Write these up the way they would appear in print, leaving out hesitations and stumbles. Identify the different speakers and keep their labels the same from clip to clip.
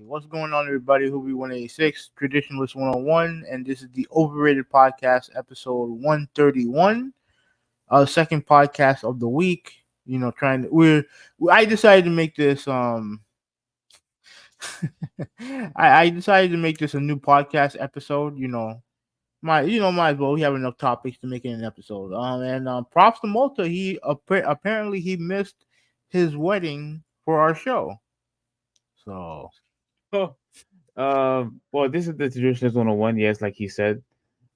Speaker 1: What's going on, everybody? Huvvi 186, Traditionalist 101, and this is the Overrated Podcast, episode 131, second podcast of the week. I decided to make this. I decided to make this a new podcast episode. Might as well. We have enough topics to make it an episode. And props to Malta. Apparently he missed his wedding for our show. So
Speaker 2: Oh, well, this is the Traditionalist 101. Yes, like he said,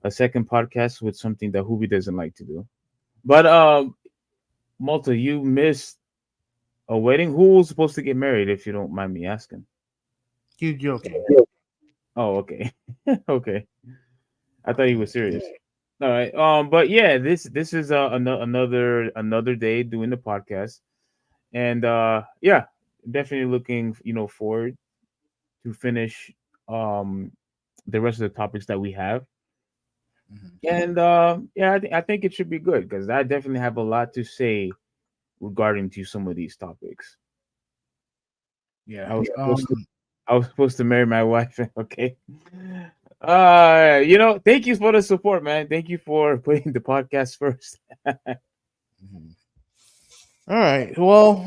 Speaker 2: a second podcast with something that Hubie doesn't like to do. But Malta, you missed a wedding. Who was supposed to get married, if you don't mind me asking?
Speaker 1: he's joking.
Speaker 2: Oh, okay, okay. I thought he was serious. All right. But yeah, this is another day doing the podcast, and yeah, definitely looking forward to finish um the rest of the topics that we have.
Speaker 1: Mhm.
Speaker 2: And yeah, I think it should be good because I definitely have a lot to say regarding to some of these topics.
Speaker 1: Yeah.
Speaker 2: I was supposed to I was supposed to marry my wife. Okay. Thank you for the support, man. Thank you for putting the podcast first.
Speaker 1: Mhm. All right. Well,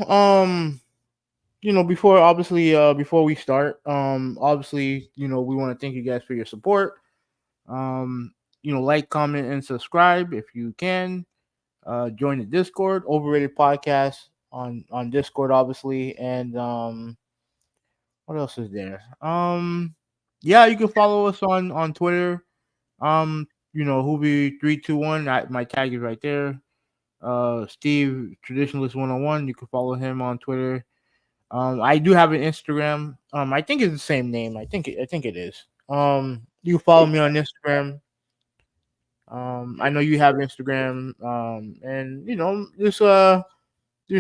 Speaker 1: before we start, obviously, we want to thank you guys for your support. Um, like, comment, and subscribe if you can. Join the Discord, Overrated Podcast on Discord, obviously, and what else is there? Yeah, you can follow us on Twitter. Huvie321. My tag is right there. Steve Traditionalist 101. You can follow him on Twitter. I do have an Instagram. I think it's the same name. I think it is. You can follow me on Instagram. I know you have Instagram. And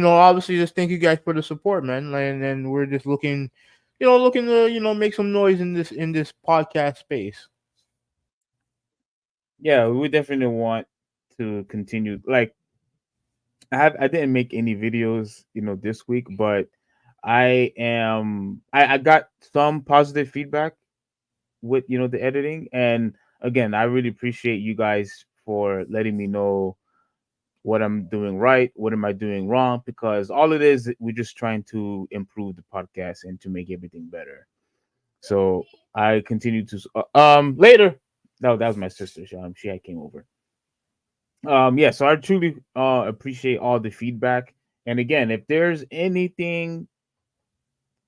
Speaker 1: obviously just thank you guys for the support, man. And then we're just looking to make some noise in this podcast space.
Speaker 2: Yeah, we definitely want to continue. Like I didn't make any videos, this week, but I got some positive feedback with the editing, and again, I really appreciate you guys for letting me know what I'm doing right, what am I doing wrong, because all it is, we're just trying to improve the podcast and to make everything better. So I continue to later. No, that was my sister. She had came over. Yeah, so I truly appreciate all the feedback. And again, if there's anything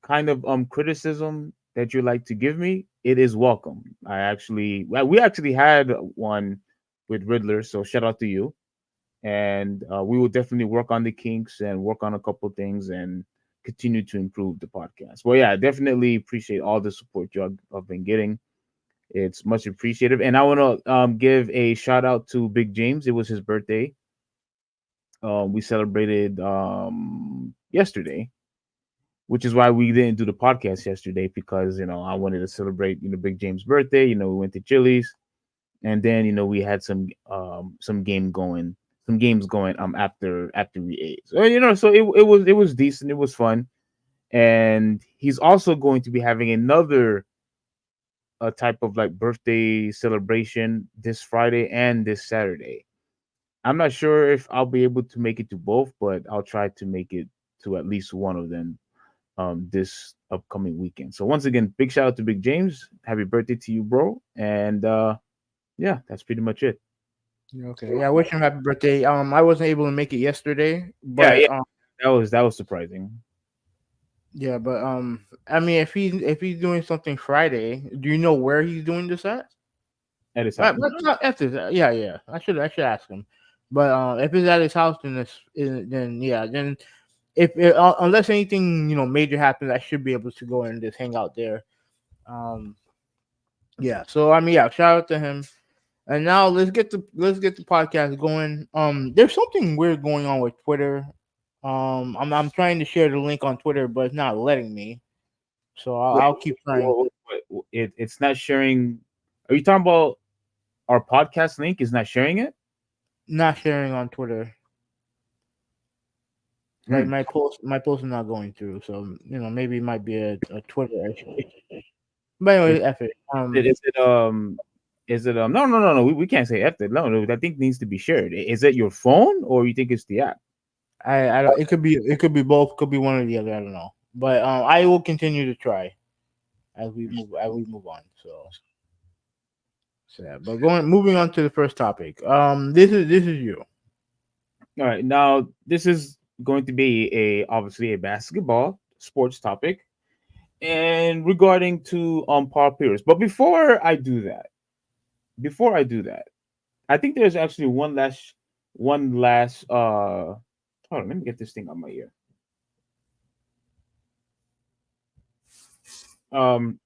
Speaker 2: kind of criticism that you'd like to give me, it is welcome. We actually had one with Riddler, so shout out to you. And we will definitely work on the kinks and work on a couple things and continue to improve the podcast. Well, yeah, I definitely appreciate all the support I've been getting. It's much appreciated. And I want to give a shout out to Big James. It was his birthday. We celebrated yesterday, which is why we didn't do the podcast yesterday because I wanted to celebrate Big James' birthday. We went to Chili's, and then we had some games going after we ate. So it was decent. It was fun, and he's also going to be having another a type of like birthday celebration this Friday and this Saturday. I'm not sure if I'll be able to make it to both, but I'll try to make it to at least one of them this upcoming weekend. So once again, big shout out to Big James. Happy birthday to you, bro. And yeah, that's pretty much it.
Speaker 1: Okay. Yeah, I wish him happy birthday. I wasn't able to make it yesterday,
Speaker 2: Yeah,
Speaker 1: but
Speaker 2: yeah, that was surprising.
Speaker 1: yeah, but I mean, if he's doing something Friday, do you know where he's doing this at?
Speaker 2: At his house.
Speaker 1: But not at this. Yeah. I should ask him. But if it's at his house, then yeah, then unless anything major happens, I should be able to go and just hang out there. Um, yeah. So I mean, yeah, shout out to him. And now let's get the podcast going. There's something weird going on with Twitter. I'm trying to share the link on Twitter, but it's not letting me. So
Speaker 2: Wait,
Speaker 1: I'll keep trying.
Speaker 2: it's not sharing. Are you talking about our podcast link? Is not sharing it?
Speaker 1: Not sharing on Twitter. Like
Speaker 2: Hmm.
Speaker 1: my post is not going through, so maybe it might be a Twitter issue. But
Speaker 2: Is
Speaker 1: anyway, F it.
Speaker 2: it? Is it? No. We can't say F it. No. That thing needs to be shared. Is it your phone or you think it's the app?
Speaker 1: I don't. It could be both. Could be one or the other. I don't know. But I will continue to try as we move on. So yeah. But moving on to the first topic. This is you.
Speaker 2: All right. Now this is going to be obviously a basketball sports topic and regarding to Paul Pierce. But before I do that, I think there's actually one last hold on, let me get this thing on my ear.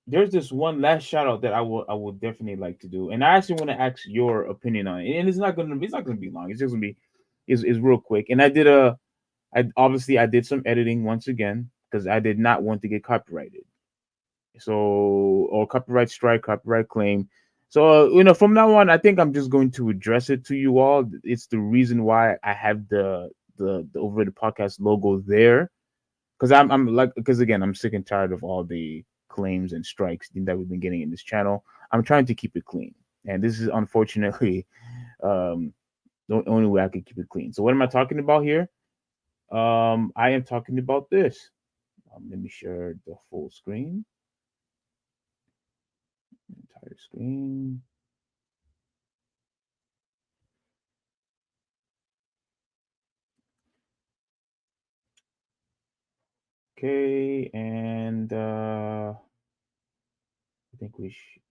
Speaker 2: There's this one last shout out that I will definitely like to do. And I actually want to ask your opinion on it. And it's not gonna be long. It's just gonna be is real quick. And I did some editing once again because I did not want to get copyrighted. So or copyright strike, copyright claim. So from now on, I think I'm just going to address it to you all. It's the reason why I have the over the podcast logo there, because I'm like, because again, I'm sick and tired of all the claims and strikes that we've been getting in this channel. I'm trying to keep it clean, and this is unfortunately um, the only way I can keep it clean. So what am I talking about here? I am talking about this. Let me share the full screen. Entire screen. Okay, and I think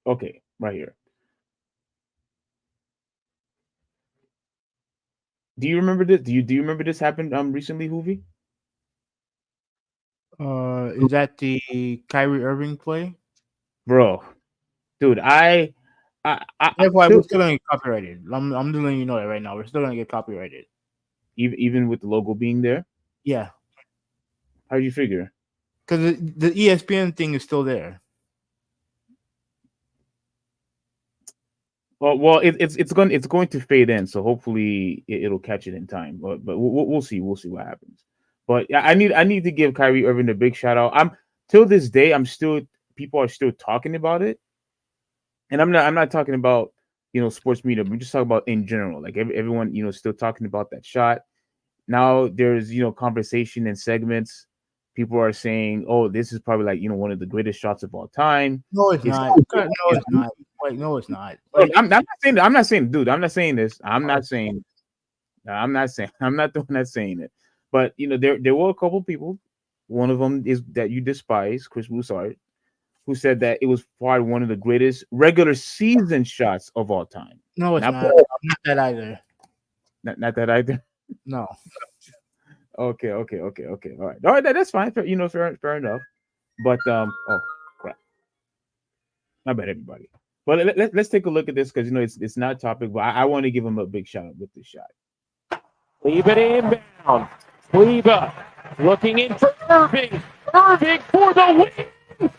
Speaker 2: okay, right here. Do you remember this? Do you remember this happened recently, Huvie?
Speaker 1: Is that the Kyrie Irving play?
Speaker 2: Bro, dude, I
Speaker 1: FYI,
Speaker 2: till
Speaker 1: we're still gonna get copyrighted. I'm just letting you know that right now. We're still gonna get copyrighted.
Speaker 2: even with the logo being there.
Speaker 1: Yeah,
Speaker 2: How'd you figure?
Speaker 1: because the ESPN thing is still there.
Speaker 2: Well, it's going to fade in, so hopefully it'll catch it in time. But we'll see. We'll see what happens. But I need to give Kyrie Irving a big shout out. I'm till this day I'm still people are still talking about it, and I'm not talking about sports media. I'm just talking about in general. Like everyone still talking about that shot. Now there's conversation and segments. People are saying, "Oh, this is probably like one of the greatest shots of all time."
Speaker 1: No, it's
Speaker 2: It's
Speaker 1: not. No, it's not. Like, no, it's not.
Speaker 2: Bro,
Speaker 1: Like,
Speaker 2: I'm not saying, dude. I'm not saying this. I'm
Speaker 1: uh,
Speaker 2: not saying. I'm not saying. I'm not the one that's saying it. But there were a couple people. One of them is that you despise, Chris Broussard, who said that it was probably one of the greatest regular season shots of all time.
Speaker 1: no, it's
Speaker 2: Not
Speaker 1: not.
Speaker 2: play-
Speaker 1: Not that either.
Speaker 2: not that either.
Speaker 1: No.
Speaker 2: Okay. All right. That's fine. Fair enough. But oh crap, my bad, everybody. But let's take a look at this because it's not a topic, but I want to give him a big shout out with this shot.
Speaker 3: Leave it inbound. Kleba looking in for Irving. Irving for the win.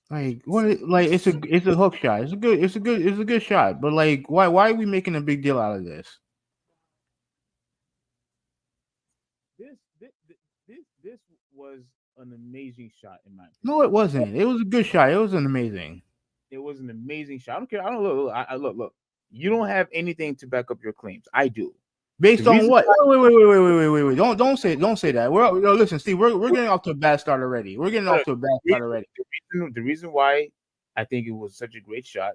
Speaker 1: Like what? Like it's a hook shot. It's a good shot. But like, why are we making a big deal out of this?
Speaker 2: This was an amazing shot in my
Speaker 1: No,
Speaker 2: opinion.
Speaker 1: it wasn't. It was a good shot. It was an amazing.
Speaker 2: It was an amazing shot. I don't care. I don't look. Look. You don't have anything to back up your claims. I do. The
Speaker 1: Based on
Speaker 2: reason,
Speaker 1: what? Wait. Don't say that. Listen, Steve. We're getting off to a bad start already. We're getting
Speaker 2: the
Speaker 1: off to a bad start already.
Speaker 2: reason why I think it was such a great shot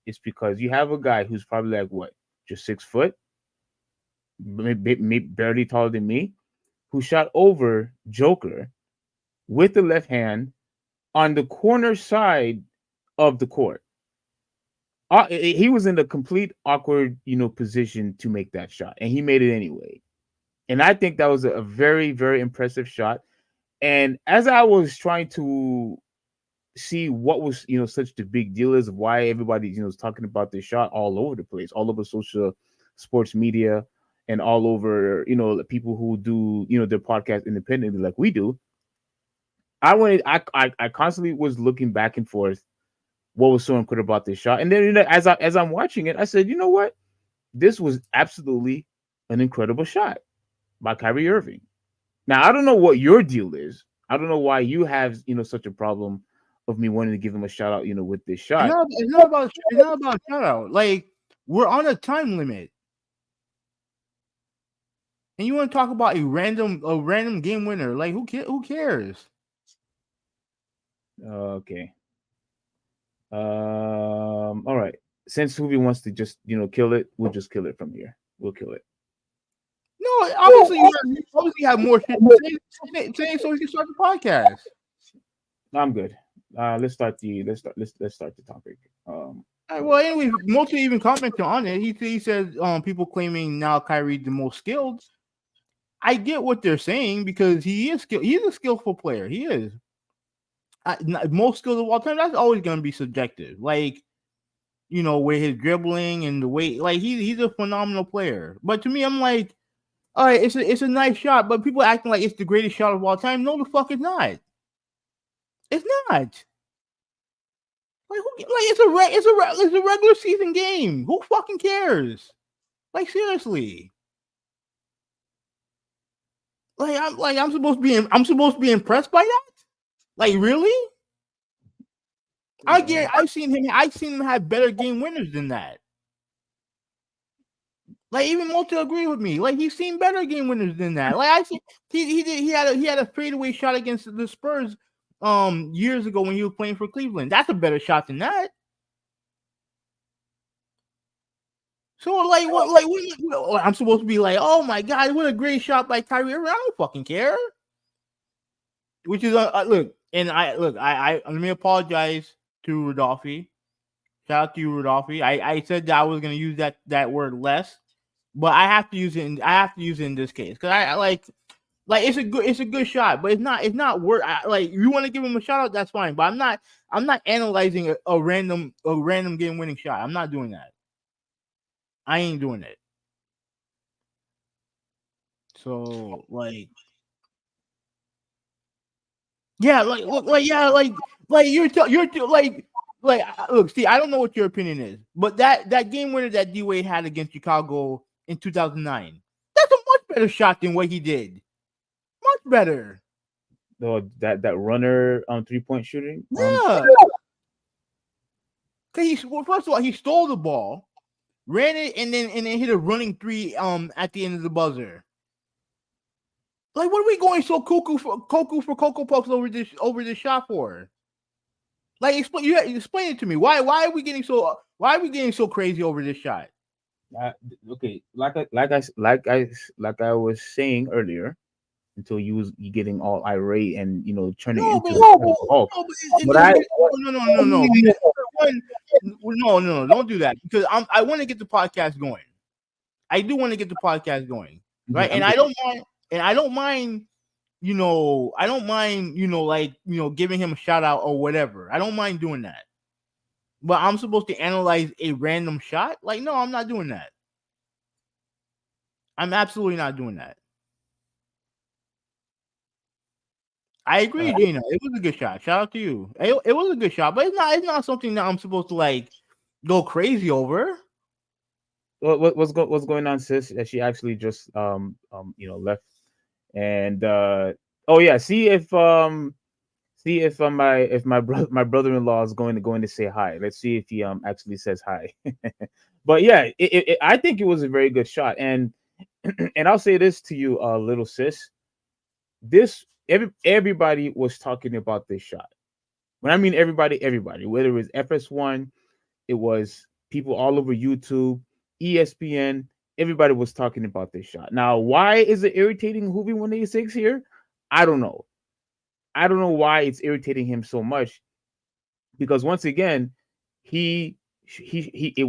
Speaker 2: is because you have a guy who's probably like what, just 6 foot, maybe barely taller than me, who shot over Joker with the left hand on the corner side of the court. He was in a complete awkward, position to make that shot, and he made it anyway. And I think that was a very, very impressive shot. And as I was trying to see what was, such the big deal is, why everybody, is talking about this shot all over the place, all over social sports media, and all over, people who do, their podcast independently like we do. I constantly was looking back and forth what was so incredible about this shot. And then as I'm watching it, I said, you know what? this was absolutely an incredible shot by Kyrie Irving. Now, I don't know what your deal is. I don't know why you have, such a problem of me wanting to give him a shout out, with this shot.
Speaker 1: It's not about shout out. Like, we're on a time limit. And you want to talk about a random game winner? Like, who cares?
Speaker 2: Okay. All right. Since Huvvi wants to just, kill it, we'll just kill it from here. We'll kill it.
Speaker 1: No, obviously you have more shit to say so we can start the podcast.
Speaker 2: I'm good. Let's start the topic.
Speaker 1: Well, anyway, mostly even commenting on it. He says people claiming now Kyrie's the most skilled. I get what they're saying because he is skilled. He's a skillful player. He is. Most skilled of all time. That's always going to be subjective. Like, with his dribbling and the way, like he's a phenomenal player. But to me, I'm like, all right, it's a nice shot, but people acting like it's the greatest shot of all time. No, the fuck it's not. It's not. Like, it's a regular season game. Who fucking cares? Like, seriously. I'm supposed to be impressed by that? Like, really? I've seen him have better game winners than that. Like, even Multi agree with me. Like, he's seen better game winners than that. Like, I see he had a fadeaway shot against the Spurs years ago when he was playing for Cleveland. That's a better shot than that. So what I'm supposed to be like, oh my god, what a great shot by Kyrie Irving. I don't fucking care. Which is look, let me apologize to Rodolfi. Shout out to you, Rodolfi. I said that I was gonna use that word less, but I have to use it in this case because I like it's a good shot, but it's not worth. Like, you want to give him a shout out, that's fine, but I'm not analyzing a random game winning shot. I'm not doing that. I ain't doing it. So yeah, look, Steve, I don't know what your opinion is, but that game winner that D Wade had against Chicago in 2009, that's a much better shot than what he did. Much better.
Speaker 2: Oh, that runner on 3-point shooting.
Speaker 1: Yeah. Because first of all, he stole the ball, ran it, and then hit a running three at the end of the buzzer. Like, what are we going so cuckoo for Cocoa Puffs over this shot for? Like, explain it to me. Why are we getting so crazy over this shot?
Speaker 2: Okay, like I was saying earlier, until you getting all irate and turning into Hulk.
Speaker 1: No, don't do that, because I want to get the podcast going. I do want to get the podcast going, right? And I don't mind, giving him a shout out or whatever. I don't mind doing that. But I'm supposed to analyze a random shot? Like, no, I'm not doing that. I'm absolutely not doing that. I agree, Gina. It was a good shot. Shout out to you. It was a good shot, but it's not something that I'm supposed to like go crazy over.
Speaker 2: What's going on, sis? She actually just left, and see if my brother-in-law is going to say hi. Let's see if he actually says hi. But yeah, I think it was a very good shot, and I'll say this to you, little sis. Everybody was talking about this shot. When I mean everybody, whether it was FS1, it was people all over YouTube, ESPN, everybody was talking about this shot. Now, why is it irritating Huvvi 186 here? I don't know. I don't know why it's irritating him so much, because once again, it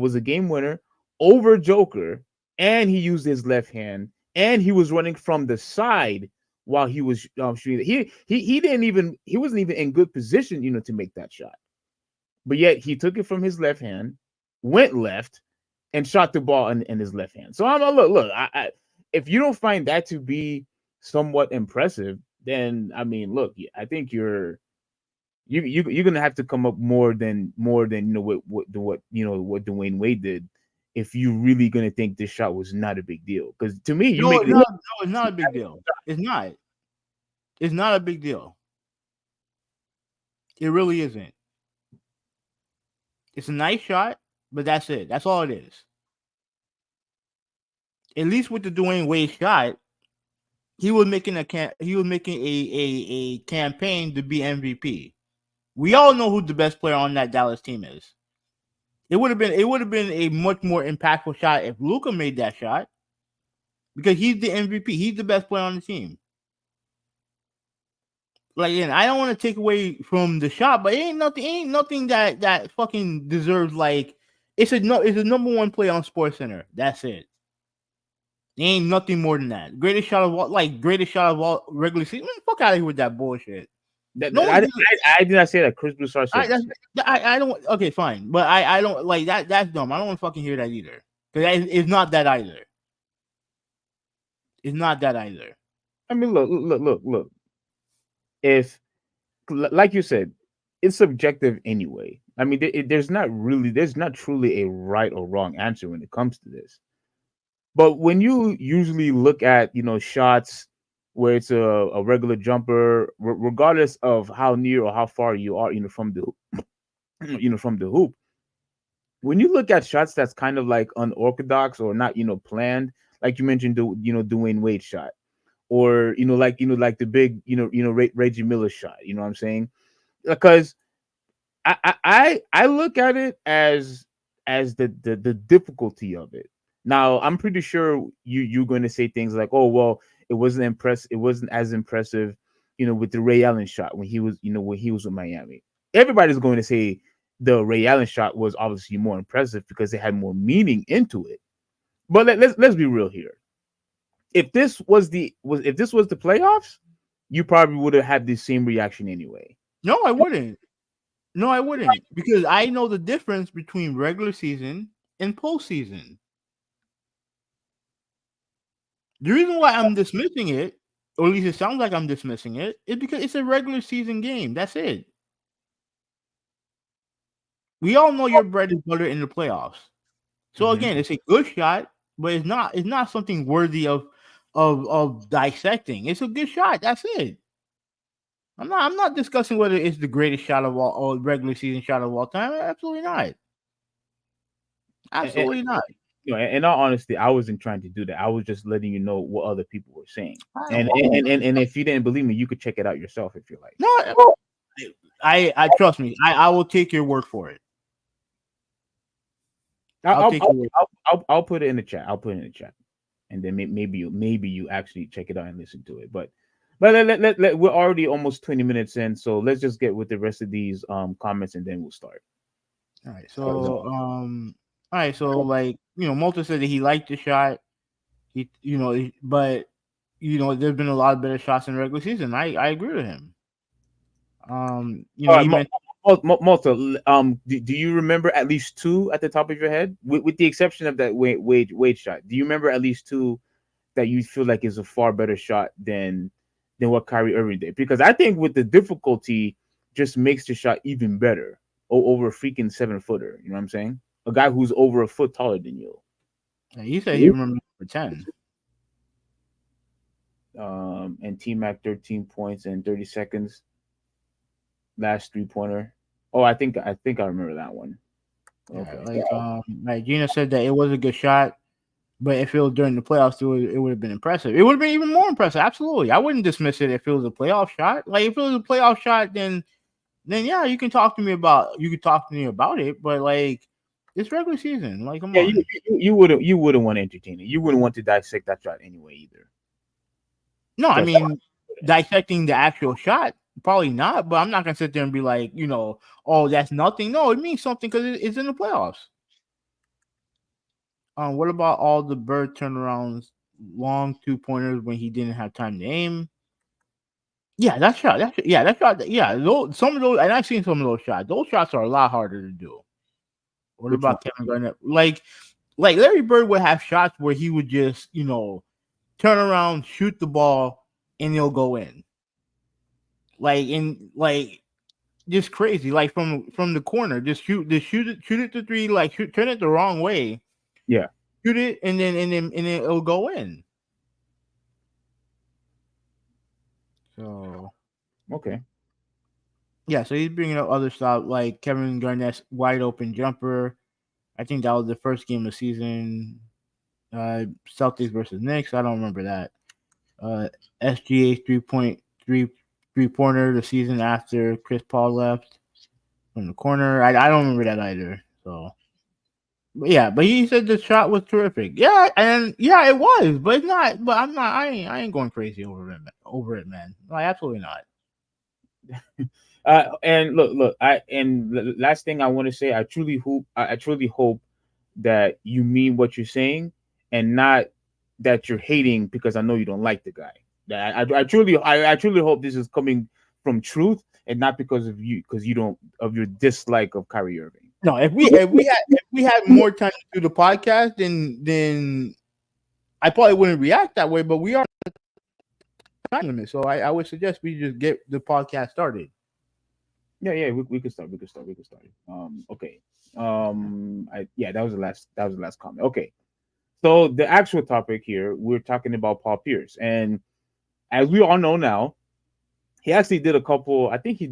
Speaker 2: was a game winner over Joker, and he used his left hand, and he was running from the side while he was shooting. He wasn't even in good position, to make that shot. But yet he took it from his left hand, went left, and shot the ball in his left hand. So I'm look. If you don't find that to be somewhat impressive, then I mean, look, I think you're gonna have to come up more than what Dwayne Wade did if you really gonna think this shot was not a big deal. Because to me, you
Speaker 1: No,
Speaker 2: make
Speaker 1: it's
Speaker 2: it
Speaker 1: not. No, it's not a big deal. It's not. It's not a big deal. It really isn't. It's a nice shot, but that's it. That's all it is. At least with the Dwayne Wade shot, he was making a campaign to be MVP. We all know who the best player on that Dallas team is. It would have been a much more impactful shot if Luka made that shot, because he's the MVP. He's the best player on the team. Like, and I don't want to take away from the shot, but it ain't nothing that fucking deserves, like, it's a number one play on Sports Center. That's it. There ain't nothing more than that. Greatest shot of all regular season. Man, fuck out of here with that bullshit.
Speaker 2: I did not say that. Chris Broussard said.
Speaker 1: I don't. Okay, fine, but I don't like that. That's dumb. I don't want to fucking hear that either. Because it's not that either. It's not that either.
Speaker 2: I mean, look. If, like you said, it's subjective anyway. I mean, there's not truly a right or wrong answer when it comes to this. But when you usually look at, shots where it's a regular jumper, regardless of how near or how far you are, from the from the hoop, when you look at shots that's kind of like unorthodox or not, planned, like you mentioned, Dwayne Wade shot, or like the big, Reggie Miller shot. You know what I'm saying? Because I look at it as the difficulty of it. Now, I'm pretty sure you're going to say things like, "Oh, well, it wasn't as impressive, with the Ray Allen shot when he was with Miami." Everybody's going to say the Ray Allen shot was obviously more impressive because it had more meaning into it. But let's be real here. If this was the playoffs, you probably would have had the same reaction anyway.
Speaker 1: No, I wouldn't. Because I know the difference between regular season and postseason. The reason why I'm dismissing it, or at least it sounds like I'm dismissing it, is because it's a regular season game. That's it. We all know your bread is butter in the playoffs. So again, it's a good shot, but it's not something worthy of dissecting. It's a good shot. That's it. I'm not discussing whether it's the greatest shot of all or regular season shot of all time. Absolutely not. Absolutely not.
Speaker 2: In all honesty, I wasn't trying to do that. I was just letting you know what other people were saying. And if you didn't believe me, you could check it out yourself if you like.
Speaker 1: No, I trust me. I will take your word for it.
Speaker 2: I'll put it in the chat. I'll put it in the chat, and then maybe you actually check it out and listen to it. But we're already almost 20 minutes in, so let's just get with the rest of these comments and then we'll start.
Speaker 1: All right. So like, Malta said that he liked the shot. But there's been a lot of better shots in regular season. I agree with him.
Speaker 2: Malta, do you remember at least two at the top of your head, with the exception of that Wade shot? Do you remember at least two that you feel like is a far better shot than what Kyrie Irving did? Because I think with the difficulty just makes the shot even better over a freaking 7-footer. You know what I'm saying? A guy who's over a foot taller than you.
Speaker 1: He said he remembers for 10.
Speaker 2: And T-Mac 13 points in 30 seconds. Last 3-pointer. Oh, I think I remember that one.
Speaker 1: Okay. Like Gina said that it was a good shot, but if it was during the playoffs, it would have been impressive. It would have been even more impressive. Absolutely. I wouldn't dismiss it if it was a playoff shot. Like, if it was a playoff shot, then yeah, you can talk to me about it. But like, it's regular season. Like, come on.
Speaker 2: You wouldn't want to entertain it. You wouldn't want to dissect that shot anyway either.
Speaker 1: No, I mean, dissecting the actual shot, probably not. But I'm not gonna sit there and be like, oh, that's nothing. No, it means something because it's in the playoffs. What about all the Bird turnarounds, long 2-pointers when he didn't have time to aim? Yeah, that shot. Some of those, and I've seen some of those shots. Those shots are a lot harder to do. What about Kevin Garnett? Like Larry Bird would have shots where he would just, turn around, shoot the ball, and he'll go in. Just crazy. Like from the corner, just shoot it to three, turn it the wrong way,
Speaker 2: Yeah.
Speaker 1: shoot it, and then it'll go in. So
Speaker 2: Okay.
Speaker 1: yeah, so he's bringing up other stuff like Kevin Garnett's wide open jumper. I think that was the first game of the season. Celtics versus Knicks. I don't remember that. SGA 3-pointer the season after Chris Paul left from the corner. I don't remember that either. So, but he said the shot was terrific. Yeah, and yeah, it was, but it's not. But I'm not. I ain't going crazy over it, man. Like, absolutely not.
Speaker 2: And look. The last thing I want to say, I truly hope that you mean what you're saying, and not that you're hating because I know you don't like the guy. I truly hope this is coming from truth and not because of you don't of your dislike of Kyrie Irving.
Speaker 1: No, if we had more time to do the podcast, then I probably wouldn't react that way. But we are time limit, so I would suggest we just get the podcast started.
Speaker 2: Yeah, we could start. Okay. That was the last comment. Okay. So the actual topic here, we're talking about Paul Pierce, and as we all know now, he actually did a couple. I think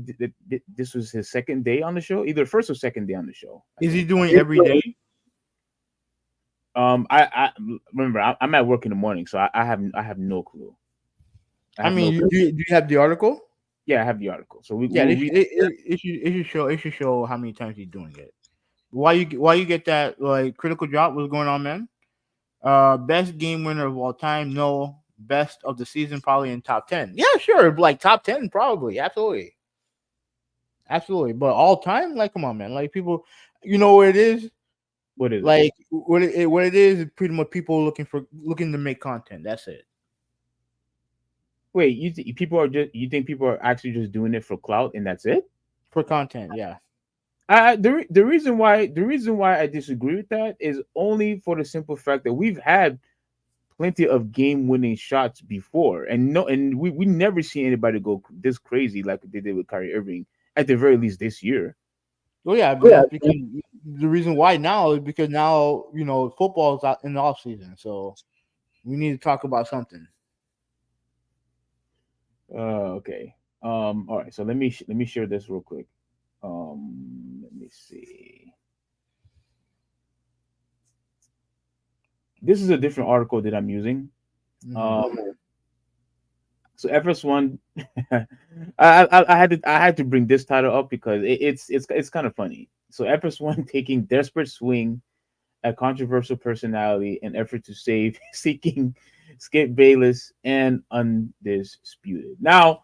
Speaker 2: this was his second day on the show, either first or second day on the show.
Speaker 1: Is he doing every day?
Speaker 2: I remember I'm at work in the morning, so I have no clue.
Speaker 1: Do you have the article?
Speaker 2: Yeah, I have the article. So
Speaker 1: it should show how many times he's doing it. Why you get that like critical drop? What's going on, man? Best game winner of all time? No. Best of the season? Probably in top 10. Yeah, sure. Like top 10, probably. Absolutely. But all time? Like, come on, man. Like, people, you know what it is?
Speaker 2: What is
Speaker 1: like it? What it is pretty much people looking to make content. That's it.
Speaker 2: Wait, you think people are actually just doing it for clout and that's it?
Speaker 1: For content, yeah.
Speaker 2: The reason why I disagree with that is only for the simple fact that we've had plenty of game-winning shots before, and we never see anybody go this crazy like they did with Kyrie Irving, at the very least this year.
Speaker 1: Well, yeah, but that's because the reason why now is because now football's out in the off season, so we need to talk about something.
Speaker 2: Okay. All right. So let me share this real quick. Let me see. This is a different article that I'm using. So FS1, I had to bring this title up because it's kind of funny. So FS1 taking desperate swing at controversial personality in effort to seeking Skip Bayless and Undisputed. Now,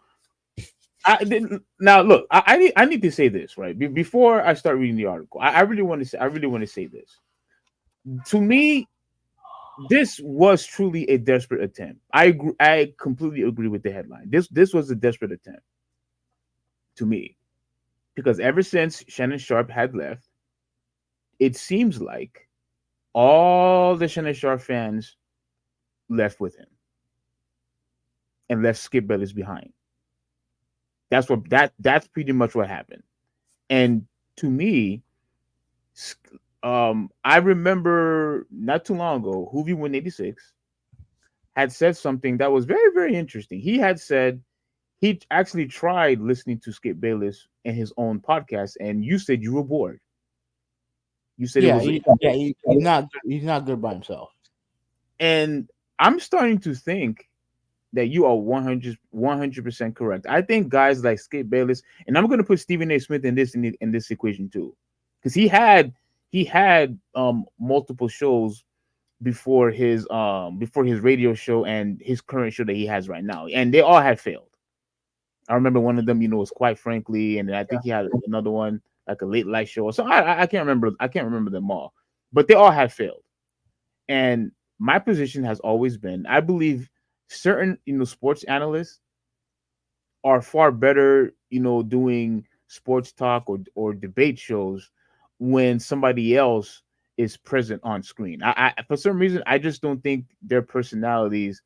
Speaker 2: look, I need to say this right before I start reading the article. I really want to say this. To me, this was truly a desperate attempt. I completely agree with the headline. This was a desperate attempt to me, because ever since Shannon Sharpe had left, it seems like all the Shannon Sharpe fans left with him and left Skip Bayless behind. That's pretty much what happened. And to me, I remember not too long ago, Huvvi 186 had said something that was very, very interesting. He had said he actually tried listening to Skip Bayless in his own podcast, and you said you were bored. You said
Speaker 1: he's not good by himself.
Speaker 2: And I'm starting to think that you are 100% correct. I think guys like Skip Bayless, and I'm going to put Stephen A. Smith in this equation too, because he had multiple shows before his radio show and his current show that he has right now, and they all had failed. I remember one of them, was Quite Frankly, and I think he had another one like a late night show or something. I can't remember them all, but they all had failed. And my position has always been, I believe certain sports analysts are far better doing sports talk or debate shows when somebody else is present on screen. I for some reason I just don't think their personalities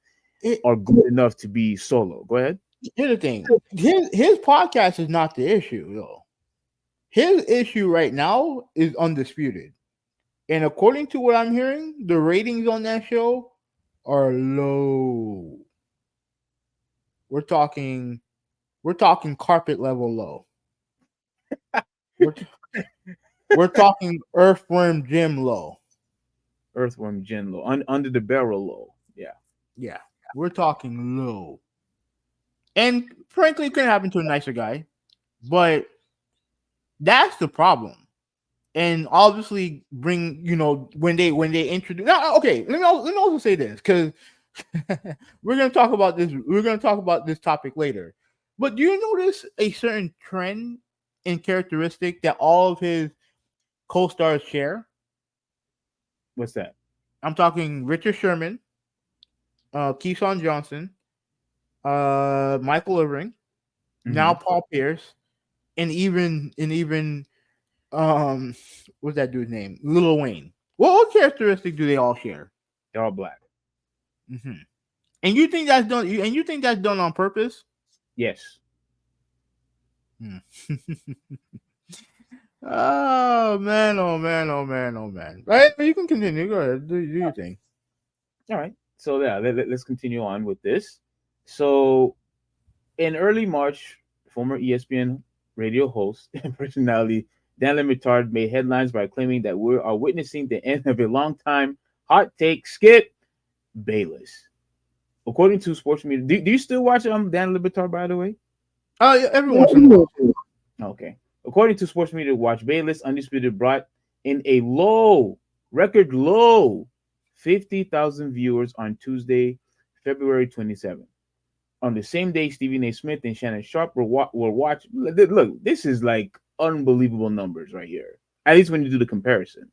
Speaker 2: are good enough to be solo. Go ahead.
Speaker 1: Here's the thing. His podcast is not the issue, though. His issue right now is Undisputed. And according to what I'm hearing, the ratings on that show are low. We're talking carpet level low. We're, t- we're talking earthworm gym low.
Speaker 2: Earthworm Jim low, under the barrel low. Yeah.
Speaker 1: Yeah, we're talking low. And frankly, it couldn't happen to a nicer guy, but that's the problem. And obviously, when they introduce. Now, okay, let me also say this because we're gonna talk about this. We're gonna talk about this topic later. But do you notice a certain trend and characteristic that all of his co-stars share?
Speaker 2: What's that?
Speaker 1: I'm talking Richard Sherman, Keyshawn Johnson, Michael Irving, now
Speaker 2: Mhm.
Speaker 1: Paul Pierce, and even what's that dude's name? Lil Wayne. What characteristic do they all share?
Speaker 2: They're all black.
Speaker 1: Mm-hmm. And you think that's done? And you think that's done on purpose?
Speaker 2: Yes.
Speaker 1: Hmm. Oh man! Oh man! Oh man! Oh man! Right, but you can continue. Go ahead. Do your thing.
Speaker 2: All right. So yeah, let's continue on with this. So in early March, former ESPN radio host and personality Dan Lemitard made headlines by claiming that we are witnessing the end of a long-time hot take Skip Bayless. According to sports media, do you still watch Dan Lemitard, by the way?
Speaker 1: Oh, yeah, every once in a while.
Speaker 2: Okay. According to sports media, watch Bayless Undisputed brought in a low, record low, 50,000 viewers on Tuesday, February 27th. On the same day, Stephen A. Smith and Shannon Sharp were watching. Look, this is like unbelievable numbers right here. At least when you do the comparison.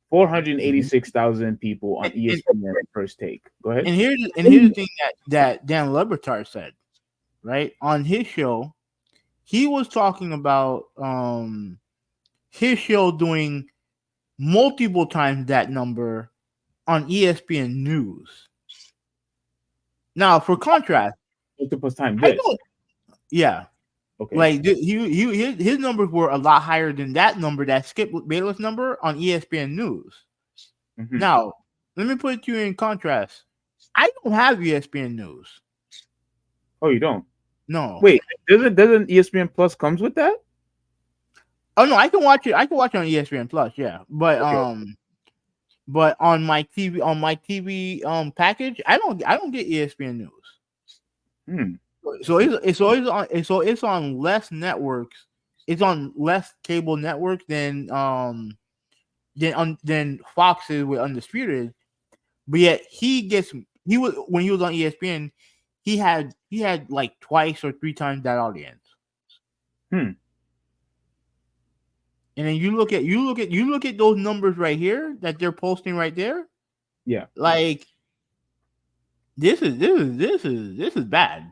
Speaker 2: 486,000 people on ESPN first take. Go ahead.
Speaker 1: And here's the thing that Dan Lebertard said, right on his show. He was talking about his show doing multiple times that number on ESPN News. Now, for contrast,
Speaker 2: Multiple times
Speaker 1: I
Speaker 2: this.
Speaker 1: don't. Yeah,
Speaker 2: Okay.
Speaker 1: like his numbers were a lot higher than that number, that Skip Bayless number on ESPN News.
Speaker 2: Mhm.
Speaker 1: Now, let me put you in contrast. I don't have ESPN News.
Speaker 2: Oh, you don't?
Speaker 1: No.
Speaker 2: Wait, doesn't ESPN Plus comes with that?
Speaker 1: Oh no, I can watch it. I can watch it on ESPN Plus. Yeah, but
Speaker 2: Okay.
Speaker 1: but on my TV package, I don't get ESPN News.
Speaker 2: Hmm.
Speaker 1: So it's on less networks. It's on less cable networks than Fox is with Undisputed. But yet he was when he was on ESPN, he had like twice or three times that audience.
Speaker 2: Hmm.
Speaker 1: And then you look at those numbers right here that they're posting right there.
Speaker 2: Yeah.
Speaker 1: Like this is bad.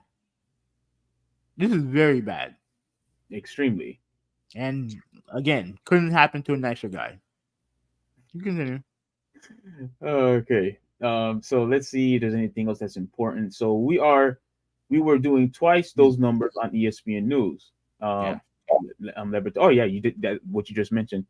Speaker 1: This is very bad.
Speaker 2: Extremely.
Speaker 1: And again, couldn't happen to a nicer guy. You continue.
Speaker 2: Okay. So let's see if there's anything else that's important. So we were doing twice those numbers on ESPN News.
Speaker 1: Yeah.
Speaker 2: Oh yeah, you did that. What you just mentioned.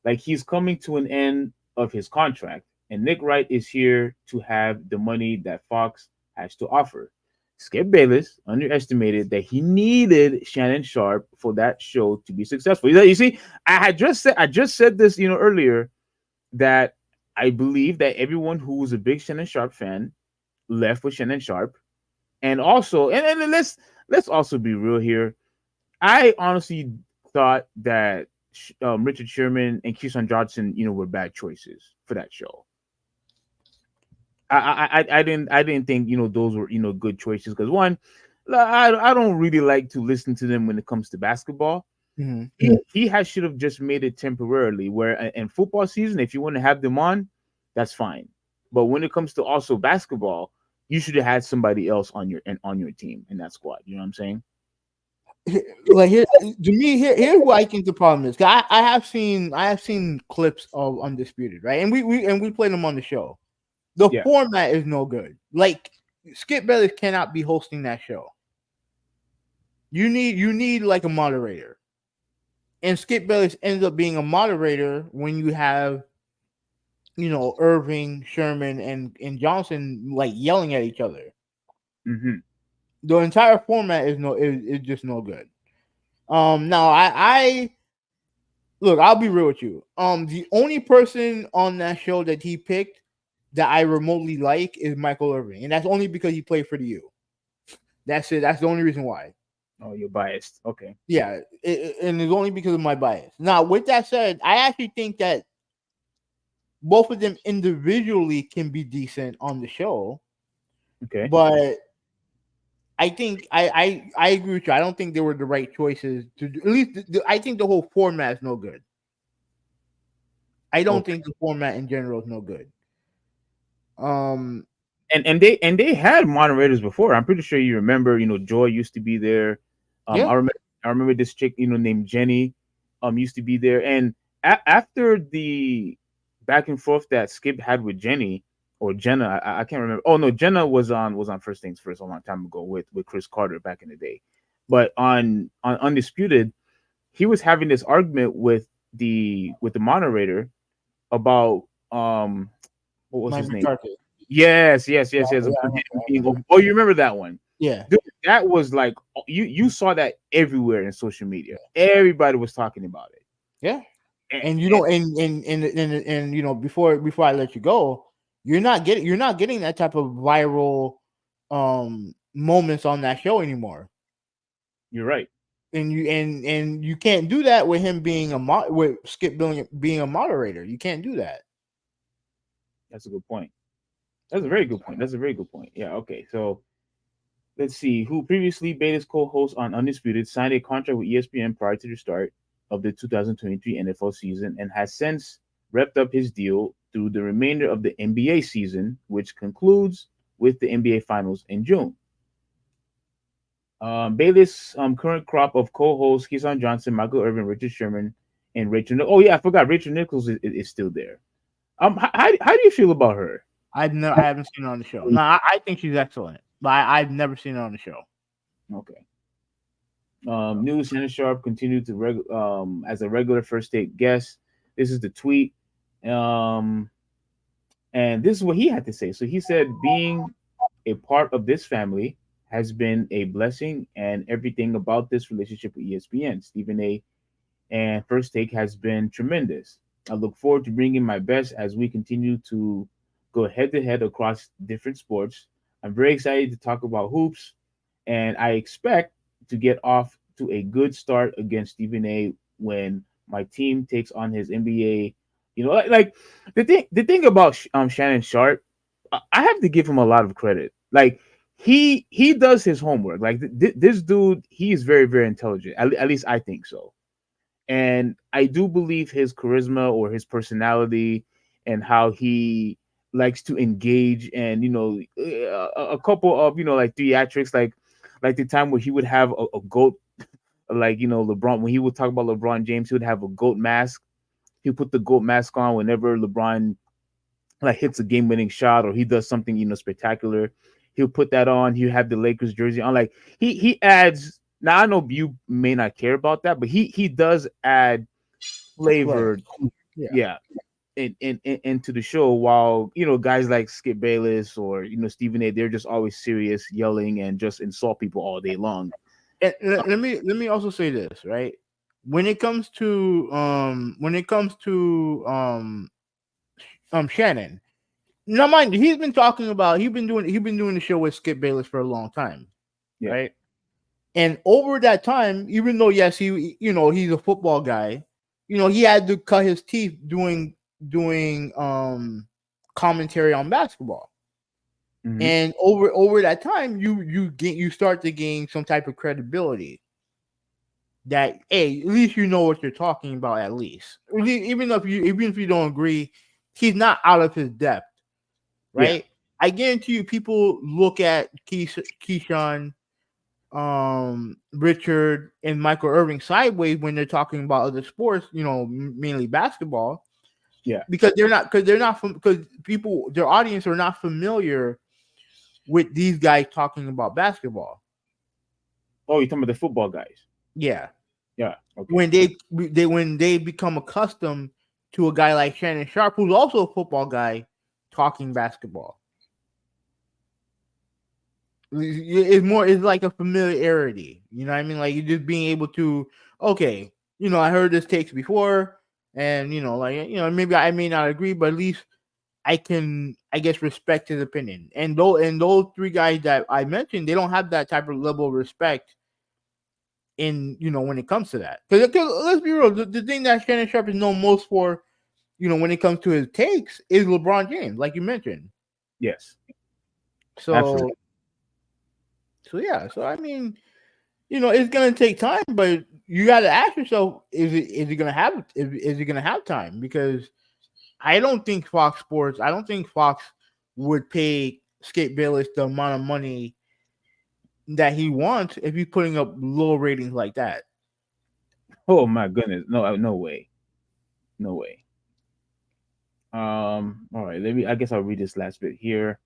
Speaker 2: Like he's coming to an end of his contract, and Nick Wright is here to have the money that Fox has to offer. Skip Bayless underestimated that he needed Shannon Sharp for that show to be successful. You see, I just said this, earlier, that I believe that everyone who was a big Shannon Sharp fan left with Shannon Sharp, and also, and let's also be real here. I honestly thought that Richard Sherman and Keyshawn Johnson, were bad choices for that show. I didn't think those were good choices because one, I don't really like to listen to them when it comes to basketball.
Speaker 1: Mm-hmm.
Speaker 2: He should have just made it temporarily. Where in football season, if you want to have them on, that's fine. But when it comes to also basketball, you should have had somebody else on your team in that squad. You know what I'm saying?
Speaker 1: Like here, to me, here's what I think the problem is. I have seen clips of Undisputed, right? And we played them on the show. The
Speaker 2: Yeah.
Speaker 1: format is no good. Like Skip Bayless cannot be hosting that show. You need like a moderator. and Skip Bayless ends up being a moderator when you have, Irving, Sherman, and Johnson like yelling at each other.
Speaker 2: Mm-hmm.
Speaker 1: The entire format is just no good. Now I look, I'll be real with you. The only person on that show that he picked that I remotely like is Michael Irving, and that's only because he played for the U. That's it. That's the only reason why.
Speaker 2: Oh, you're biased. Okay.
Speaker 1: Yeah, and it's only because of my bias. Now, with that said, I actually think that both of them individually can be decent on the show,
Speaker 2: Okay.
Speaker 1: but I think I agree with you. I don't think they were the right choices to do. At least I think the whole format is no good. I don't think the format in general is no good.
Speaker 2: And they had moderators before. I'm pretty sure you remember. Joy used to be there.
Speaker 1: Yeah.
Speaker 2: I remember this chick, named Jenny, used to be there. And after the back and forth that Skip had with Jenny or Jenna, I can't remember. Oh no, Jenna was on First Things First a long time ago with Chris Carter back in the day. But on Undisputed, he was having this argument with the moderator about what was his name? Yes.
Speaker 1: Yeah,
Speaker 2: Oh, you remember that one?
Speaker 1: yeah.
Speaker 2: Dude, that was like you saw that everywhere in social media. Everybody was talking about it.
Speaker 1: Yeah. And before I let you go, you're not getting that type of viral moments on that show anymore.
Speaker 2: You're right.
Speaker 1: And you can't do that with him being with Skip being a moderator. You can't do that.
Speaker 2: That's a good point. That's a very good point. Yeah, okay. So let's see. Who previously Bayless co-host on Undisputed signed a contract with ESPN prior to the start of the 2023 NFL season and has since wrapped up his deal through the remainder of the NBA season, which concludes with the NBA Finals in June. Bayless' current crop of co-hosts: Keyshawn Johnson, Michael Irvin, Richard Sherman, and Rachel. Oh yeah, I forgot Rachel Nichols is still there. How do you feel about her?
Speaker 1: I haven't seen her on the show. No, I think she's excellent, but I've never seen her on the show.
Speaker 2: Okay. News: Shannon Sharp continued as a regular first take guest. This is the tweet. And this is what he had to say. So he said, being a part of this family has been a blessing, and everything about this relationship with ESPN, Stephen A. and First Take has been tremendous. I look forward to bringing my best as we continue to go head to head across different sports. I'm very excited to talk about hoops, and I expect to get off to a good start against Stephen A. when my team takes on his NBA. Like the thing about Shannon Sharp, I have to give him a lot of credit. Like he does his homework. Like this dude, he is very, very intelligent. At least I think so. And I do believe his charisma or his personality and how he likes to engage, and a couple of like theatrics, like the time where he would have a goat, like LeBron, when he would talk about LeBron James, he would have a goat mask. He put the goat mask on whenever LeBron like hits a game-winning shot or he does something spectacular. He'll put that on. He'll have the Lakers jersey on. Like he adds. Now I know you may not care about that, but he does add flavor, into the show. While guys like Skip Bayless or Stephen A, they're just always serious, yelling and just insult people all day long.
Speaker 1: And let me also say this, right? When it comes to Shannon, now mind you, he's been doing the show with Skip Bayless for a long time, right? And over that time, even though yes, he's a football guy, he had to cut his teeth doing commentary on basketball. Mm-hmm. And over that time, you start to gain some type of credibility that hey, at least you know what you're talking about. At least, even if you don't agree, he's not out of his depth, right? Yeah. I guarantee you, people look at Keyshawn, Richard, and Michael Irving sideways when they're talking about other sports, mainly basketball.
Speaker 2: Yeah,
Speaker 1: because people, their audience are not familiar with these guys talking about basketball.
Speaker 2: Oh, you're talking about the football guys?
Speaker 1: Yeah.
Speaker 2: Yeah. Okay.
Speaker 1: when they become accustomed to a guy like Shannon Sharp, who's also a football guy, talking basketball. It's like a familiarity. You know what I mean? Like you just being able to, okay, I heard this takes before, and maybe I may not agree, but at least I can, I guess, respect his opinion. And those three guys that I mentioned, they don't have that type of level of respect in when it comes to that. Because let's be real, the thing that Shannon Sharp is known most for, when it comes to his takes, is LeBron James, like you mentioned.
Speaker 2: Yes.
Speaker 1: So,
Speaker 2: Absolutely.
Speaker 1: So I mean, it's gonna take time, but you got to ask yourself: is it gonna have is it gonna have time? Because I don't think Fox would pay Skip Bayless the amount of money that he wants if he's putting up low ratings like that.
Speaker 2: Oh my goodness. No, no way. No way. All right, I guess I'll read this last bit here.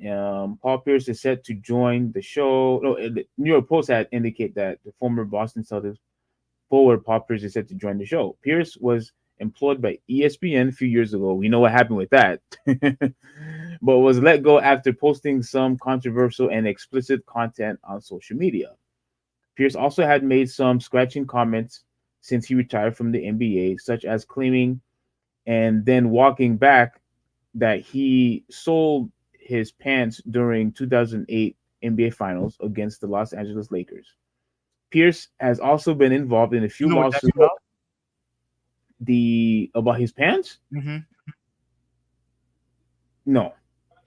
Speaker 2: Paul Pierce is set to join the show. No, the New York Post had indicate that the former Boston Celtics forward Paul Pierce is set to join the show. Pierce was employed by ESPN a few years ago. We know what happened with that, but was let go after posting some controversial and explicit content on social media. Pierce also had made some scratching comments since he retired from the NBA, such as claiming and then walking back that he sold his pants during 2008 NBA Finals against the Los Angeles Lakers. Pierce has also been involved in a few
Speaker 1: You know what that's
Speaker 2: lawsuits
Speaker 1: about?
Speaker 2: about his pants.
Speaker 1: Mm-hmm.
Speaker 2: No.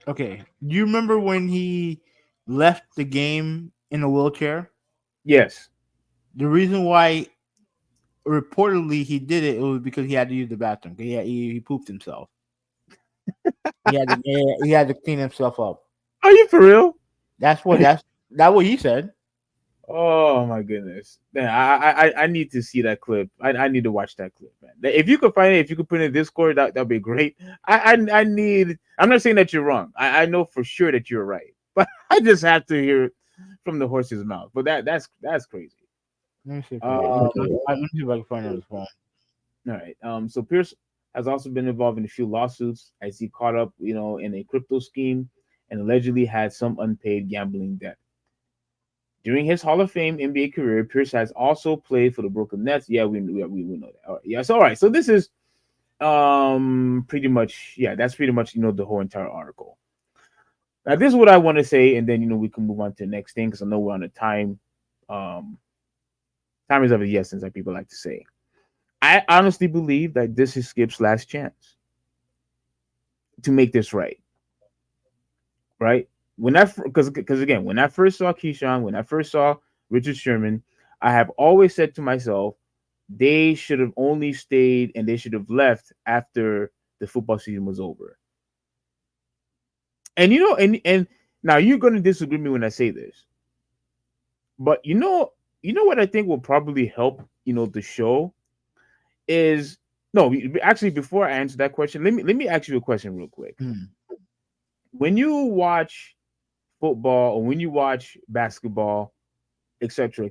Speaker 1: Okay. Do you remember when he left the game in a wheelchair?
Speaker 2: Yes.
Speaker 1: The reason why reportedly he did it was because he had to use the bathroom. He pooped himself. He had to clean himself up.
Speaker 2: Are you for real?
Speaker 1: That's what he said.
Speaker 2: Oh my goodness! Man, I need to see that clip. I need to watch that clip, man. If you could find it, if you could put it in Discord, that'd be great. I need. I'm not saying that you're wrong. I know for sure that you're right, but I just have to hear it from the horse's mouth. But that's crazy.
Speaker 1: Let me see if
Speaker 2: Um,
Speaker 1: let me see if I can find it on his phone.
Speaker 2: All right. So Pierce has also been involved in a few lawsuits as he caught up, in a crypto scheme and allegedly had some unpaid gambling debt. During his Hall of Fame NBA career, Pierce has also played for the Brooklyn Nets. Yeah, we know that. All right. Yes. All right. So this is pretty much that's pretty much the whole entire article. Now this is what I want to say, and then we can move on to the next thing because I know we're on a time. Time is of the essence, like people like to say. I honestly believe that this is Skip's last chance to make this right. Right? Because again, when I first saw Keyshawn, when I first saw Richard Sherman, I have always said to myself, they should have only stayed and they should have left after the football season was over. And and now you're going to disagree with me when I say this, but you know what I think will probably help the show is no. Actually, before I answer that question, let me ask you a question real quick. When you watch football or when you watch basketball, etc.,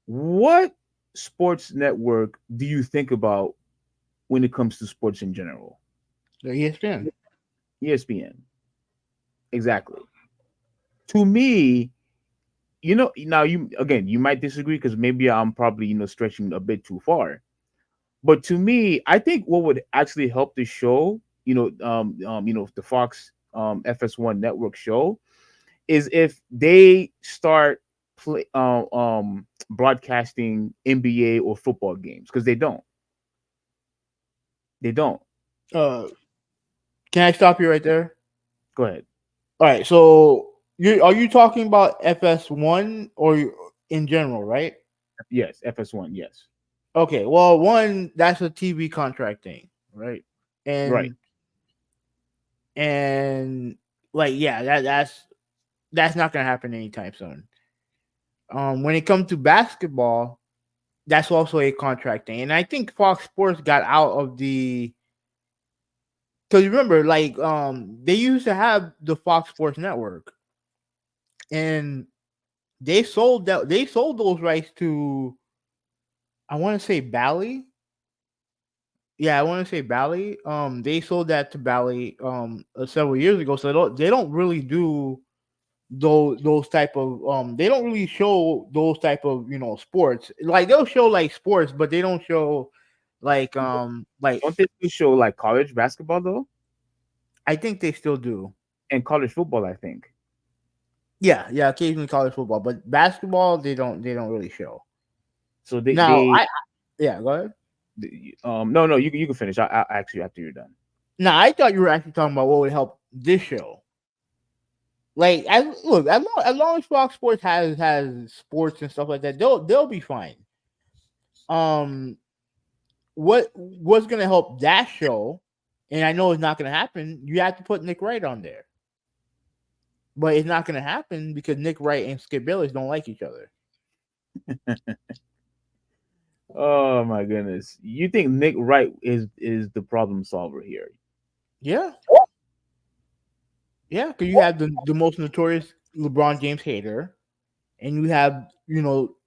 Speaker 2: what sports network do you think about when it comes to sports in general?
Speaker 1: The ESPN.
Speaker 2: ESPN. Exactly. To me, now you might disagree because maybe I'm probably stretching a bit too far. But to me, I think what would actually help the show, the Fox FS1 network show, is if they start broadcasting NBA or football games because they don't. They don't.
Speaker 1: Can I stop you right there?
Speaker 2: Go ahead.
Speaker 1: All right. So are you talking about FS1 or in general, right?
Speaker 2: Yes, FS1. Yes.
Speaker 1: Okay. Well, one, that's a TV contract thing, right?
Speaker 2: Right.
Speaker 1: And like, yeah, that's not gonna happen anytime soon. When it comes to basketball, that's also a contract thing, and I think Fox Sports got out of the. Because remember, like, they used to have the Fox Sports Network, and they sold those rights to I want to say Bally. Yeah, I want to say Bally. They sold that to Bally several years ago, so they don't really do those type of they don't really show those type of sports. Like they'll show like sports, but they don't show like
Speaker 2: Don't they still show like college basketball though,
Speaker 1: I think they still do.
Speaker 2: and college football? I think.
Speaker 1: Yeah, occasionally college football, but basketball they don't really show.
Speaker 2: So they
Speaker 1: Now
Speaker 2: they
Speaker 1: yeah, go ahead.
Speaker 2: no, you can finish. I actually after you're done.
Speaker 1: Now I thought you were actually talking about what would help this show. Like as long as Fox Sports has sports and stuff like that, they'll be fine. Um, what's gonna help that show? And I know it's not gonna happen. You have to put Nick Wright on there, but it's not gonna happen because Nick Wright and Skip Bayless don't like each other.
Speaker 2: Oh my goodness! You think Nick Wright is the problem solver here?
Speaker 1: Yeah, yeah, because you have the most notorious LeBron James hater, and you have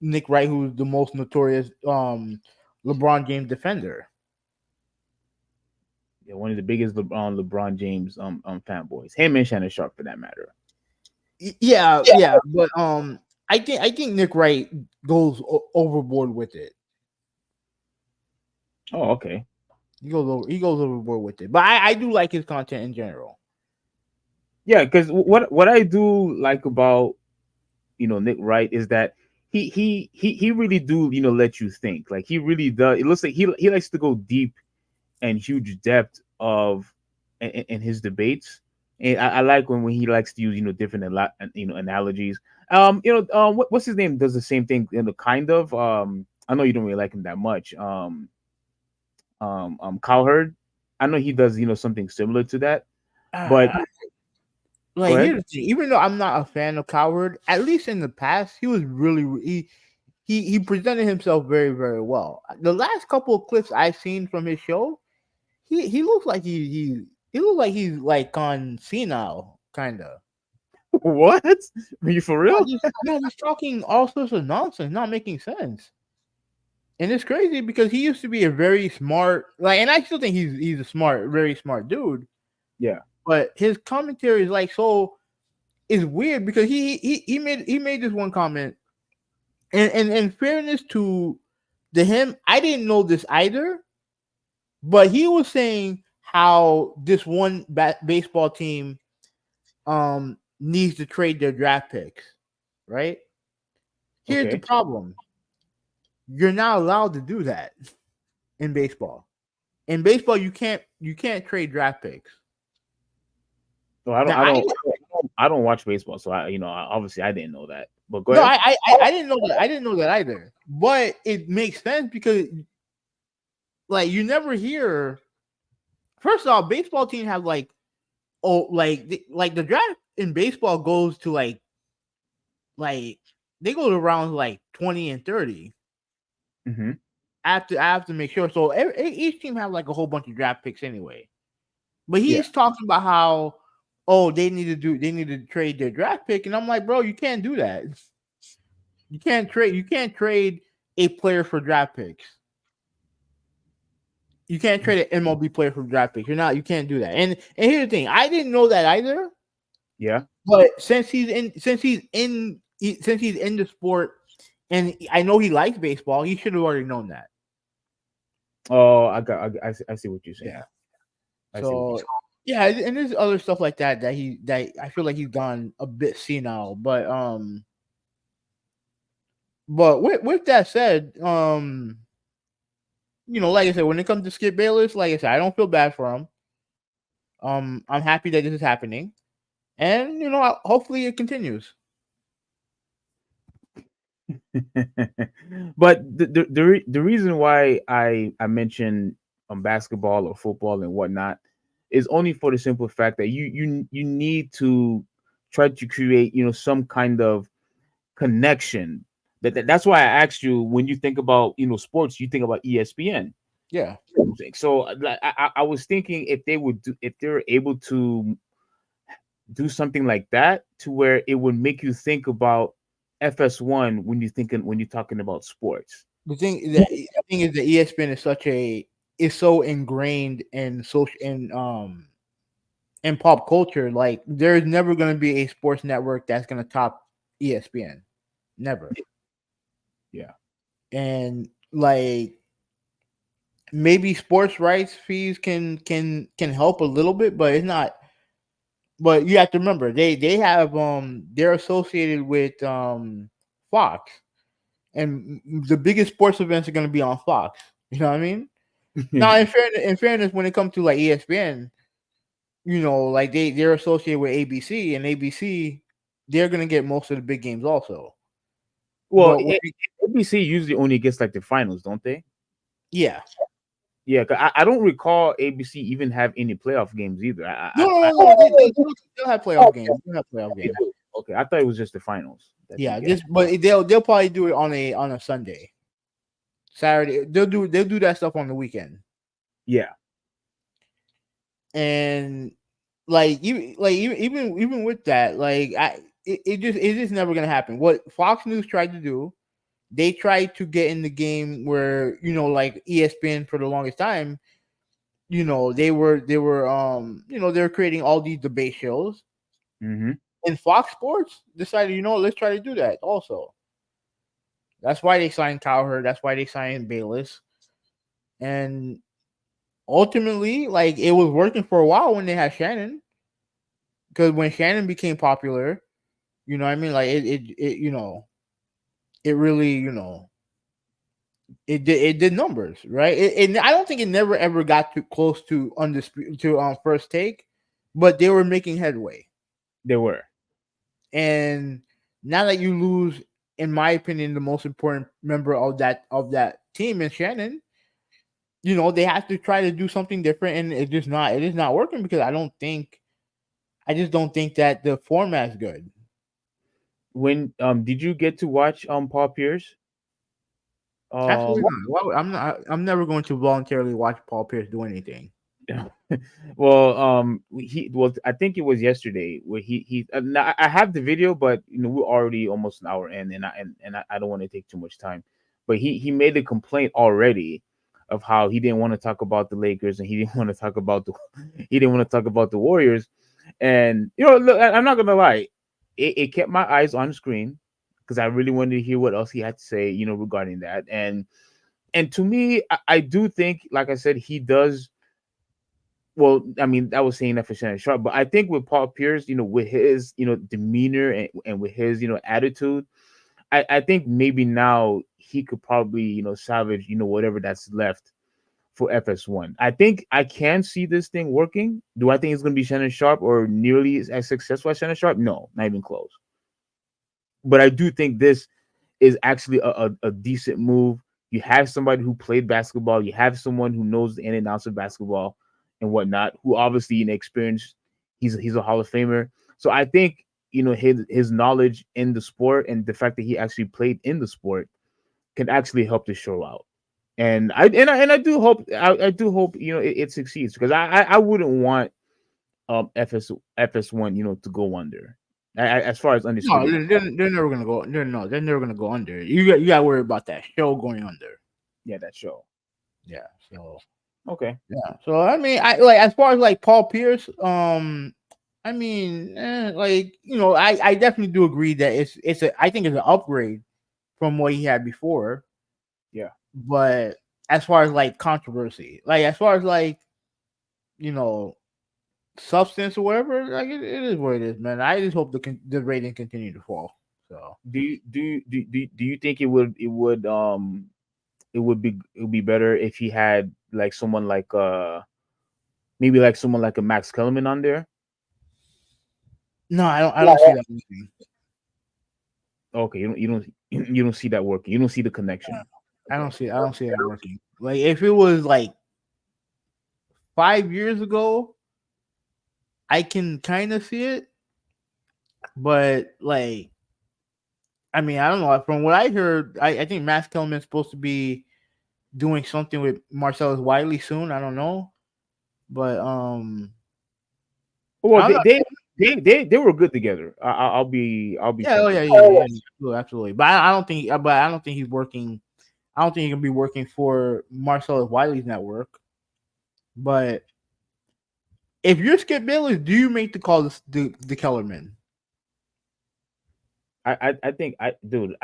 Speaker 1: Nick Wright, who's the most notorious LeBron James defender.
Speaker 2: Yeah, one of the biggest LeBron James fanboys. Him and Shannon Sharp, for that matter.
Speaker 1: Yeah, but I think Nick Wright goes overboard with it.
Speaker 2: Oh, okay.
Speaker 1: He goes overboard with it. But I do like his content in general.
Speaker 2: Yeah, because what I do like about Nick Wright is that he really do let you think. Like he really does. It looks like he likes to go deep and huge depth of in his debates. And I like when he likes to use different analogies. What's his name does the same thing kind of. I know you don't really like him that much. Cowherd. I know he does something similar to that, but
Speaker 1: like here's the thing. Even though I'm not a fan of Cowherd, at least in the past he was really he presented himself very very well. The last couple of clips I've seen from his show, he looks like he looks like he's like gone senile kind of.
Speaker 2: What? Are you for real?
Speaker 1: He's talking all sorts of nonsense, not making sense. And it's crazy because he used to be a very smart, and I still think he's a very smart dude.
Speaker 2: Yeah.
Speaker 1: But his commentary is like is weird because he made this one comment, and in fairness to him, I didn't know this either, but he was saying how this one baseball team needs to trade their draft picks, right? Here's the problem. You're not allowed to do that in baseball. In baseball, you can't trade draft picks.
Speaker 2: So I don't watch baseball, so obviously I didn't know that. But go
Speaker 1: ahead. I didn't know that. I didn't know that either. But it makes sense because, like, you never hear. First off, baseball teams have the draft in baseball goes to like they go to rounds like 20 and 30.
Speaker 2: Mm-hmm.
Speaker 1: I have to make sure. So each team has like a whole bunch of draft picks anyway. But he's talking about how they need to trade their draft pick, and I'm like, bro, you can't do that. You can't trade a player for draft picks. You can't trade an MLB player for draft picks. You can't do that. And here's the thing, I didn't know that either.
Speaker 2: Yeah.
Speaker 1: But since he's in the sport, and I know he likes baseball, he should have already known that.
Speaker 2: Oh, I see what you're saying.
Speaker 1: Yeah. And there's other stuff like that I feel like he's gone a bit senile. But with that said, like I said, when it comes to Skip Bayless, like I said, I don't feel bad for him. I'm happy that this is happening, and hopefully it continues.
Speaker 2: But the reason why I mentioned basketball or football and whatnot is only for the simple fact that you need to try to create some kind of connection. That's why I asked you, when you think about sports, you think about ESPN.
Speaker 1: Yeah.
Speaker 2: So I was thinking if they're able to do something like that to where it would make you think about FS1 when you're talking about sports.
Speaker 1: The thing is that ESPN is so ingrained in social in pop culture. Like there's never going to be a sports network that's going to top ESPN. Never.
Speaker 2: Yeah.
Speaker 1: And like maybe sports rights fees can help a little bit, but it's not. But you have to remember they have they're associated with Fox, and the biggest sports events are going to be on Fox. You know what I mean? Now, in fairness, when it comes to like ESPN, you know, like they're associated with ABC, and ABC they're going to get most of the big games also.
Speaker 2: Well,
Speaker 1: But
Speaker 2: ABC usually only gets like the finals, don't they?
Speaker 1: yeah,
Speaker 2: Yeah, 'cause I don't recall ABC even have any playoff games either.
Speaker 1: no, they still have playoff games. They still have playoff games.
Speaker 2: Okay, I thought it was just the finals.
Speaker 1: Yeah, but they'll probably do it on a Sunday, Saturday. They'll do that stuff on the weekend.
Speaker 2: Yeah,
Speaker 1: And even with that, like it's just never gonna happen. What Fox News tried to do, they tried to get in the game where, you know, like ESPN for the longest time, you know, they were you know, they were creating all these debate shows.
Speaker 2: mm-hmm.
Speaker 1: And Fox Sports decided, you know, let's try to do that also. That's why they signed Cowherd. That's why they signed Bayless. And ultimately, like it was working for a while when they had Shannon. Because when Shannon became popular, you know what I mean? Like it you know, it really, you know, it did numbers, right? And I don't think it never ever got too close to Undisputed to First Take, but they were making headway.
Speaker 2: They were.
Speaker 1: And now that you lose, in my opinion, the most important member of that team is Shannon, you know, they have to try to do something different, and it is not working because I just don't think that the format's good.
Speaker 2: When did you get to watch Paul Pierce?
Speaker 1: Absolutely not. Well, I'm never going to voluntarily watch Paul Pierce do anything.
Speaker 2: Well, I think it was yesterday where now I have the video, but you know we're already almost an hour in, and I don't want to take too much time. But he made a complaint already of how he didn't want to talk about the Lakers and he didn't want to talk about the Warriors. And you know, look, I'm not gonna lie, it kept my eyes on the screen because I really wanted to hear what else he had to say, you know, regarding that. And to me, I do think, like I said, he does. Well, I mean, I was saying that for Shannon Sharp, but I think with Paul Pierce, you know, with his, you know, demeanor and with his, you know, attitude, I think maybe now he could probably, you know, salvage, you know, whatever that's left for FS1. I think I can see this thing working. Do I think it's going to be Shannon Sharp or nearly as successful as Shannon Sharp? No, not even close. But I do think this is actually a decent move. You have somebody who played basketball. You have someone who knows the in and outs of basketball and whatnot, who obviously inexperienced. He's a Hall of Famer. So I think, you know, his knowledge in the sport and the fact that he actually played in the sport can actually help the show out. And I do hope you know it succeeds, because I wouldn't want FS1, you know, to go under. As far as
Speaker 1: No,
Speaker 2: Undisputed.
Speaker 1: they're never gonna go. They're never gonna go under. You got to worry about that show going under.
Speaker 2: Yeah, that show.
Speaker 1: Yeah. So
Speaker 2: Okay.
Speaker 1: yeah. So I mean, I like as far as like Paul Pierce. I mean, like, you know, I definitely do agree that I think it's an upgrade from what he had before.
Speaker 2: Yeah.
Speaker 1: But as far as like controversy, like as far as like, you know, substance or whatever, like it is what it is, man. I just hope the rating continue to fall. So
Speaker 2: Do you think it would be better if he had like someone like maybe like someone like a Max Kellerman on there?
Speaker 1: no, I don't see that working.
Speaker 2: Okay, you don't see that working. You don't see the connection.
Speaker 1: I don't see that working. Like if it was like 5 years ago, I can kind of see it, but like, I mean, I don't know. From what I heard, I think Max Kellerman's supposed to be doing something with Marcellus Wiley soon. I don't know, but
Speaker 2: Well,
Speaker 1: I don't know.
Speaker 2: they were good together. I'll be
Speaker 1: Yeah,
Speaker 2: frank
Speaker 1: oh
Speaker 2: with
Speaker 1: yeah,
Speaker 2: you.
Speaker 1: yeah, absolutely. But I don't think he's working I don't think he can be working for Marcellus Wiley's network. But if you're Skip Bayless, do you make the call to the Kellerman?
Speaker 2: I think I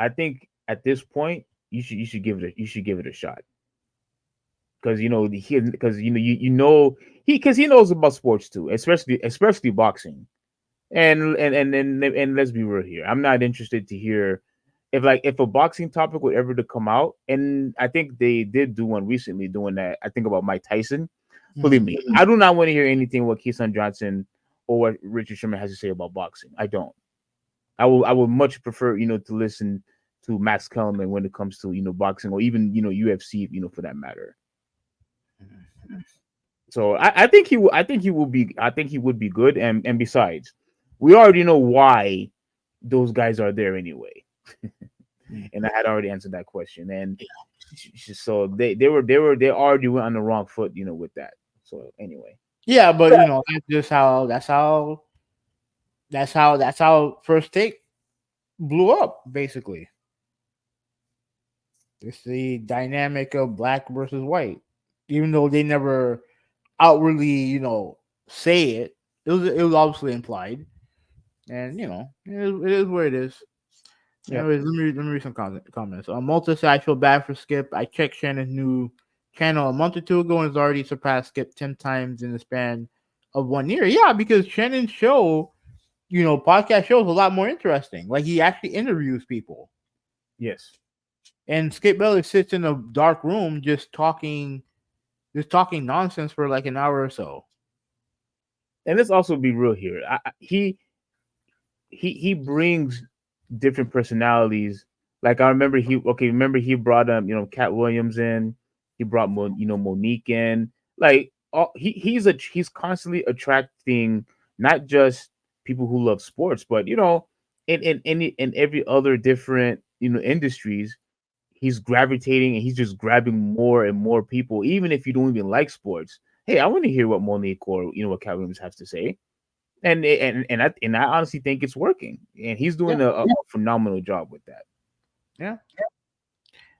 Speaker 2: think at this point you should give it a shot. Because he knows about sports too, especially boxing. And let's be real here. I'm not interested to hear if a boxing topic would ever to come out, and I think they did do one recently doing that. I think about Mike Tyson. Believe me, I do not want to hear anything what Keyshawn Johnson or what Richard Sherman has to say about boxing. I don't. I would much prefer to listen to Max Kellerman when it comes to boxing or even UFC for that matter. So I think he would be good, and besides, we already know why those guys are there anyway. And I had already answered that question, and so they already went on the wrong foot, with that. So anyway,
Speaker 1: yeah, but that's how First Take blew up. Basically, it's the dynamic of black versus white, even though they never outwardly say it. It was obviously implied, and it is what it is. Yeah. Anyways, let me read some comments. Malta said, I feel bad for Skip. I checked Shannon's new channel a month or two ago and has already surpassed Skip 10 times in the span of 1 year. Yeah, because Shannon's show, podcast show is a lot more interesting. Like, he actually interviews people.
Speaker 2: Yes.
Speaker 1: And Skip Bayless sits in a dark room just talking nonsense for like an hour or so.
Speaker 2: And let's also be real here. He brings different personalities. Like I remember he brought Cat Williams in. He brought Monique in. Like he's constantly attracting not just people who love sports, but in every other different industries, he's gravitating and he's just grabbing more and more people, even if you don't even like sports. Hey, I want to hear what Monique or what Cat Williams has to say. And I honestly think it's working, and he's doing a phenomenal job with that.
Speaker 1: Yeah.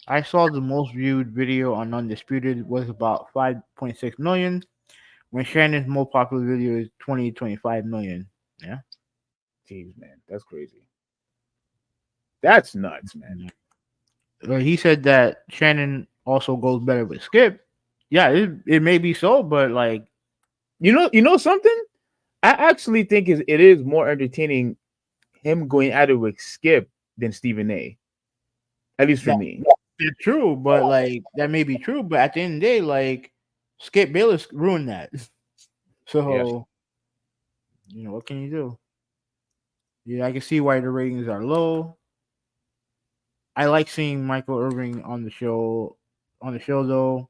Speaker 1: I saw the most viewed video on Undisputed was about 5.6 million, when Shannon's most popular video is 25 million. Yeah.
Speaker 2: Jeez, man, that's crazy. That's nuts, man.
Speaker 1: He said that Shannon also goes better with Skip. Yeah, it may be so, but like,
Speaker 2: you know something? I actually think it is more entertaining him going at it with Skip than Stephen A. At least for me.
Speaker 1: It's true, but like that may be true, but at the end of the day, like Skip Bayless ruined that. So what can you do? Yeah, I can see why the ratings are low. I like seeing Michael Irving on the show though.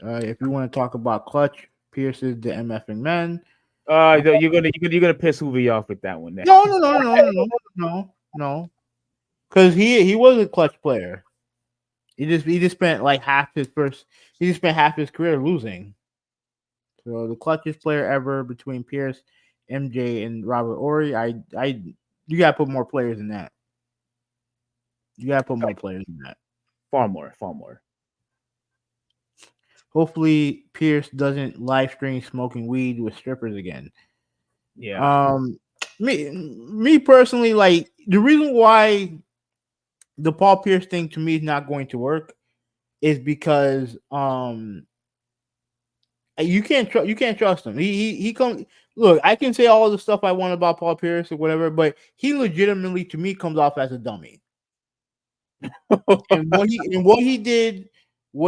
Speaker 1: If you want to talk about Clutch, Pierce is the MFing man.
Speaker 2: You're gonna piss Huvvi off with that one. Then.
Speaker 1: No. Because he was a Clutch player. He just spent like half his career losing. So the clutchest player ever between Pierce, MJ, and Robert Ory. You gotta put more players in that. Far more. Hopefully Pierce doesn't live stream smoking weed with strippers again.
Speaker 2: Yeah.
Speaker 1: Me personally, like the reason why the Paul Pierce thing to me is not going to work is because you can't trust him. He comes. Look, I can say all the stuff I want about Paul Pierce or whatever, but he legitimately to me comes off as a dummy. And what he did to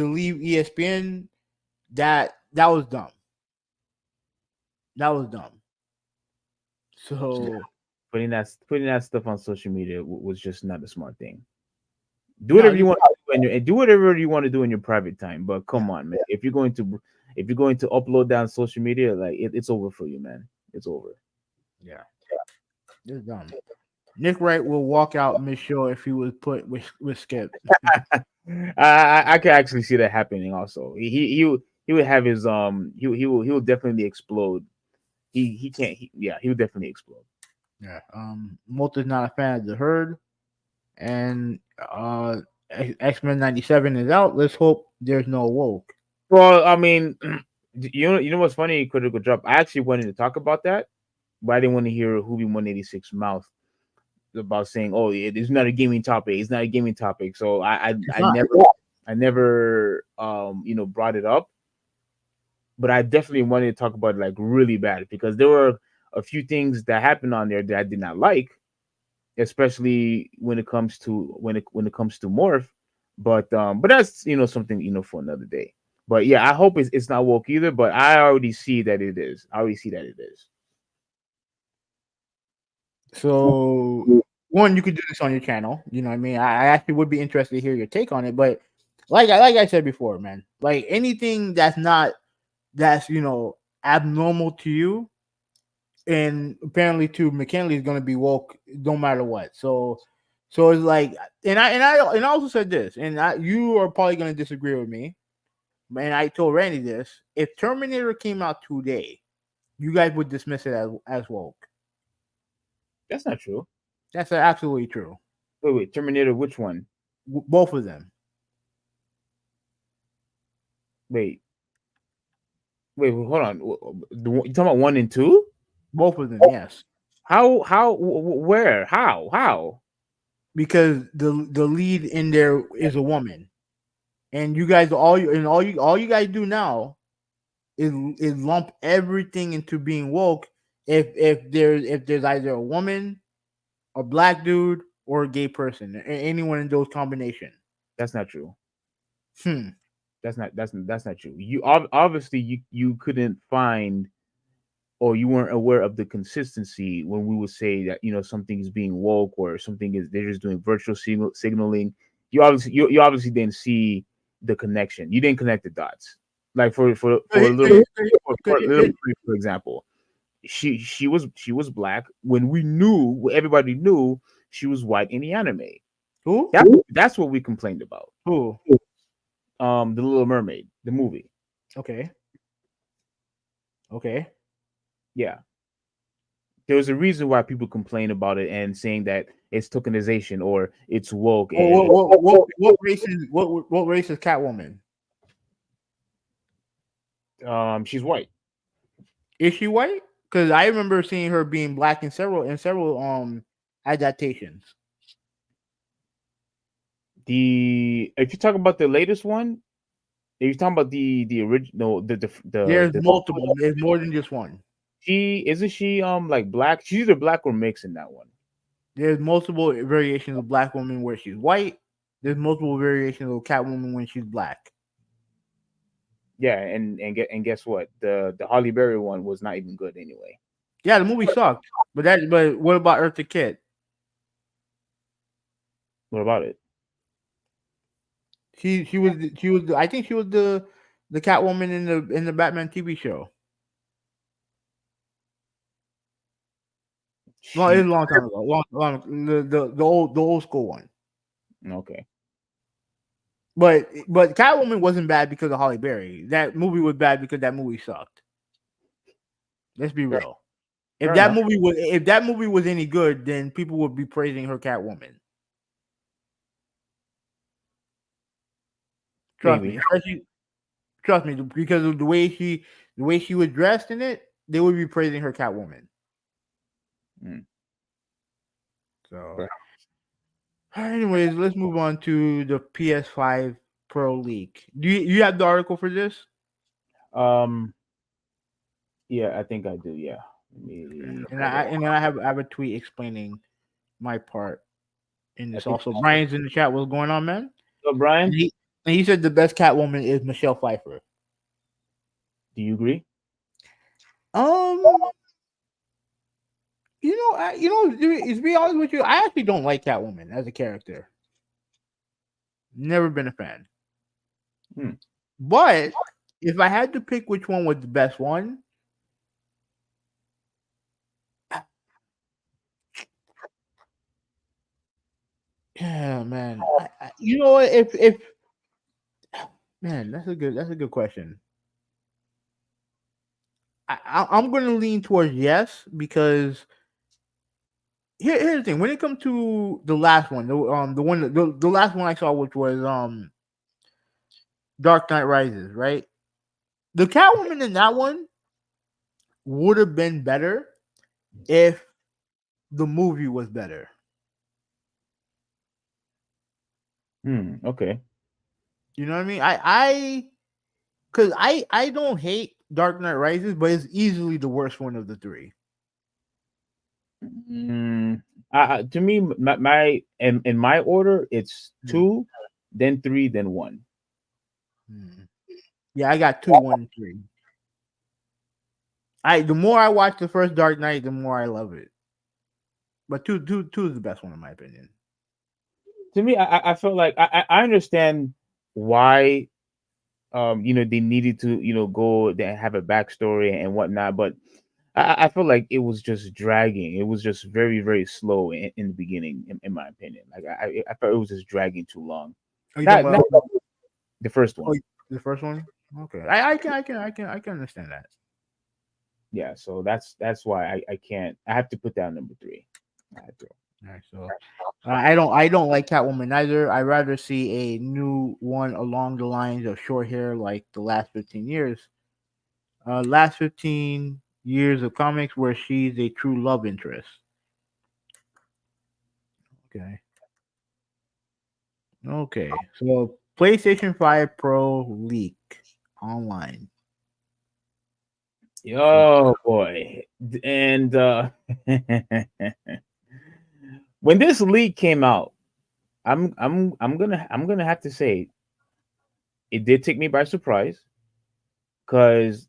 Speaker 1: leave ESPN, that was dumb. That was dumb. So
Speaker 2: putting that stuff on social media was just not a smart thing. Do whatever you want to do in your private time, but come on, man. If you're going to upload that on social media, like it's over for you, man. It's over.
Speaker 1: Yeah. It's dumb. Nick Wright will walk out mid-show if he was put with Skip.
Speaker 2: I could actually see that happening. Also, he would have his he will definitely explode. He would definitely explode.
Speaker 1: Yeah. Multa's not a fan of the herd, and X-Men 97 is out. Let's hope there's no woke.
Speaker 2: Well, I mean, you know what's funny? Critical drop. I actually wanted to talk about that, but I didn't want to hear Huvvi 186 mouth about saying, "Oh, it's not a gaming topic. It's not a gaming topic." So I never brought it up, but I definitely wanted to talk about it like really bad because there were a few things that happened on there that I did not like, especially when it comes to when it comes to Morph. But that's something for another day. But yeah, I hope it's not woke either. But I already see that it is. I already see that it is.
Speaker 1: So one, you could do this on your channel. You know what I mean? I actually would be interested to hear your take on it. But like I said before, man, like anything that's abnormal to you, and apparently to McKinley is gonna be woke no matter what. So it's like, and I also said this, and you are probably gonna disagree with me, and I told Randy this: if Terminator came out today, you guys would dismiss it as woke.
Speaker 2: That's not true.
Speaker 1: That's absolutely true.
Speaker 2: Wait, Terminator, which one?
Speaker 1: Both of them.
Speaker 2: Wait, hold on. You talking about 1 and 2?
Speaker 1: Both of them, yes.
Speaker 2: How, where, how?
Speaker 1: Because the lead in there is a woman, and you guys all you guys do now is lump everything into being woke. If there's either a woman, a black dude, or a gay person, anyone in those combination.
Speaker 2: That's not true.
Speaker 1: Hmm.
Speaker 2: That's not true. You obviously you couldn't find, or you weren't aware of the consistency when we would say that something is being woke or something is they're just doing virtual signaling. You obviously didn't see the connection. You didn't connect the dots. Like for a little for example, she was black when everybody knew she was white in the anime.
Speaker 1: Who?
Speaker 2: That's what we complained about.
Speaker 1: Who?
Speaker 2: The Little Mermaid, the movie.
Speaker 1: Okay.
Speaker 2: Yeah. There was a reason why people complain about it and saying that it's tokenization or it's woke.
Speaker 1: What race is Catwoman?
Speaker 2: She's white.
Speaker 1: Is she white? Because I remember seeing her being black in several adaptations.
Speaker 2: If you talk about the latest one, if you're talking about the original,
Speaker 1: there's multiple. There's more than just one.
Speaker 2: Isn't she like black? She's either black or mixed in that one.
Speaker 1: There's multiple variations of black woman where she's white. There's multiple variations of Catwoman when she's black.
Speaker 2: Yeah, and guess what? The Halle Berry one was not even good anyway.
Speaker 1: Yeah, the movie sucked. But what about Eartha Kitt?
Speaker 2: What about it?
Speaker 1: She was I think she was the Catwoman in the Batman TV show. Well, it's a long time ago. The old school one.
Speaker 2: Okay.
Speaker 1: But Catwoman wasn't bad because of Halle Berry. That movie was bad because that movie sucked. Let's be real. If that movie was any good, then people would be praising her Catwoman. Trust me, because of the way she was dressed in it, they would be praising her Catwoman. So, anyways, let's move on to the PS5 Pro leak. Do you have the article for this?
Speaker 2: Yeah, I think I do. Yeah.
Speaker 1: And I have a tweet explaining my part in this. Also, Brian's in the chat. What's going on, man?
Speaker 2: So Brian,
Speaker 1: and he said the best Catwoman is Michelle Pfeiffer.
Speaker 2: Do you agree?
Speaker 1: To be honest with you, I actually don't like Catwoman as a character. Never been a fan. But if I had to pick which one was the best one, yeah, man. If man, that's a good question. I'm going to lean towards yes because here's the thing. When it comes to the last one, the last one I saw, which was Dark Knight Rises, right? The Catwoman in that one would have been better if the movie was better.
Speaker 2: Okay.
Speaker 1: You know what I mean? Because I don't hate Dark Knight Rises, but it's easily the worst one of the three.
Speaker 2: To me, my in my order, it's 2, then 3, then 1.
Speaker 1: Yeah, I got 2, 1, 3. The more I watch the first Dark Knight, the more I love it. But two is the best one in my opinion.
Speaker 2: To me, I felt like I understand why they needed to go and have a backstory and whatnot, but I feel like it was just dragging. It was just very, very slow in the beginning, in my opinion. Like I felt it was just dragging too long. Not the first one.
Speaker 1: Oh, the first one. Okay, I can understand that.
Speaker 2: Yeah, so that's why I can't. I have to put down number 3. I have to.
Speaker 1: All right, so I don't like Catwoman either. I'd rather see a new one along the lines of short hair like the last 15 years. Last 15 years of comics where she's a true love interest. Okay. So PlayStation 5 Pro leak online.
Speaker 2: Oh boy. And when this leak came out, I'm gonna have to say it did take me by surprise, because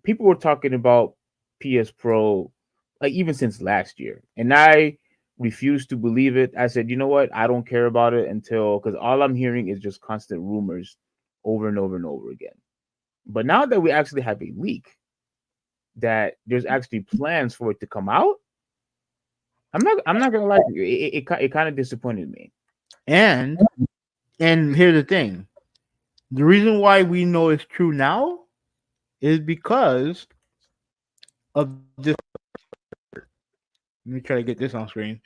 Speaker 2: people were talking about PS Pro like even since last year, and I refused to believe it. I said, you know what, I don't care about it until, because all I'm hearing is just constant rumors over and over and over again. But now that we actually have a leak, that there's actually plans for it to come out, I'm not gonna lie to you, it kind of disappointed me.
Speaker 1: And here's the thing. The reason why we know it's true now is because of this. Let me try to get this on screen.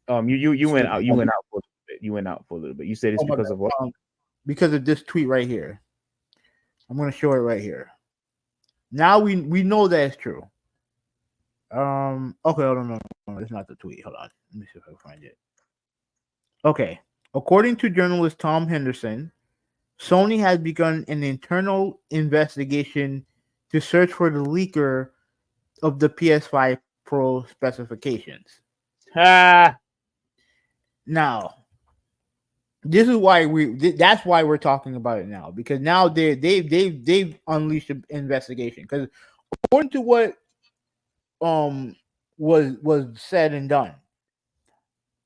Speaker 2: You went out for a little bit. You went out for a little bit. You said it's because of what?
Speaker 1: Because of this tweet right here. I'm gonna show it right here. Now we know that it's true. Okay, hold on, no, it's not the tweet. Hold on. Let me see if I can find it. Okay. According to journalist Tom Henderson, Sony has begun an internal investigation to search for the leaker of the PS5 Pro specifications. Now, this is why that's why we're talking about it now, because now they've unleashed an investigation, because according to what was said and done,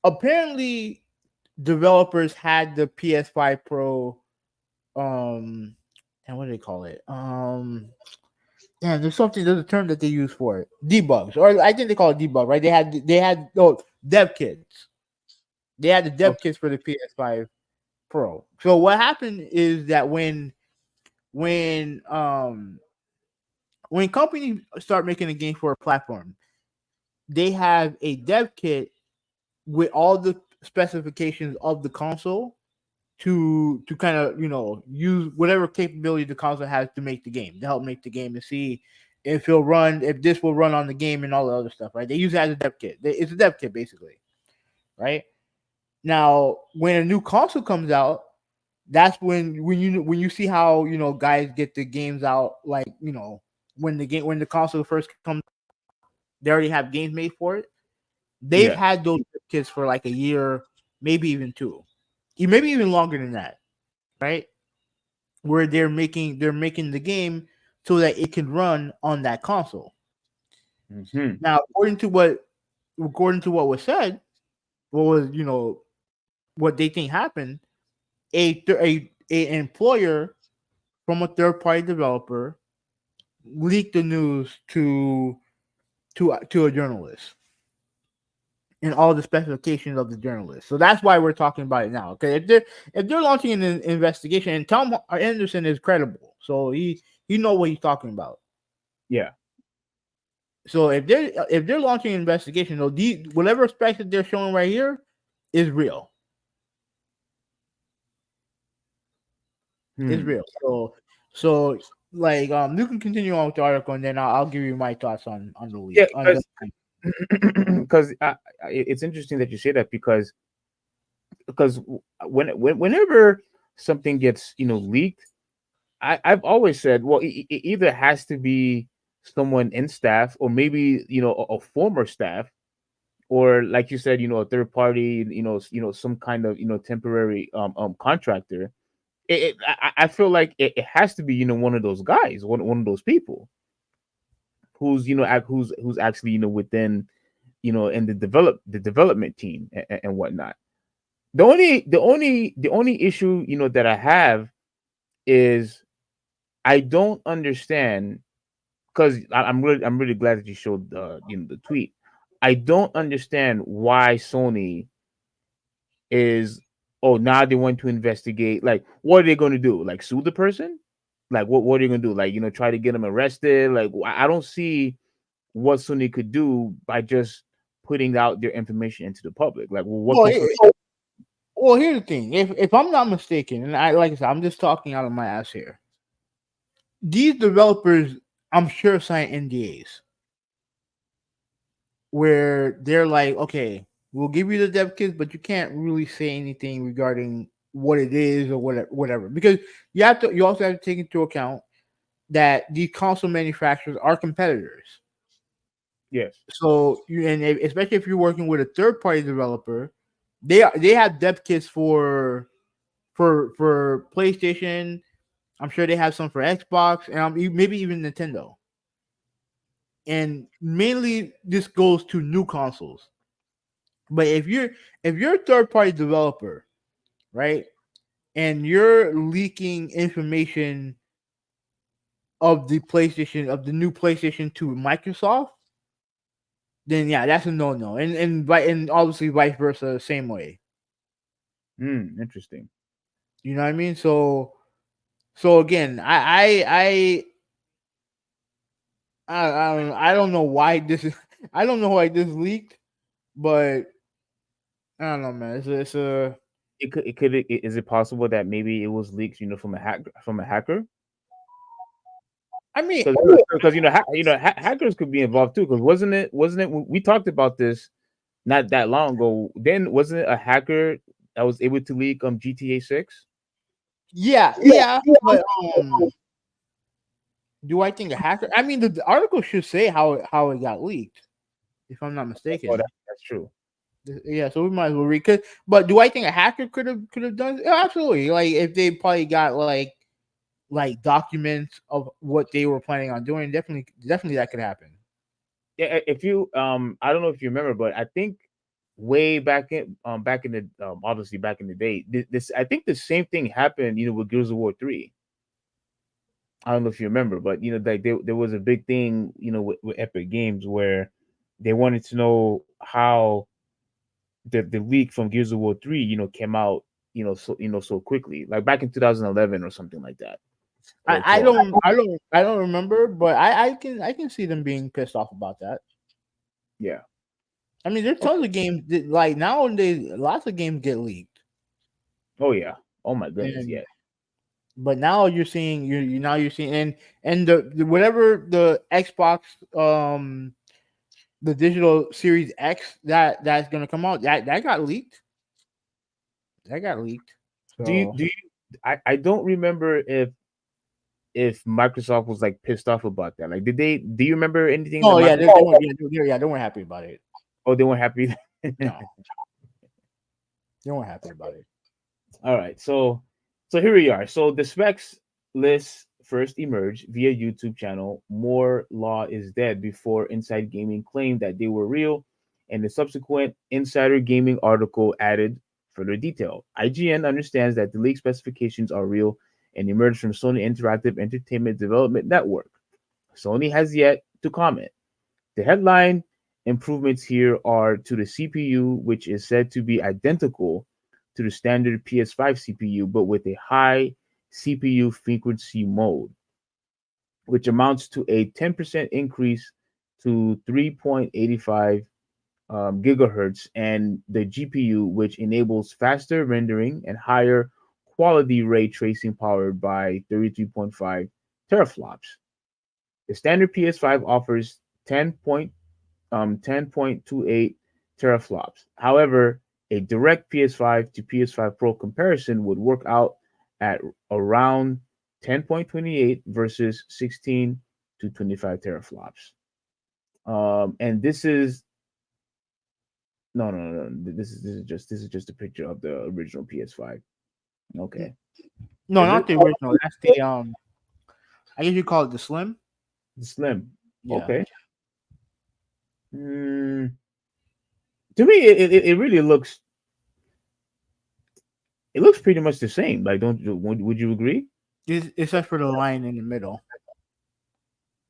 Speaker 1: apparently developers had the PS5 Pro and what do they call it? There's a term that they use for it. Debugs, or I think they call it debug, right? They had dev kits. They had the dev kits for the PS5 Pro. So what happened is that when companies start making a game for a platform, they have a dev kit with all the specifications of the console to kind of use whatever capability the console has to make the game, to help make the game, to see if this will run on the game and all the other stuff, right? They use it as a dev kit. It's a dev kit basically, right? Now, when a new console comes out, that's when you see how guys get the games out, like when the console first comes, they already have games made for it. They've had those kits for like a year, maybe even 2, maybe even longer than that, right? Where they're making the game so that it can run on that console.
Speaker 2: Mm-hmm.
Speaker 1: Now, according to what was said, what they think happened, an employer from a third party developer leaked the news to a journalist and all the specifications of the journalist. So that's why we're talking about it now. Okay, if they're launching an investigation, and Tom Anderson is credible, so he know what he's talking about.
Speaker 2: Yeah.
Speaker 1: So if they're launching an investigation, though, whatever specs that they're showing right here is real. It's real. So like you can continue on with the article, and then I'll give you my thoughts on the leak.
Speaker 2: Yeah, because it's interesting that you say that because whenever something gets leaked, I've always said, well, it either has to be someone in staff or maybe a former staff, or like you said, a third party, some kind of temporary contractor. I feel like it has to be one of those guys, one of those people who's who's actually within in the development team and whatnot. The only issue that I have is I don't understand, because I'm really glad that you showed the tweet. I don't understand why Sony is, oh, now they want to investigate. Like, what are they going to do? Like, sue the person? Like, what are they going to do? Like, try to get them arrested? Like, I don't see what Sony could do by just putting out their information into the public. Like, well, what can Sony?
Speaker 1: Well, here's the thing. If I'm not mistaken, and like I said, I'm just talking out of my ass here. These developers, I'm sure, sign NDAs where they're like, okay, we'll give you the dev kits, but you can't really say anything regarding what it is or whatever. Because you also have to take into account that these console manufacturers are competitors.
Speaker 2: Yes.
Speaker 1: So especially if you're working with a third party developer, they have dev kits for PlayStation. I'm sure they have some for Xbox and maybe even Nintendo. And mainly this goes to new consoles. But if you're a third party developer, right, and you're leaking information of the new PlayStation to Microsoft, then yeah, that's a no. And obviously vice versa, same way.
Speaker 2: Interesting.
Speaker 1: You know what I mean? So again, I don't know why this is. I don't know why this leaked, but I don't know, man. It's a.
Speaker 2: Is it possible that maybe it was leaked, from a hacker?
Speaker 1: I mean,
Speaker 2: because hackers could be involved too. Because wasn't it we talked about this not that long ago? Then wasn't it a hacker that was able to leak GTA 6?
Speaker 1: Yeah. But do I think a hacker? I mean, the article should say how it got leaked, if I'm not mistaken.
Speaker 2: Oh, that's true.
Speaker 1: Yeah, so we might as well read. But do I think a hacker could have done it? Yeah, absolutely. Like if they probably got like documents of what they were planning on doing, definitely that could happen.
Speaker 2: Yeah, if you I don't know if you remember, but I think way back in the obviously back in the day, this I think the same thing happened, with Gears of War 3. I don't know if you remember, but like there was a big thing, with Epic Games where they wanted to know how the leak from Gears of War 3, came out, so quickly, like back in 2011 or something like that.
Speaker 1: I don't remember, but I can see them being pissed off about that.
Speaker 2: Yeah.
Speaker 1: I mean, there's tons of games that, like nowadays, lots of games get leaked.
Speaker 2: Oh yeah. Oh my goodness. Yeah.
Speaker 1: But now you're seeing and the whatever the Xbox the digital Series X that's gonna come out that got leaked. That got leaked. So.
Speaker 2: Do you I don't remember if Microsoft was like pissed off about that. Like, do you remember anything?
Speaker 1: Oh yeah, they weren't happy about it.
Speaker 2: Oh, they weren't happy.
Speaker 1: No, they weren't happy about it.
Speaker 2: All right, so here we are. So the specs list first emerged via YouTube channel More Law is Dead before Inside Gaming claimed that they were real, and the subsequent Insider Gaming article added further detail. IGN understands that the leak specifications are real and emerged from Sony Interactive Entertainment Development Network. Sony has yet to comment. The headline improvements here are to the CPU, which is said to be identical to the standard PS5 CPU, but with a high CPU frequency mode, which amounts to a 10% increase to 3.85 gigahertz, and the GPU, which enables faster rendering and higher quality ray tracing powered by 33.5 teraflops. The standard PS5 offers 10.28 teraflops. However, a direct PS5 to PS5 Pro comparison would work out at around 10.28 versus 16 to 25 teraflops. And this is no. This is just a picture of the original PS5. Okay.
Speaker 1: No,
Speaker 2: Is
Speaker 1: not
Speaker 2: it?
Speaker 1: the original. That's the I guess you call it the slim.
Speaker 2: The Slim.
Speaker 1: Yeah.
Speaker 2: Okay. To me, it really looks. It looks pretty much the same. Like, would you agree?
Speaker 1: Except for the line in the middle,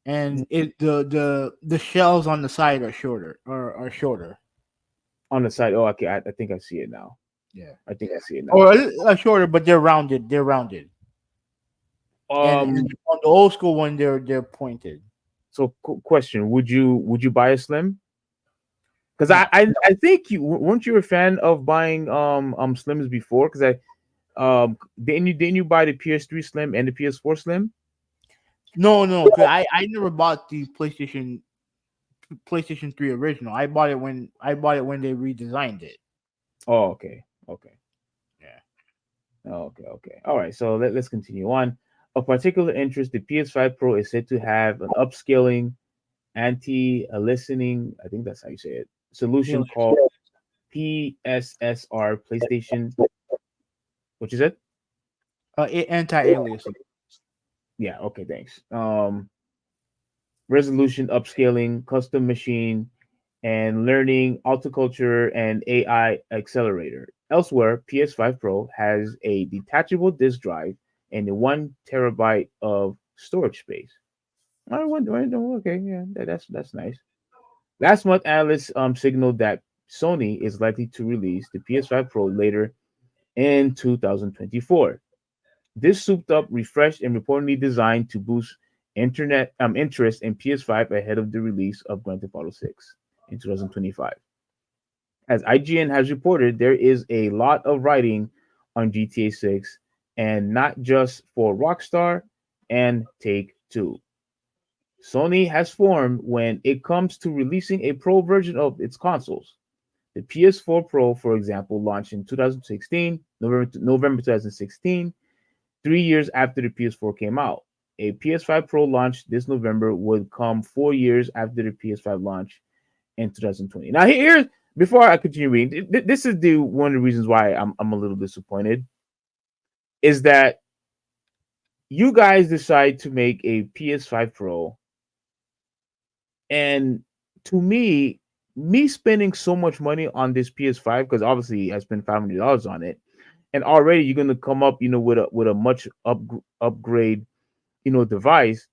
Speaker 1: and the shells on the side are shorter or are shorter.
Speaker 2: On the side. Oh, okay. I think I see it now.
Speaker 1: Yeah.
Speaker 2: I think I see it now.
Speaker 1: Or shorter, but they're rounded. They're rounded. And on the old school one, they're pointed.
Speaker 2: So, question: Would you buy a Slim? Because
Speaker 1: No.
Speaker 2: I think weren't you a fan of buying Slims before? Because didn't you buy the PS3 Slim and the PS4 Slim?
Speaker 1: No, 'cause I never bought the PlayStation 3 original. I bought it when they redesigned it.
Speaker 2: Oh, okay.
Speaker 1: Yeah.
Speaker 2: Okay. All right. So let's continue on. Of particular interest, the PS5 Pro is said to have an upscaling anti-aliasing, I think that's how you say it, solution called PSSR PlayStation. What you said?
Speaker 1: Anti-aliasing.
Speaker 2: Yeah. Okay. Thanks. Resolution upscaling, custom machine, and learning, horticulture, and AI accelerator. Elsewhere, PS5 Pro has a detachable disk drive and a 1 terabyte of storage space. Okay, yeah, that's nice. Last month, analysts signaled that Sony is likely to release the PS5 Pro later in 2024. This souped up, refreshed, and reportedly designed to boost internet interest in PS5 ahead of the release of Grand Theft Auto 6 in 2025. As IGN has reported, there is a lot of writing on GTA 6, and not just for Rockstar and Take Two. Sony has formed when it comes to releasing a pro version of its consoles. The PS4 Pro, for example, launched in 2016, November 2016, 3 years after the PS4 came out. A PS5 Pro launch this November would come 4 years after the PS5 launch in 2020. Now, here's before I continue reading, this is the one of the reasons why I'm a little disappointed is that you guys decide to make a PS5 Pro, and to me spending so much money on this PS5, because obviously I spent $500 on it, and already you're gonna come up, with a much upgrade, device.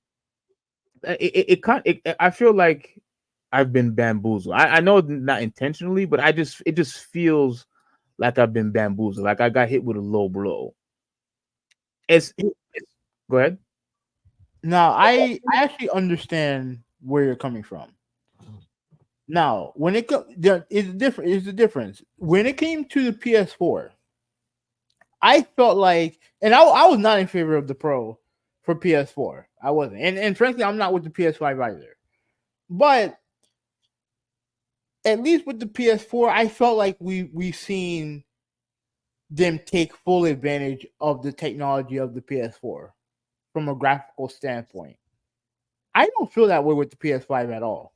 Speaker 2: I feel like I've been bamboozled. I know not intentionally, but it just feels like I've been bamboozled. Like I got hit with a low blow. Go ahead.
Speaker 1: Now, I actually understand where you're coming from. Now, when it comes, it's different. It's the difference. When it came to the PS4, I felt like, and I was not in favor of the Pro for PS4. I wasn't, and frankly, I'm not with the PS5 either. But at least with the PS4, I felt like we seen them take full advantage of the technology of the PS4 from a graphical standpoint. I don't feel that way with the PS5 at all.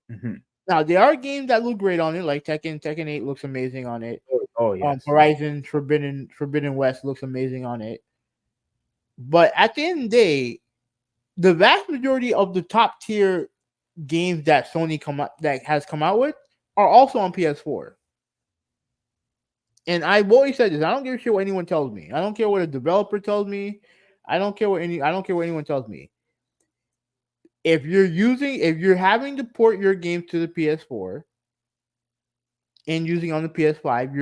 Speaker 2: Mm-hmm.
Speaker 1: Now there are games that look great on it, like Tekken 8 looks amazing on it.
Speaker 2: Oh yes.
Speaker 1: Horizon Forbidden West looks amazing on it. But at the end of the day, the vast majority of the top tier games that that has come out with are also on PS4. And I've always said this: I don't give a shit what anyone tells me. I don't care what a developer tells me. I don't care what anyone tells me. If you're having to port your game to the PS4 and using on the PS5,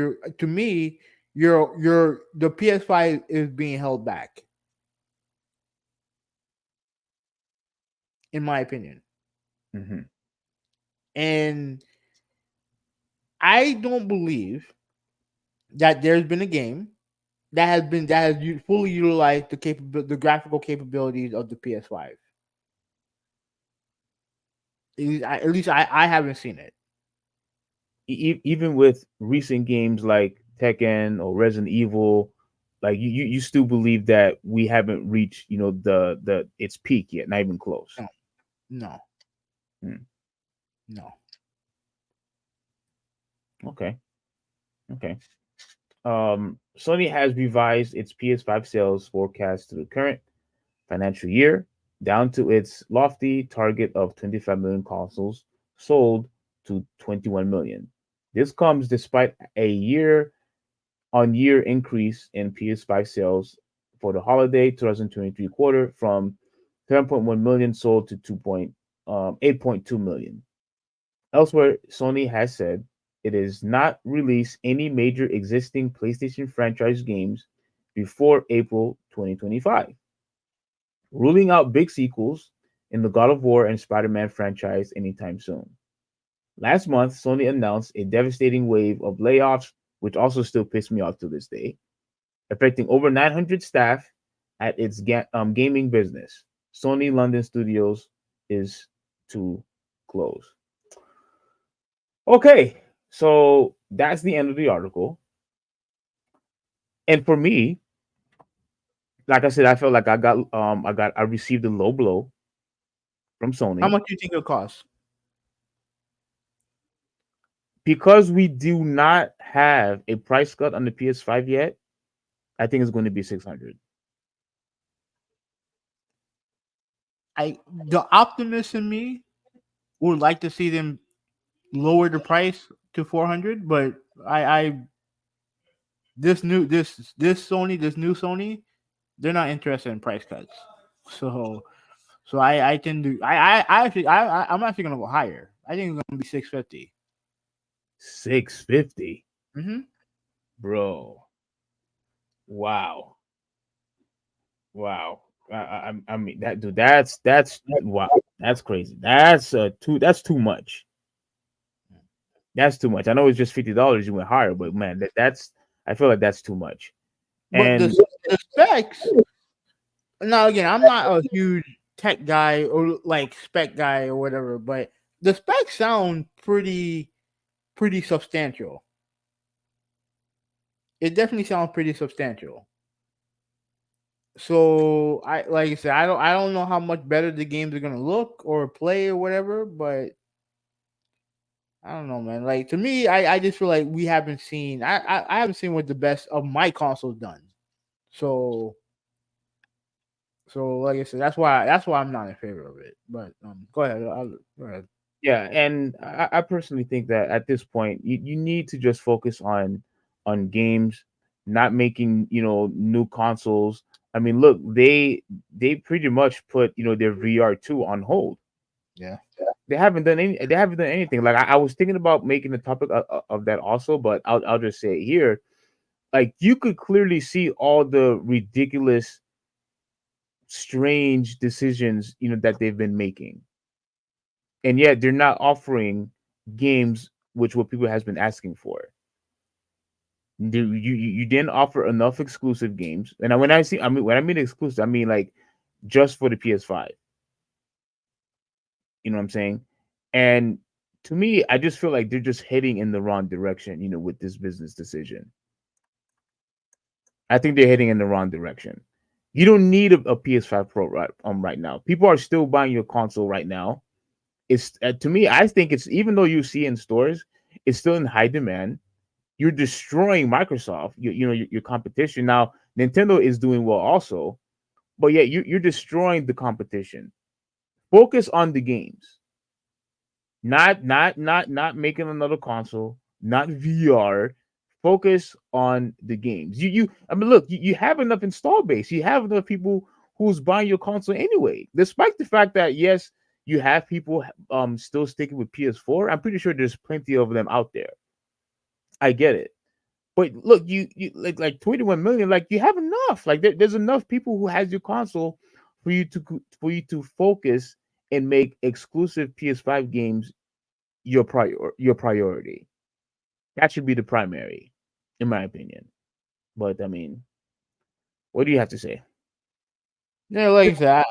Speaker 1: the PS5 is being held back, in my opinion.
Speaker 2: Mm-hmm.
Speaker 1: And I don't believe that there's been a game that has fully utilized the graphical capabilities of the PS5. At least I haven't seen it.
Speaker 2: Even with recent games like Tekken or Resident Evil, like you still believe that we haven't reached, you know, the its peak yet, not even close.
Speaker 1: No, no,
Speaker 2: Hmm.
Speaker 1: no.
Speaker 2: Okay. Okay. Sony has revised its PS5 sales forecast to the current financial year down to its lofty target of 25 million consoles sold to 21 million. This comes despite a year-on-year increase in PS5 sales for the holiday 2023 quarter from 7.1 million sold to 8.2 million. Elsewhere, Sony has said it is not release any major existing PlayStation franchise games before April 2025, ruling out big sequels in the God of War and Spider-Man franchise anytime soon. Last month, Sony announced a devastating wave of layoffs, which also still pissed me off to this day, affecting over 900 staff at its gaming business. Sony London Studios is to close. Okay, so that's the end of the article. And for me, like I said, I felt like I received a low blow from
Speaker 1: How
Speaker 2: Sony
Speaker 1: much do you think it'll cost?
Speaker 2: because we do not have a price cut on the PS5 yet. I think it's going to be 600.
Speaker 1: The optimist in me would like to see them lower the price to 400, but I this new Sony, they're not interested in price cuts. So I can do I'm actually gonna go higher. I think it's gonna be 650.
Speaker 2: 650,
Speaker 1: Mm-hmm.
Speaker 2: bro. Wow, wow. I mean that dude. That's wow. That's crazy. That's too much. That's too much. I know it's just $50. You went higher, but man, that's I feel like that's too much.
Speaker 1: But
Speaker 2: And
Speaker 1: the specs. Now again, I'm not a huge tech guy or like spec guy or whatever, but the specs sound pretty substantial. It definitely sounds pretty substantial. So I like I said, I don't know how much better the games are gonna look or play or whatever, but I don't know, man. Like to me, I just feel like we haven't seen I haven't seen what the best of my console's done. So like I said, that's why I'm not in favor of it. But go ahead, go ahead.
Speaker 2: yeah, and I personally think that at this point you need to just focus on games, not making new consoles. I mean, look, they pretty much put their VR2 on hold.
Speaker 1: Yeah.
Speaker 2: They haven't done anything. Like I was thinking about making a topic of that also, but I'll just say it here. Like you could clearly see all the ridiculous, strange decisions that they've been making, and yet they're not offering games which what people has been asking for. You didn't offer enough exclusive games, and when I mean exclusive, I mean like just for the PS5. You know what I'm saying? And to me, I just feel like they're just heading in the wrong direction. With this business decision, I think they're heading in the wrong direction. You don't need a PS5 Pro right now. People are still buying your console right now. It's to me, I think it's even though you see in stores, it's still in high demand. You're destroying Microsoft, your competition. Now, Nintendo is doing well also, but yeah, you're destroying the competition. Focus on the games, not making another console, not VR. Focus on the games. I mean, look, you have enough install base. You have enough people who's buying your console anyway. Despite the fact that yes, you have people still sticking with PS4. I'm pretty sure there's plenty of them out there. I get it. But look, you like 21 million, like you have enough. Like there's enough people who has your console for you to focus and make exclusive PS5 games your priority. That should be the primary, in my opinion. But I mean, what do you have to say?
Speaker 1: Yeah, like I said,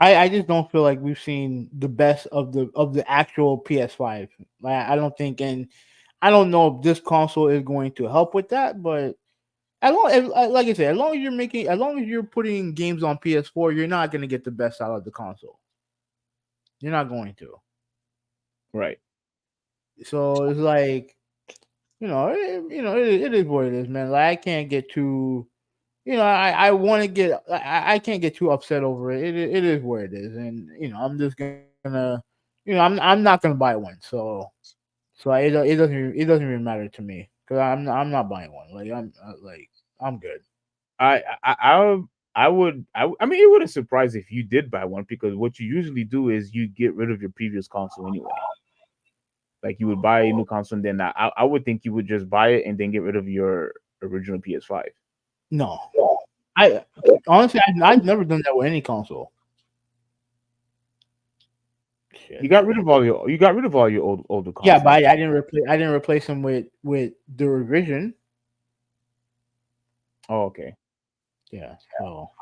Speaker 1: I just don't feel like we've seen the best of the actual PS5. Like I don't think, and I don't know if this console is going to help with that. But like I said, as long as you're putting games on PS4, you're not going to get the best out of the console. You're not going to.
Speaker 2: Right.
Speaker 1: So it's like, it is what it is, man. Like I can't get too. I want to get. I can't get too upset over it. It is what it is, and I'm just gonna. I'm not gonna buy one. It doesn't even matter to me because I'm not buying one. I'm good.
Speaker 2: I I I I mean, it wouldn't surprise if you did buy one, because what you usually do is you get rid of your previous console anyway. Like you would buy a new console, and then I would think you would just buy it and then get rid of your original PS5.
Speaker 1: No, I honestly I've never done that with any console. Shit.
Speaker 2: You got rid of all your older
Speaker 1: Yeah,
Speaker 2: consoles.
Speaker 1: but I didn't replace them with the revision.
Speaker 2: Oh, okay.
Speaker 1: Yeah. So all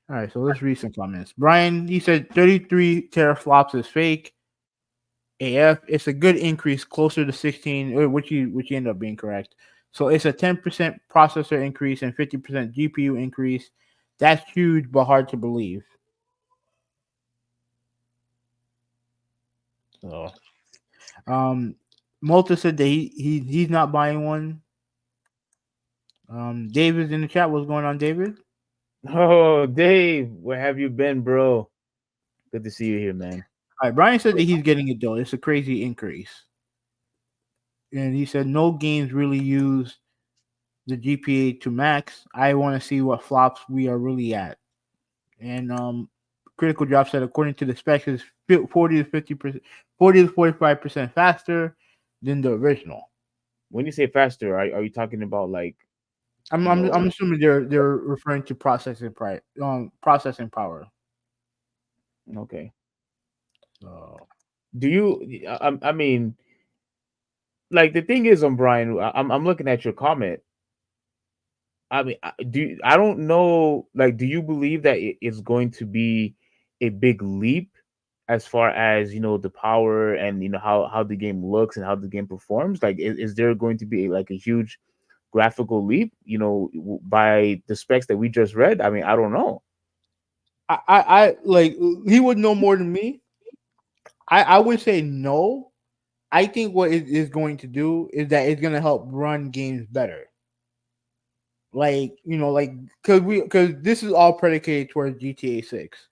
Speaker 1: right, so let's read some comments. Brian, he said 33 teraflops is fake. AF, it's a good increase, closer to 16, which you end up being correct. So it's a 10% processor increase and 50% GPU increase. That's huge, but hard to believe. So, Malta said that he's not buying one. David's in the chat. What's going on, David?
Speaker 2: Oh, Dave, where have you been, bro? Good to see you here, man.
Speaker 1: All right, Brian said that he's getting it though. It's a crazy increase, and he said no games really use the GPA to max. I want to see what flops we are really at. And Critical Drop said according to the specs, is 40 to 50%, 40 to 45% faster than the original.
Speaker 2: When you say faster, are you talking about like?
Speaker 1: I'm assuming they're referring to processing power.
Speaker 2: Okay.
Speaker 1: So
Speaker 2: Do you? I mean, like the thing is, on Brian, I'm looking at your comment. I mean, I don't know. Like, do you believe that it's going to be a big leap as far as the power and how the game looks and how the game performs? Like, is there going to be like a huge graphical leap? By the specs that we just read. I mean, I don't know.
Speaker 1: I like he would know more than me. I would say no. I think what it is going to do is that it's going to help run games better. Because this is all predicated towards GTA 6.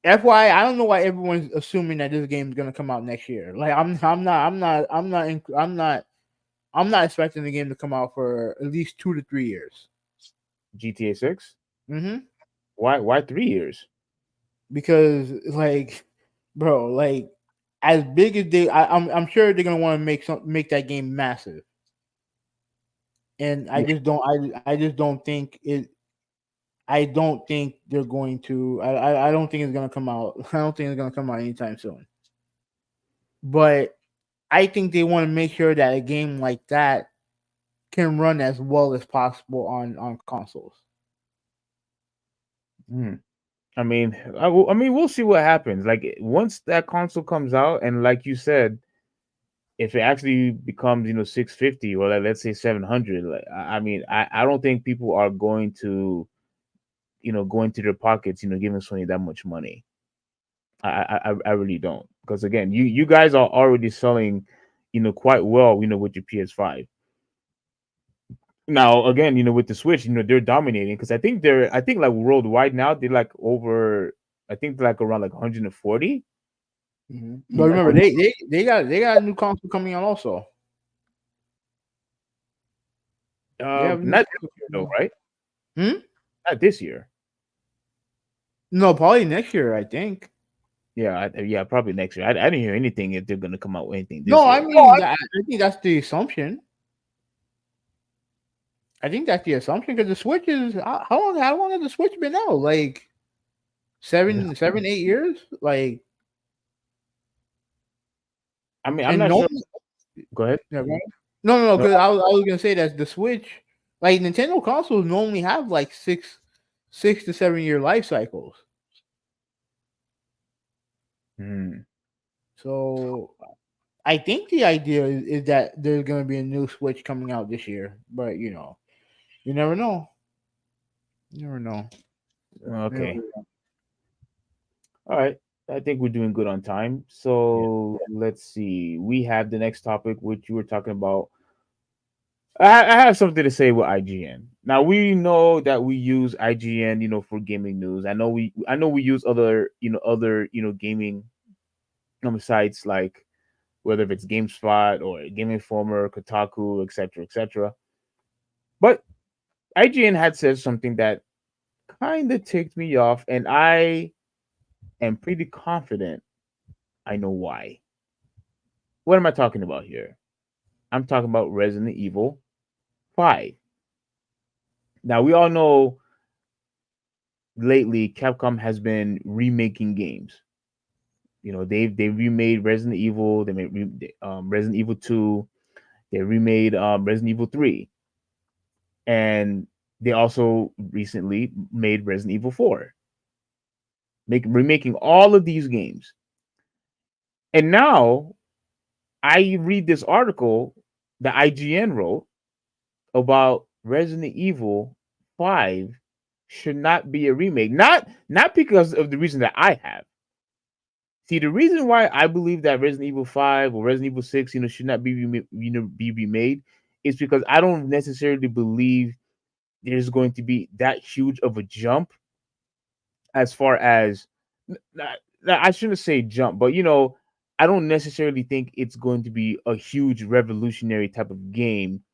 Speaker 1: FYI, I don't know why everyone's assuming that this game is going to come out next year. Like I'm not expecting the game to come out for at least 2 to 3 years.
Speaker 2: GTA 6.
Speaker 1: Mm-hmm.
Speaker 2: Why 3 years?
Speaker 1: Because bro, as big as I'm sure they're gonna want to make that game massive. And I just don't think it. I don't think they're going to. I don't think it's gonna come out. I don't think it's gonna come out anytime soon. But I think they want to make sure that a game like that can run as well as possible on consoles.
Speaker 2: I mean, I mean, we'll see what happens. Like once that console comes out, and like you said, if it actually becomes 650 or let's say 700, I mean, I don't think people are going to go into their pockets giving Sony that much money. I really don't, because again, you guys are already selling quite well with your PS5. Now again, with the Switch, they're dominating, because I think like worldwide now they're like over, I think they're like around like 140.
Speaker 1: Mm-hmm. But remember, they got a new console coming out also.
Speaker 2: Not this year though, right? Not this year.
Speaker 1: No, probably next year, I think.
Speaker 2: Yeah, probably next year. I didn't hear anything if they're gonna come out with anything this
Speaker 1: No,
Speaker 2: year.
Speaker 1: I mean, I think that's the assumption. I think that's the assumption, because the Switch is how long has the Switch been out? Like 7, 8 years. Like,
Speaker 2: I mean, I'm
Speaker 1: and
Speaker 2: not
Speaker 1: no,
Speaker 2: sure. Go ahead.
Speaker 1: yeah, right? No,
Speaker 2: No,
Speaker 1: because I was gonna say that the Switch, like Nintendo consoles, normally have like 6 to 7 year life cycles. So I think the idea is that there's gonna be a new Switch coming out this year, but you never know. You never know.
Speaker 2: Okay. All right. I think we're doing good on time. So let's see. We have the next topic, which you were talking about. I have something to say with IGN. Now we know that we use IGN, for gaming news. I know we use other gaming sites like whether if it's GameSpot or Game Informer, Kotaku, etc., etc. But IGN had said something that kind of ticked me off, and I am pretty confident I know why. What am I talking about here? I'm talking about Resident Evil 5. Now we all know lately Capcom has been remaking games. They remade Resident Evil, they made Resident Evil 2, they remade Resident Evil 3, and they also recently made Resident Evil 4. Remaking all of these games. And now I read this article that IGN wrote about Resident Evil 5 should not be a remake. Not because of the reason that I have. See, the reason why I believe that Resident Evil 5 or Resident Evil 6, should not be be remade is because I don't necessarily believe there's going to be that huge of a jump as far as I shouldn't say jump, but I don't necessarily think it's going to be a huge revolutionary type of game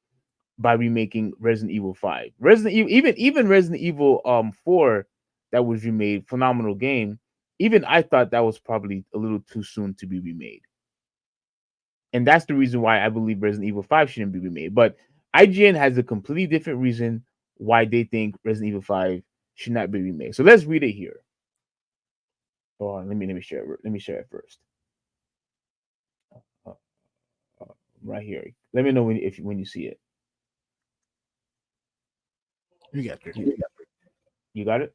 Speaker 2: by remaking Resident Evil 5. Resident Evil, even Resident Evil 4 that was remade, phenomenal game. Even I thought that was probably a little too soon to be remade. And that's the reason why I believe Resident Evil 5 shouldn't be remade. But IGN has a completely different reason why they think Resident Evil 5 should not be remade. So let's read it here. Oh, let me share it. Let me share it first. Right here. Let me know when you see it.
Speaker 1: You got it.
Speaker 2: You got it?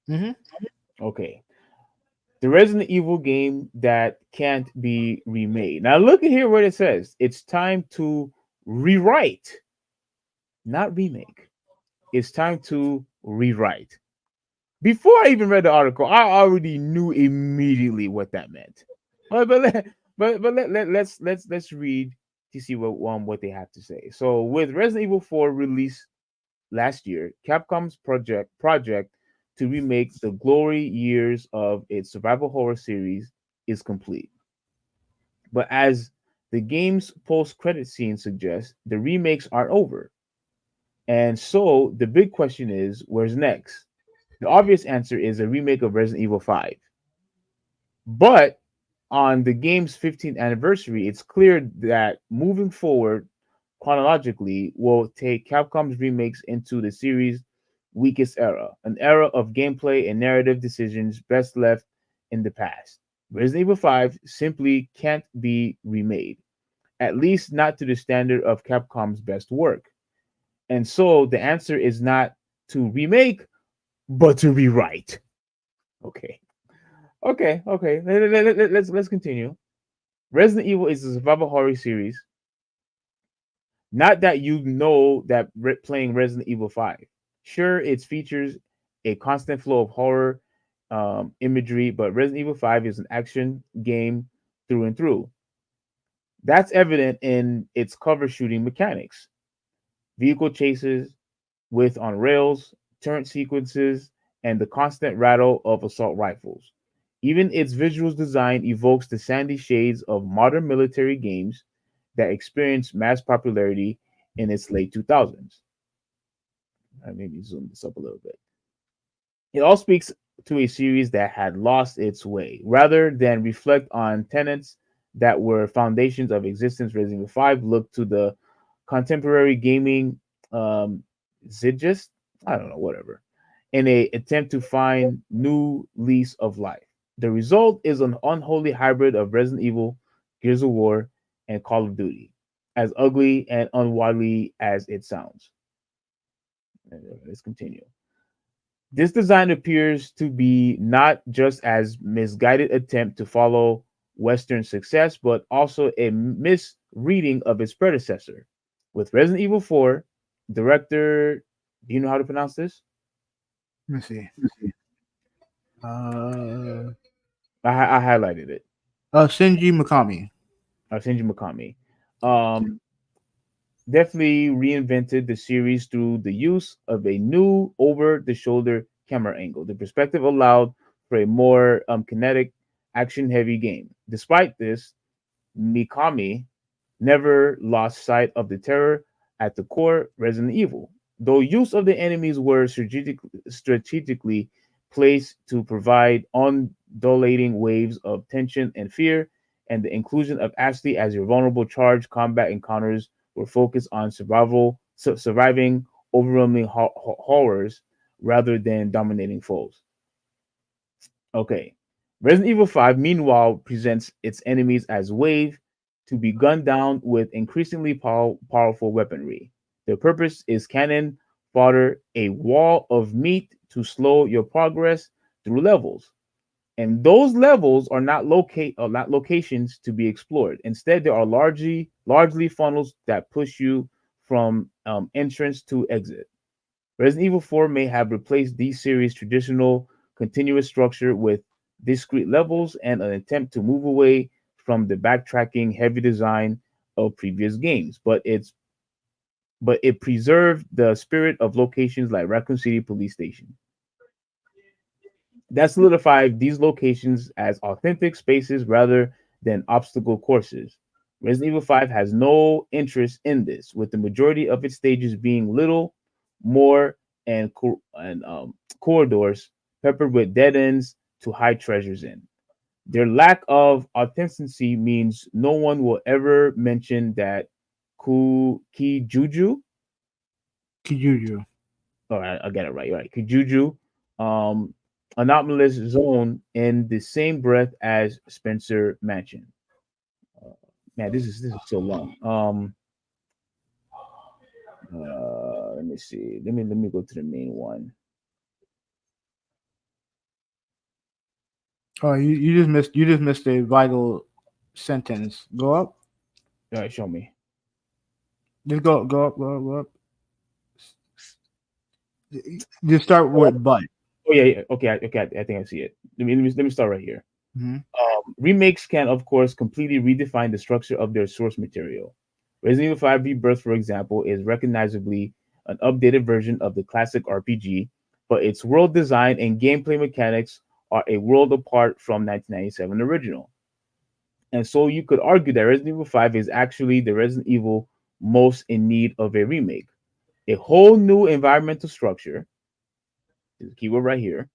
Speaker 1: Mm-hmm.
Speaker 2: Okay. The Resident Evil game that can't be remade. Now look at here what it says. It's time to rewrite, not remake. It's time to rewrite. Before I even read the article, I already knew immediately what that meant. Let's read to see what they have to say. So with Resident Evil 4 released last year, Capcom's project to remake the glory years of its survival horror series is complete. But as the game's post-credit scene suggests, the remakes aren't over. And so the big question is, where's next? The obvious answer is a remake of Resident Evil 5. But on the game's 15th anniversary, it's clear that moving forward chronologically will take Capcom's remakes into the series' weakest era, an era of gameplay and narrative decisions best left in the past. Resident Evil 5 simply can't be remade, at least not to the standard of Capcom's best work. And so the answer is not to remake, but to rewrite. Okay. Let's continue. Resident Evil is a survival horror series. Not that that playing Resident Evil 5. Sure, it features a constant flow of horror imagery, but Resident Evil 5 is an action game through and through. That's evident in its cover shooting mechanics, vehicle chases with on rails, turret sequences, and the constant rattle of assault rifles. Even its visuals design evokes the sandy shades of modern military games that experienced mass popularity in its late 2000s. I maybe zoom this up a little bit. It all speaks to a series that had lost its way. Rather than reflect on tenets that were foundations of existence, Resident Evil 5 looked to the contemporary gaming zeitgeist, I don't know, whatever, in a attempt to find new lease of life. The result is an unholy hybrid of Resident Evil, Gears of War, and Call of Duty, as ugly and unwieldy as it sounds. Let's continue. This design appears to be not just as misguided attempt to follow Western success, but also a misreading of its predecessor. With Resident Evil 4, director, do you know how to pronounce this?
Speaker 1: Let me see.
Speaker 2: I highlighted it.
Speaker 1: Shinji Mikami.
Speaker 2: Shinji Mikami. Definitely reinvented the series through the use of a new over-the-shoulder camera angle. The perspective allowed for a more kinetic, action-heavy game. Despite this, Mikami never lost sight of the terror at the core Resident Evil. Though use of the enemies were strategically placed to provide undulating waves of tension and fear, and the inclusion of Ashley as your vulnerable charge combat encounters were focused on surviving overwhelming horrors rather than dominating foes. Okay. Resident Evil 5, meanwhile, presents its enemies as wave to be gunned down with increasingly powerful weaponry. Their purpose is cannon fodder, a wall of meat to slow your progress through levels. And those levels are not locations to be explored. Instead, they are largely funnels that push you from entrance to exit. Resident Evil 4 may have replaced the series' traditional continuous structure with discrete levels and an attempt to move away from the backtracking heavy design of previous games, but it preserved the spirit of locations like Raccoon City Police Station. That solidified these locations as authentic spaces rather than obstacle courses. Resident Evil 5 has no interest in this, with the majority of its stages being little more and corridors peppered with dead ends to hide treasures in. Their lack of authenticity means no one will ever mention that Kijuju. Oh, I get it right. You're right. Kijuju, anomalous zone in the same breath as Spencer Mansion. Man, this is so long. Let me see. Let me go to the main one.
Speaker 1: Oh, you just missed a vital sentence. Go up.
Speaker 2: All right, show me.
Speaker 1: Just go up. Just start with but.
Speaker 2: Oh yeah. Okay, I think I see it. Let me start right here.
Speaker 1: Mm-hmm.
Speaker 2: Remakes can, of course, completely redefine the structure of their source material. Resident Evil 5 Rebirth, for example, is recognizably an updated version of the classic RPG, but its world design and gameplay mechanics are a world apart from 1997 original. And so you could argue that Resident Evil 5 is actually the Resident Evil most in need of a remake. A whole new environmental structure, is the keyword right here,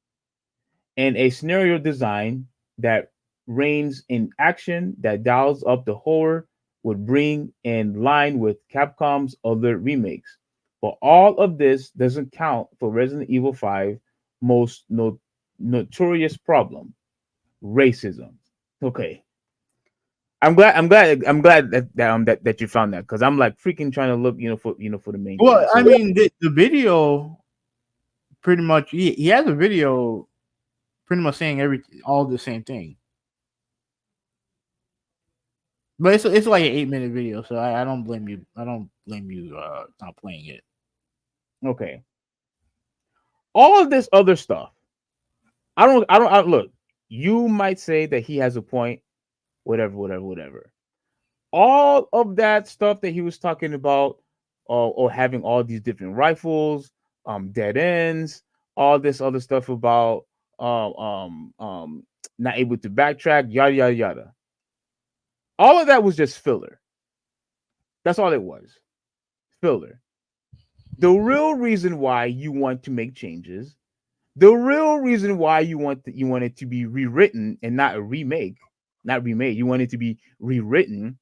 Speaker 2: and a scenario design that reigns in action that dials up the horror would bring in line with Capcom's other remakes. But all of this doesn't count for Resident Evil 5 most notorious problem, racism. Okay. I'm glad that you found that, because I'm like freaking trying to look for the main.
Speaker 1: Well,
Speaker 2: thing. So,
Speaker 1: I mean the video pretty much he has a video pretty much saying all the same thing. But it's like an 8-minute video, so I don't blame you. I don't blame you not playing it.
Speaker 2: Okay. All of this other stuff. I don't look. You might say that he has a point, whatever. All of that stuff that he was talking about, or having all these different rifles, dead ends, all this other stuff about not able to backtrack, yada yada yada. All of that was just filler. That's all it was. Filler. The real reason why you want to make changes, the real reason why you want it to be rewritten and not a remake, not remade, you want it to be rewritten,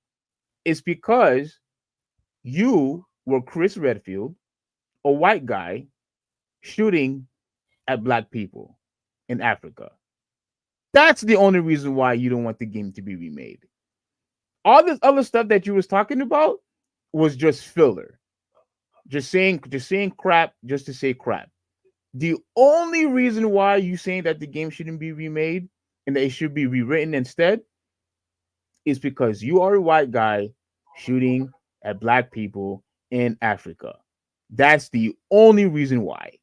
Speaker 2: is because you were Chris Redfield, a white guy, shooting at black people in Africa. That's the only reason why you don't want the game to be remade. All this other stuff that you was talking about was just filler. Just saying crap just to say crap. The only reason why you saying that the game shouldn't be remade and that it should be rewritten instead is because you are a white guy shooting at black people in Africa. That's the only reason why.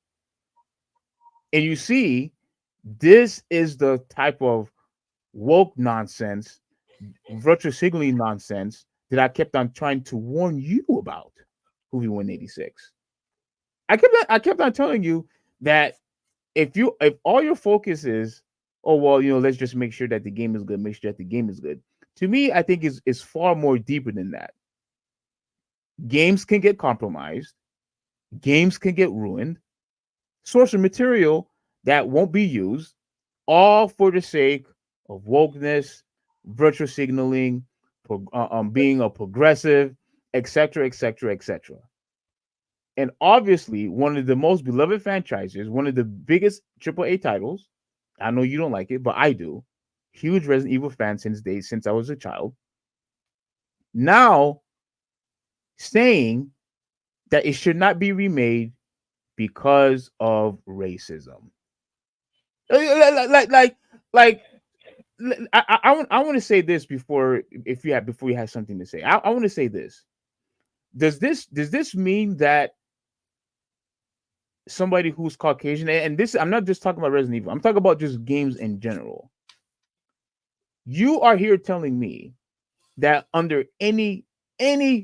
Speaker 2: And you see, this is the type of woke nonsense, virtual signaling nonsense that I kept on trying to warn you about, Huvvi 186. I kept on telling you that if all your focus is, oh well, let's just make sure that the game is good, make sure that the game is good. To me, I think is far more deeper than that. Games can get compromised, games can get ruined, source of material that won't be used, all for the sake of wokeness, virtual signaling, being a progressive, etc., etc., etc. And obviously, one of the most beloved franchises, one of the biggest AAA titles. I know you don't like it, but I do. Huge Resident Evil fan since I was a child. Now, saying that it should not be remade because of racism. Like I want to say this before you have something to say. I want to say this. Does this mean that somebody who's Caucasian, and this, I'm not just talking about Resident Evil, I'm talking about just games in general. You are here telling me that under any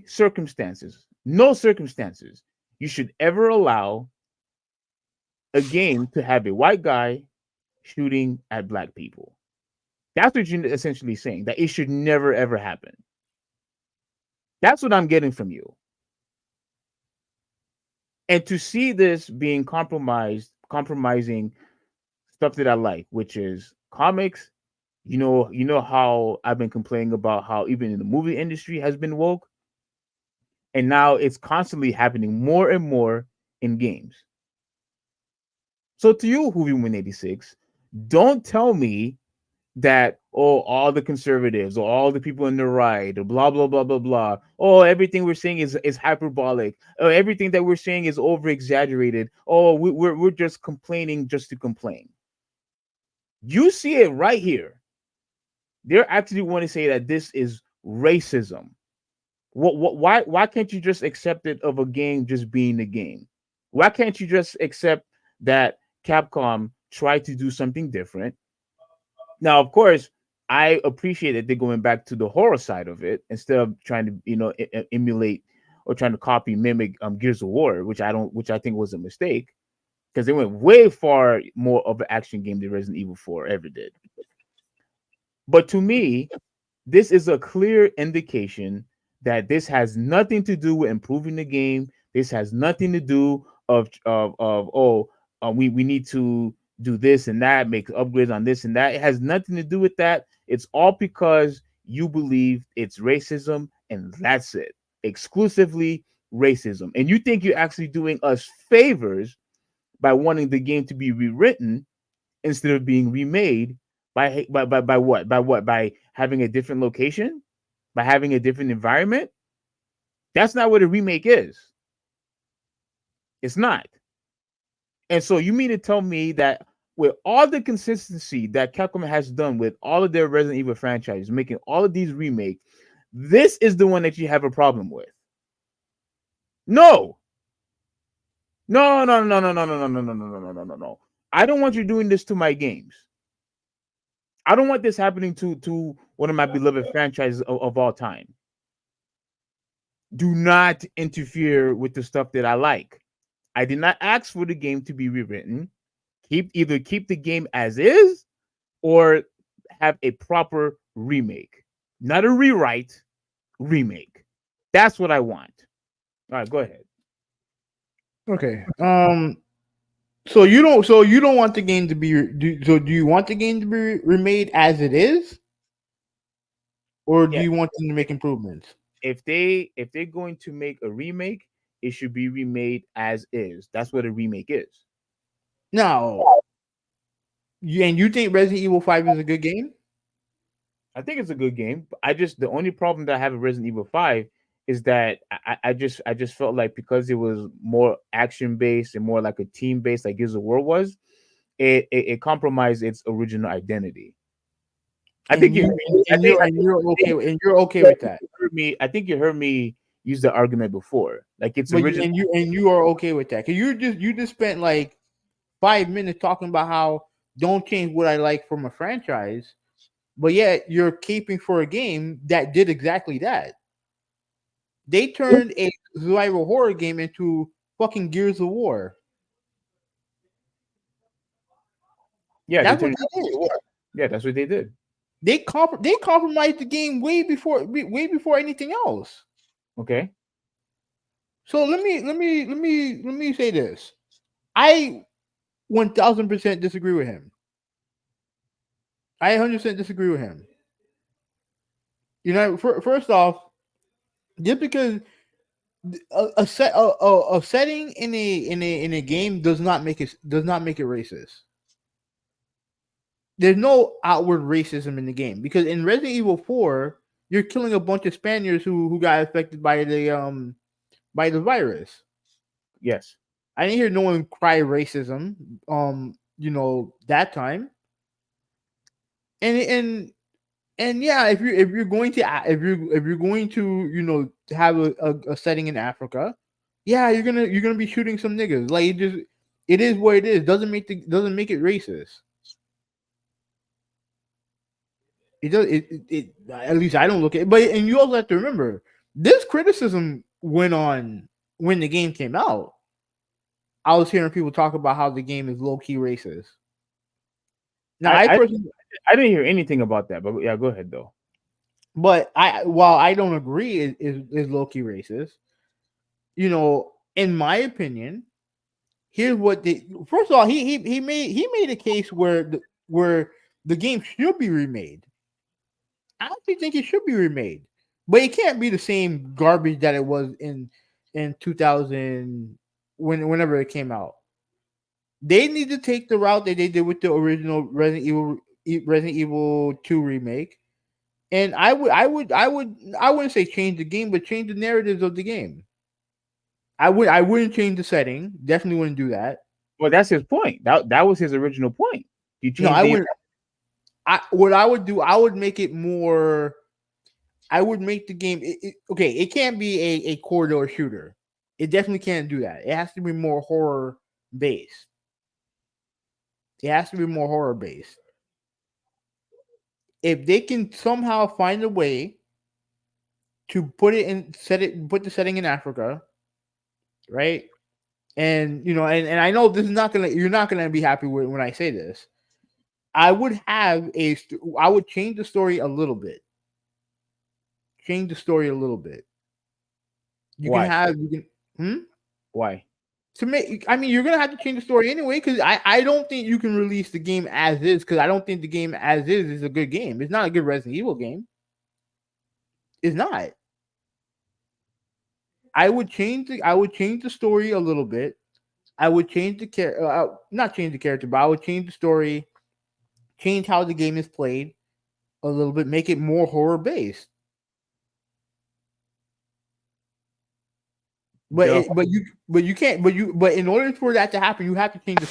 Speaker 2: circumstances, no circumstances, you should ever allow a game to have a white guy shooting at black people. That's what you're essentially saying, that it should never ever happen. That's what I'm getting from you. And to see this being compromising stuff that I like, which is comics, you know how I've been complaining about how even in the movie industry has been woke, and now it's constantly happening more and more in games. So to you, Huvvi 186, don't tell me that, oh, all the conservatives or all the people in the right or blah blah blah blah blah, oh, everything we're saying is hyperbolic, everything that we're saying is over exaggerated, oh, we're just complaining just to complain. You see it right here. They actually want to say that this is racism. Why can't you just accept it of a game just being a game? Why can't you just accept that Capcom tried to do something different? Now, of course, I appreciate that they're going back to the horror side of it instead of trying to, emulate or trying to copy, mimic Gears of War, which I think was a mistake, because they went way far more of an action game than Resident Evil 4 ever did. But to me, this is a clear indication that this has nothing to do with improving the game. This has nothing to do we need to do this and that, make upgrades on this and that. It has nothing to do with that. It's all because you believe it's racism, and that's it. Exclusively racism. And you think you're actually doing us favors by wanting the game to be rewritten instead of being remade by what? By what? By having a different location? By having a different environment? That's not what a remake is. It's not. And so you mean to tell me that with all the consistency that Capcom has done with all of their Resident Evil franchises, making all of these remakes, this is the one that you have a problem with? No. No. I don't want you doing this to my games. I don't want this happening to one of my beloved franchises of all time. Do not interfere with the stuff that I like. I did not ask for the game to be rewritten. Either keep the game as is or have a proper remake. Not a rewrite, remake. That's what I want. All right, go ahead.
Speaker 1: Okay. So you don't want the game to be do you want the game to be remade as it is? Or do you want them to make improvements?
Speaker 2: If they're going to make a remake, it should be remade as is. That's what a remake is.
Speaker 1: Now, you think Resident Evil 5 is a good game?
Speaker 2: I think it's a good game. The only problem that I have with Resident Evil 5 is that I just felt like because it was more action based and more like a team based, like Gears of War was, it compromised its original identity. I think
Speaker 1: you're okay with that.
Speaker 2: heard me. I think you heard me use the argument before. Like it's
Speaker 1: But
Speaker 2: original.
Speaker 1: you are okay with that, because you just spent like 5 minutes talking about how don't change what I like from a franchise, but yet you're keeping for a game that did exactly that. They turned a survival horror game into fucking Gears of War.
Speaker 2: Yeah,
Speaker 1: That's what they did.
Speaker 2: Yeah, that's what they did.
Speaker 1: They compromised the game way before anything else.
Speaker 2: Okay.
Speaker 1: So let me say this. I 1000% disagree with him. I 100% disagree with him. You know, first off, just because a setting in a game does not make it racist. There's no outward racism in the game, because in Resident Evil 4, you're killing a bunch of Spaniards who got affected by the virus.
Speaker 2: Yes.
Speaker 1: I didn't hear no one cry racism. That time. And yeah, if you're going to have a setting in Africa, yeah, you're gonna be shooting some niggas. Like, it is what it is. Doesn't make it racist. It does it at least I don't look at it. But and you also have to remember, this criticism went on when the game came out. I was hearing people talk about how the game is low key racist. Now, I
Speaker 2: didn't hear anything about that, but yeah, go ahead though.
Speaker 1: But while I don't agree is low key racist, in my opinion, here's what first of all, he made a case where the game should be remade. I actually think it should be remade, but it can't be the same garbage that it was in 2000 whenever it came out. They need to take the route that they did with the original Resident Evil 2 remake. And I wouldn't say change the game, but change the narratives of the game. I wouldn't change the setting. Definitely wouldn't do that.
Speaker 2: Well, that's his point. That was his original point.
Speaker 1: I wouldn't. What I would do, I would make it more. I would make the game okay. It can't be a corridor shooter. It definitely can't do that. It has to be more horror based. If they can somehow find a way to put the setting in Africa, right? And and I know this is you're not gonna be happy with when I say this. I would change the story a little bit.
Speaker 2: Why?
Speaker 1: Why? You're gonna have to change the story anyway, because I don't think you can release the game as is, because I don't think the game as is a good game. It's not a good Resident Evil game. It's not. I would change the story a little bit. I would change not change the character, but I would change the story, change how the game is played a little bit, make it more horror based. But in order for that to happen, you have to change the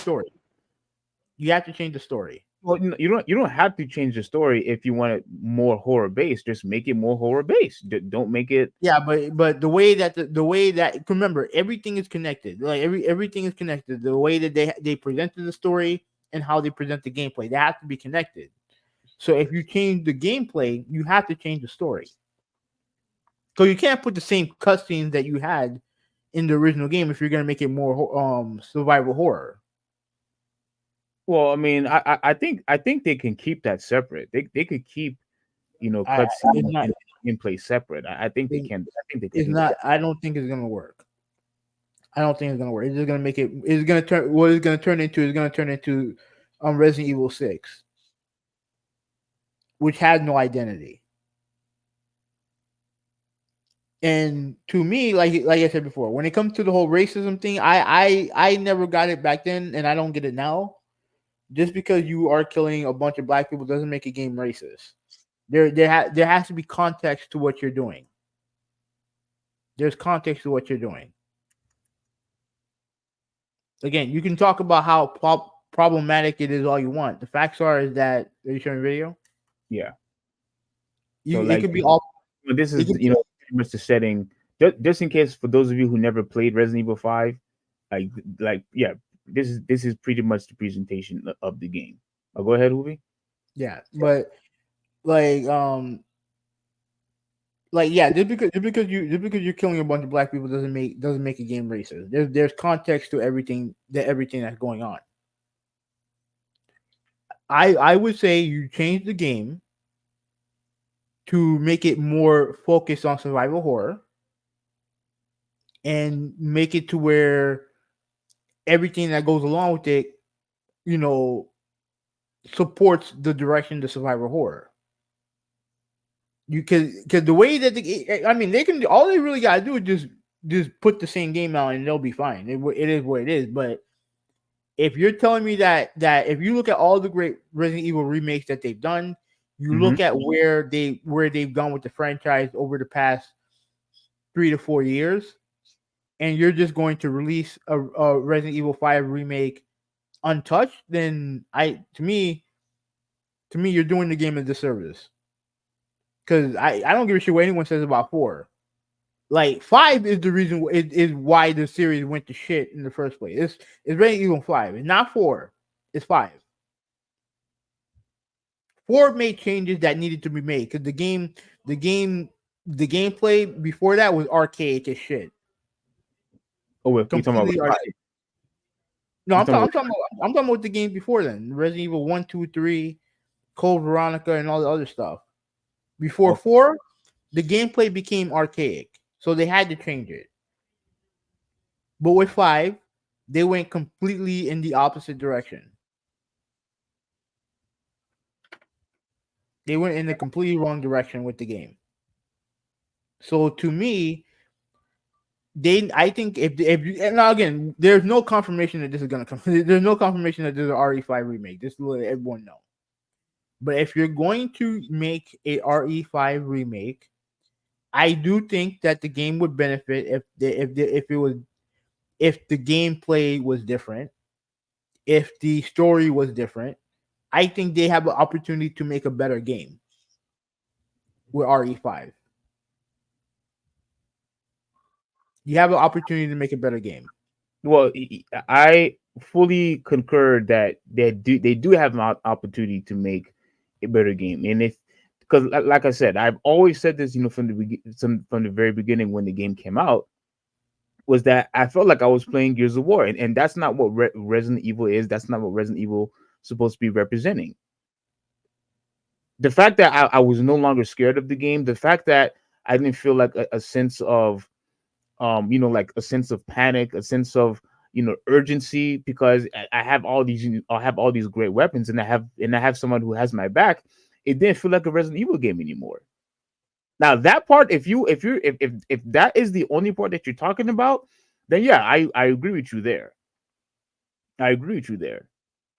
Speaker 1: story.
Speaker 2: Well, you don't have to change the story if you want it more horror based. Just make it more horror based. Don't make it.
Speaker 1: Yeah, but the way that remember, everything is connected. Like everything is connected. The way that they presented the story and how they present the gameplay, they have to be connected. So if you change the gameplay, you have to change the story. So you can't put the same cutscenes that you had in the original game if you're going to make it more survival horror.
Speaker 2: Well, I mean, I think they can keep that separate. They could keep, cutscenes and gameplay separate. I think they can. I think they can.
Speaker 1: It's not. I don't think it's going to work. It's just going to make it. It's going to turn. What it's going to turn into is going to turn into Resident Evil 6, which has no identity. And to me, like I said before, when it comes to the whole racism thing, I never got it back then, and I don't get it now. Just because you are killing a bunch of black people doesn't make a game racist. There has to be context to what you're doing. There's context to what you're doing. Again, you can talk about how problematic it is all you want. The facts are that are you showing video?
Speaker 2: Yeah.
Speaker 1: You,
Speaker 2: So
Speaker 1: it could be all.
Speaker 2: this is
Speaker 1: could-
Speaker 2: pretty much the setting. Just in case for those of you who never played Resident Evil 5, like yeah, this is pretty much the presentation of the game. Go ahead, Huvvi.
Speaker 1: Yeah, but like yeah, just because you're killing a bunch of black people doesn't make a game racist. There's context to everything that's going on. I would say you change the game to make it more focused on survival horror and make it to where everything that goes along with it, supports the direction to survival horror. You because the way that they can all they really gotta do is just put the same game out and they'll be fine. It is what it is. But if you're telling me that if you look at all the great Resident Evil remakes that they've done, you look at where they've gone with the franchise over the past 3 to 4 years, and you're just going to release a Resident Evil 5 remake untouched, then to me you're doing the game a disservice. Because I don't give a shit what anyone says about 4. Like 5 is the reason is why the series went to shit in the first place. It's Resident Evil 5. It's not 4. It's 5. 4 made changes that needed to be made because the gameplay before that was archaic as shit.
Speaker 2: Oh, wait, you talking about?
Speaker 1: No, I'm talking about the game before then. Resident Evil 1, 2, 3, Code Veronica, and all the other stuff. Before 4, the gameplay became archaic, so they had to change it. But with 5, they went completely in the opposite direction. They went in the completely wrong direction with the game. So to me, I think if you, and now again, there's no confirmation that this is gonna come. There's no confirmation that there's an RE5 remake. This will let everyone know. But if you're going to make a RE5 remake, I do think that the game would benefit if the gameplay was different, if the story was different. I think they have an opportunity to make a better game with RE5. You have an opportunity to make a better game.
Speaker 2: Well, I fully concur that they do have an opportunity to make a better game, and because like I said, I've always said this, from the very beginning when the game came out, was that I felt like I was playing Gears of War, and that's not what Resident Evil is. That's not what Resident Evil is supposed to be representing. The fact that I was no longer scared of the game, the fact that I didn't feel like a sense of like a sense of panic, a sense of urgency, because I have all these great weapons, and I have someone who has my back. It didn't feel like a Resident Evil game anymore. Now that part, if that is the only part that you're talking about, then yeah, I agree with you there. I agree with you there.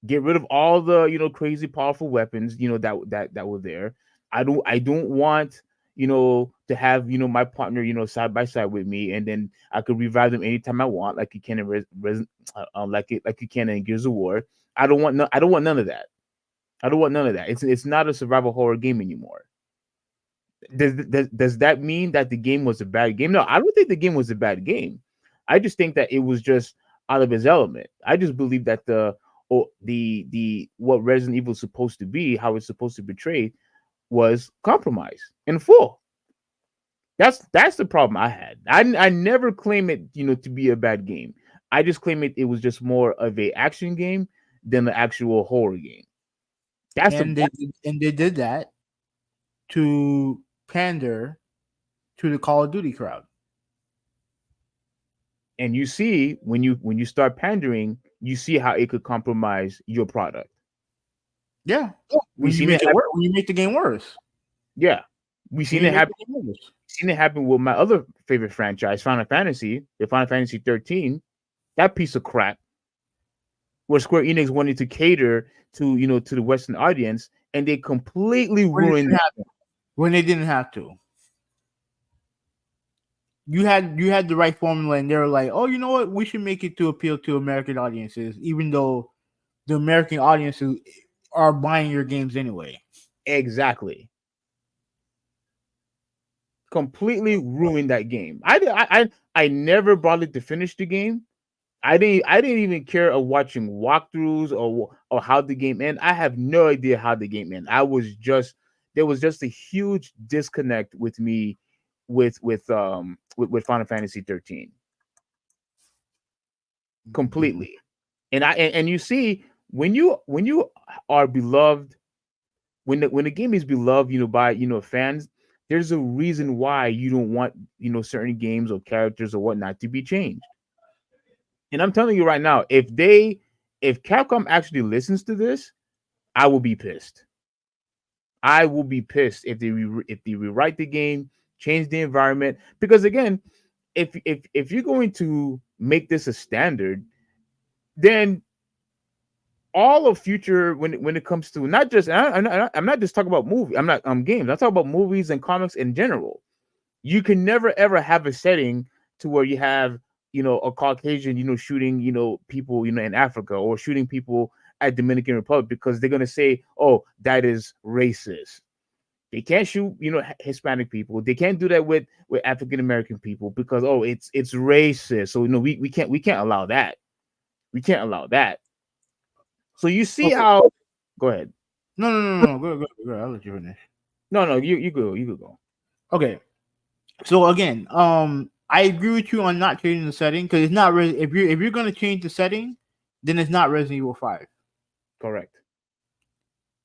Speaker 2: Get rid of all the crazy powerful weapons that were there. I don't want to have my partner side by side with me, and then I could revive them anytime I want, like you can in like you can in Gears of War. I don't want none of that. I don't want none of that. It's not a survival horror game anymore. Does that mean that the game was a bad game? No, I don't think the game was a bad game. I just think that it was just out of its element. I just believe that what Resident Evil is supposed to be, how it's supposed to portray, was compromised in full. That's the problem I had. I never claim it to be a bad game. I just claim it was just more of a action game than the actual horror game.
Speaker 1: They did that to pander to the Call of Duty crowd.
Speaker 2: And you see, when you start pandering, you see how it could compromise your product.
Speaker 1: Yeah, when you make the game worse.
Speaker 2: Yeah, we've seen it happen. seen it happen with my other favorite franchise, Final Fantasy, the Final Fantasy 13. That piece of crap, where Square Enix wanted to cater to to the Western audience, and they completely ruined it.
Speaker 1: When they didn't have to. You had the right formula, and they were like, "Oh, you know what? We should make it to appeal to American audiences, even though the American audiences are buying your games anyway."
Speaker 2: Exactly. Completely ruined that game. I never bothered to finish the game. I didn't even care of watching walkthroughs or how the game ended. I have no idea how the game ended. There was just a huge disconnect with me with Final Fantasy 13. Completely. And you see, when you are beloved, when the game is beloved, by fans, there's a reason why you don't want certain games or characters or whatnot to be changed. And I'm telling you right now, if Capcom actually listens to this, I will be pissed. I will be pissed if they rewrite the game, change the environment. Because again, if you're going to make this a standard, then all of future when it comes to not just I'm not just talking about movies. I'm not games. I'm talking about movies and comics in general. You can never ever have a setting to where you have a Caucasian shooting people in Africa, or shooting people at Dominican Republic, because they're gonna say, oh, that is racist. They can't shoot Hispanic people. They can't do that with African American people, because it's racist. So we can't allow that. We can't allow that. So you see how? Go ahead.
Speaker 1: No. Go. I'll let you finish.
Speaker 2: No. You go. You could go.
Speaker 1: Okay. So again, I agree with you on not changing the setting, because it's not if you're gonna change the setting, then it's not Resident Evil 5.
Speaker 2: Correct.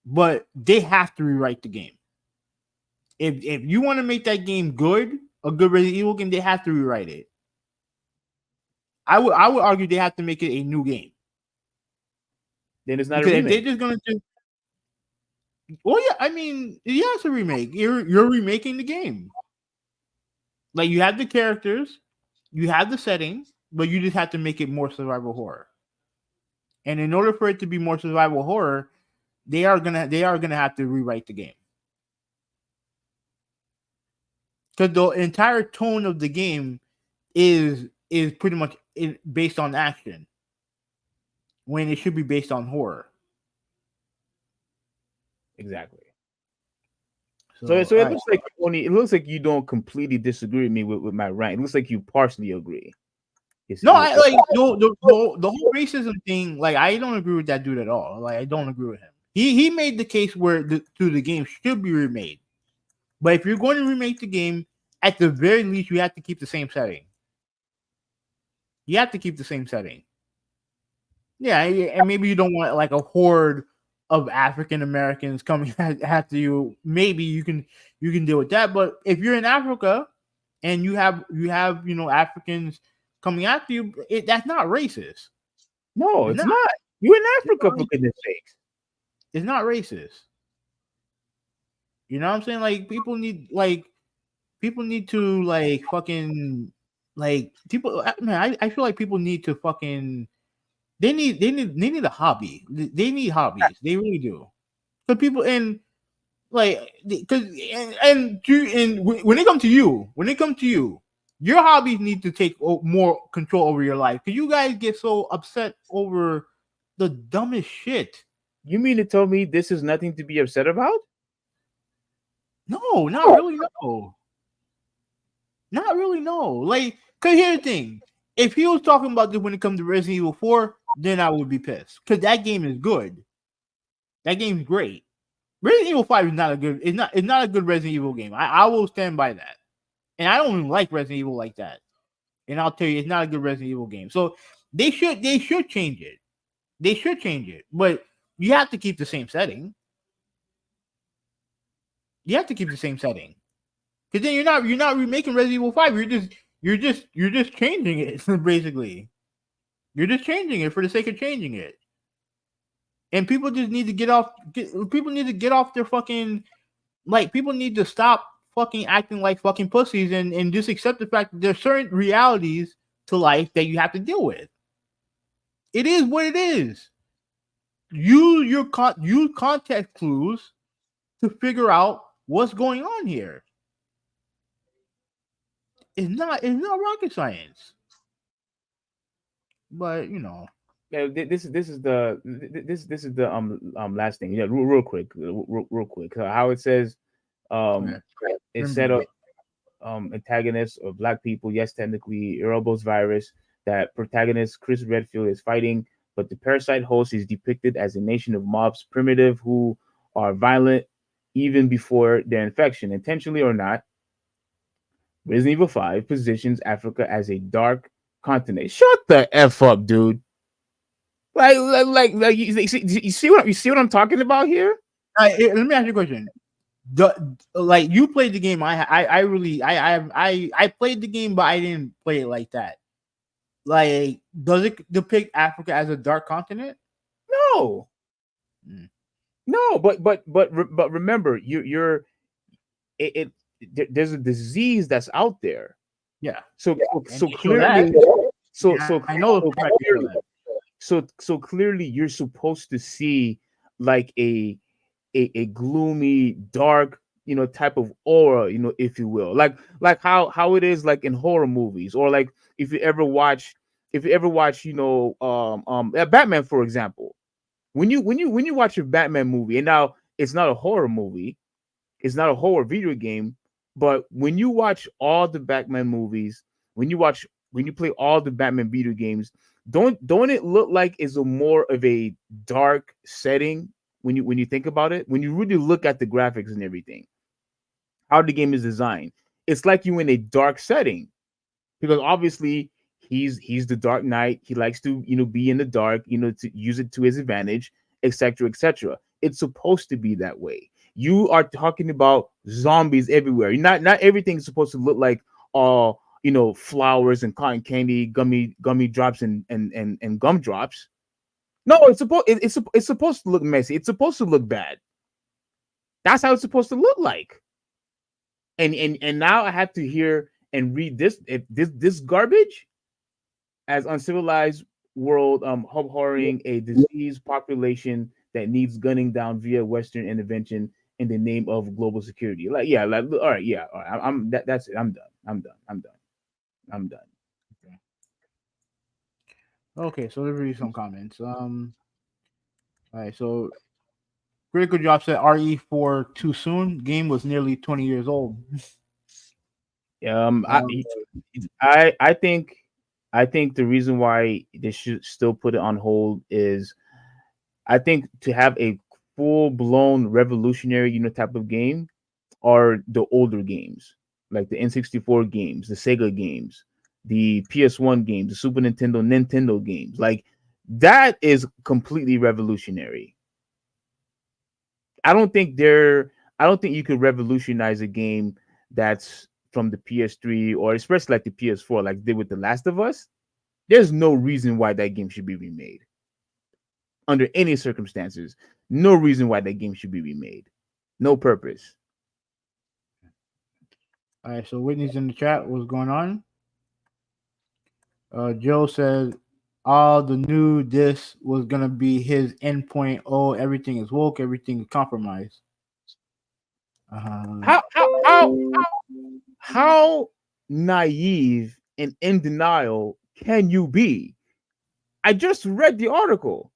Speaker 1: But they have to rewrite the game. If you want to make that game good, a good Resident Evil game, they have to rewrite it. I would argue they have to make it a new game.
Speaker 2: Then it's not a remake.
Speaker 1: They're just gonna do. Well, yeah, I mean, yeah, it's a remake. You're remaking the game. Like, you have the characters, you have the setting, but you just have to make it more survival horror. And in order for it to be more survival horror, they are gonna have to rewrite the game. Because the entire tone of the game is pretty much based on action, when it should be based on horror.
Speaker 2: Exactly. So it looks like you don't completely disagree with me with my rant. It looks like you partially agree.
Speaker 1: No, I like the whole racism thing. Like, I don't agree with that dude at all. Like, I don't agree with him. He made the case where the game should be remade. But if you're going to remake the game, at the very least, you have to keep the same setting. You have to keep the same setting. Yeah, and maybe you don't want like a horde of African Americans coming after you. Maybe you can deal with that. But if you're in Africa and you have Africans coming after you, that's not racist.
Speaker 2: No, it's not. You're in Africa, for goodness sakes.
Speaker 1: It's not racist. You know what I'm saying? Like, people need to like fucking like people. Man, I feel like people need to fucking. They need a hobby. They need hobbies. They really do. So people when it comes to you, your hobbies need to take more control over your life, because you guys get so upset over the dumbest shit.
Speaker 2: You mean to tell me this is nothing to be upset about?
Speaker 1: No, not really. No, not really. No, like, cause here's the thing: if he was talking about this when it comes to Resident Evil 4, then I would be pissed, because that game is good. That game's great. Resident Evil 5 is not a good. It's not a good Resident Evil game. I will stand by that. And I don't even like Resident Evil like that. And I'll tell you, it's not a good Resident Evil game. So they should change it. They should change it. But you have to keep the same setting. You have to keep the same setting. Because then you're not remaking Resident Evil 5. You're just changing it, basically. You're just changing it for the sake of changing it. And people just need to get off. People need to get off their fucking. Like, people need to stop fucking acting like fucking pussies and just accept the fact that there's certain realities to life that you have to deal with. It is what it is. Use context clues to figure out what's going on here. It's not rocket science. But
Speaker 2: Yeah, this is the last thing. Yeah, real quick, real quick. How it says,
Speaker 1: yeah.
Speaker 2: instead of antagonists or black people, yes, technically Erebos virus that protagonist Chris Redfield is fighting, but the parasite host is depicted as a nation of mobs, primitive, who are violent even before their infection, intentionally or not. Resident Evil 5 positions Africa as a dark continent. Shut the F up, dude. Like you see what I'm talking about here?
Speaker 1: Let me ask you a question. Like you played the game. I played the game, but I didn't play it like that. Like, does it depict Africa as a dark continent?
Speaker 2: No. No, but remember, there's a disease that's out there.
Speaker 1: Yeah.
Speaker 2: So clearly,
Speaker 1: I know.
Speaker 2: So clearly, you're supposed to see like a gloomy, dark, type of aura, if you will, like how it is like in horror movies, or like if you ever watch, Batman, for example. When you watch a Batman movie, and now it's not a horror movie, it's not a horror video game, but when you watch all the Batman movies, when you play all the Batman video games, don't it look like it's a more of a dark setting when you think about it? When you really look at the graphics and everything, how the game is designed, it's like you in a dark setting, because obviously he's the Dark Knight. He likes to be in the dark, to use it to his advantage, etc., etc. It's supposed to be that way. You are talking about zombies everywhere. Not everything's supposed to look like flowers and cotton candy, gummy drops and gumdrops. No, it's supposed to look messy. It's supposed to look bad. That's how it's supposed to look like. And now I have to hear and read this garbage as uncivilized world harboring a diseased population that needs gunning down via Western intervention in the name of global security. All right. That's it. I'm done.
Speaker 1: Okay, so let's read some comments. All right, so Critical Job said RE4 too soon. Game was nearly 20 years old.
Speaker 2: I think the reason why they should still put it on hold is, I think to have a full blown revolutionary type of game are the older games, like the N64 games, the Sega games, the PS1 games, the Super Nintendo games. Like, that is completely revolutionary. I don't think you could revolutionize a game that's from the PS3, or especially like the PS4, like they did with The Last of Us. There's no reason why that game should be remade. Under any circumstances, no reason why that game should be remade. No purpose.
Speaker 1: All right, so Whitney's in the chat. What's going on? Joe says all the new this was gonna be his endpoint. Oh, everything is woke, everything is compromised.
Speaker 2: How naive and in denial can you be? I just read the article.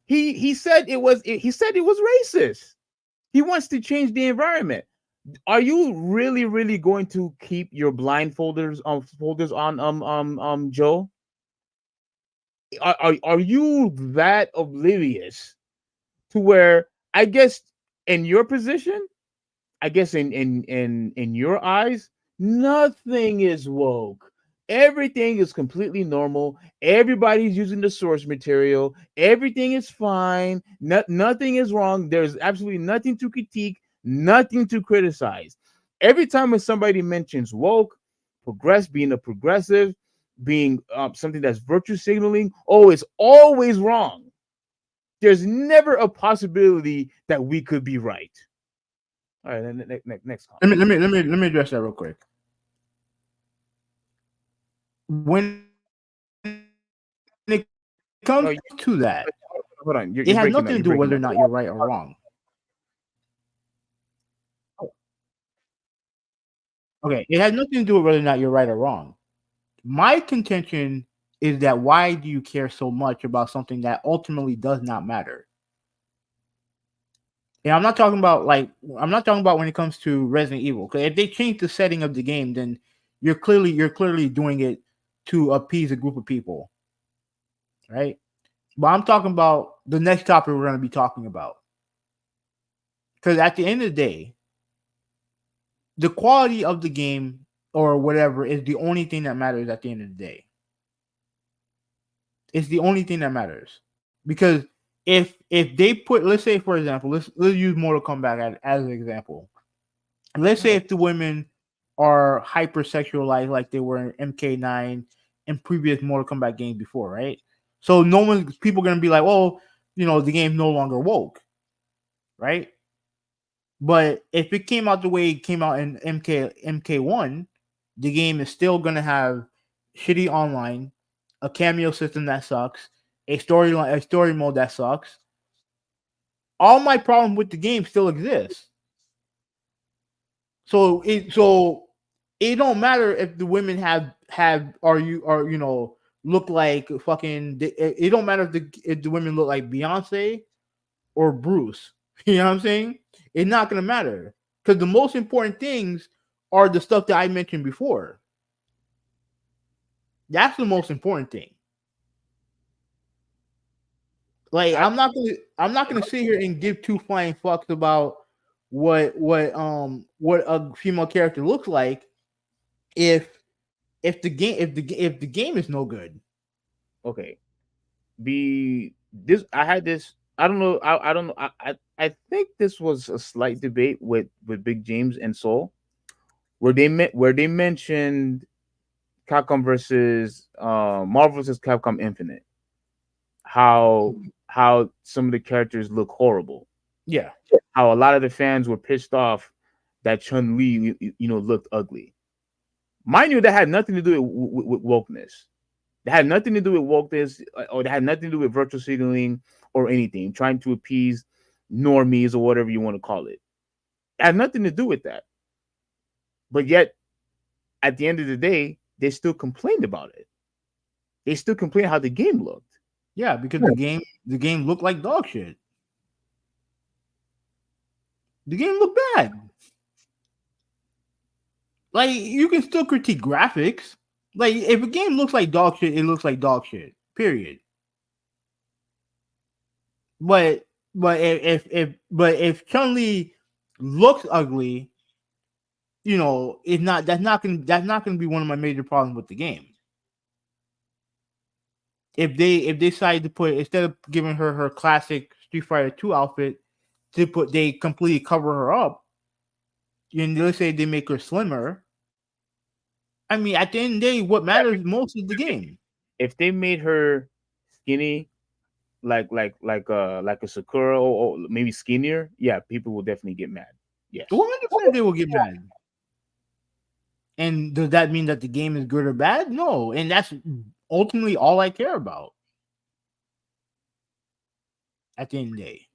Speaker 2: He said it was racist. He wants to change the environment. Are you really going to keep your blindfolders folders on Joe? Are you that oblivious to where, I guess in your position, I guess in your eyes, nothing is woke. Everything is completely normal. Everybody's using the source material. Everything is fine. Nothing is wrong. There's absolutely nothing to critique, nothing to criticize. Every time when somebody mentions woke, being a progressive, being something that's virtue signaling, it's always wrong. There's never a possibility that we could be right. All right, then next
Speaker 1: Let me address that real quick. When it comes
Speaker 2: No,
Speaker 1: to that,
Speaker 2: hold on.
Speaker 1: it
Speaker 2: You're
Speaker 1: has
Speaker 2: breaking
Speaker 1: nothing
Speaker 2: up.
Speaker 1: to do with whether or not you're right or wrong. Okay, it has nothing to do with whether or not you're right or wrong. My contention is that why do you care so much about something that ultimately does not matter? And I'm not talking about when it comes to Resident Evil. Because if they change the setting of the game, then you're clearly doing it to appease a group of people, right? But I'm talking about the next topic we're going to be talking about. Because at the end of the day, the quality of the game or whatever is the only thing that matters at the end of the day. It's the only thing that matters. Because if they put, let's say for example, let's use Mortal Kombat as an example. Let's say if the women are hypersexualized like they were in MK9 and previous Mortal Kombat games before, right? So people are gonna be like, well, the game's no longer woke, right? But if it came out the way it came out in MK1, the game is still gonna have shitty online, a cameo system that sucks, a story mode that sucks. All my problem with the game still exists. So it don't matter if the women look like fucking. It don't matter if the women look like Beyonce or Bruce. You know what I'm saying? It's not gonna matter because the most important things are the stuff that I mentioned before. That's the most important thing. Like I'm not gonna sit here and give two flying fucks about what a female character looks like if the game is no good.
Speaker 2: Okay. I had this. I don't know. I don't know. I think this was a slight debate with Big James and Soul, where they mentioned Capcom versus Marvel versus Capcom Infinite. How some of the characters look horrible.
Speaker 1: Yeah.
Speaker 2: How a lot of the fans were pissed off that Chun-Li looked ugly. Mind you, that had nothing to do with wokeness. That had nothing to do with wokeness, or that had nothing to do with virtual signaling or anything, trying to appease normies or whatever you want to call it. It had nothing to do with that. But yet, at the end of the day, they still complained about it. They still complained how the game looked.
Speaker 1: Yeah, because the game looked like dog shit. The game looked bad. Like you can still critique graphics. Like if a game looks like dog shit, it looks like dog shit. Period. But if Chun-Li looks ugly, that's not gonna be one of my major problems with the game. If they decide to put, instead of giving her classic Street Fighter 2 outfit, they completely cover her up, and let's say they make her slimmer. I mean, at the end of the day, what matters most is the game.
Speaker 2: If they made her skinny, like a Sakura, or maybe skinnier, yeah, people will definitely get mad. Yes,
Speaker 1: 100% they will get mad. And does that mean that the game is good or bad? No, and that's ultimately all I care about. At the end of the day.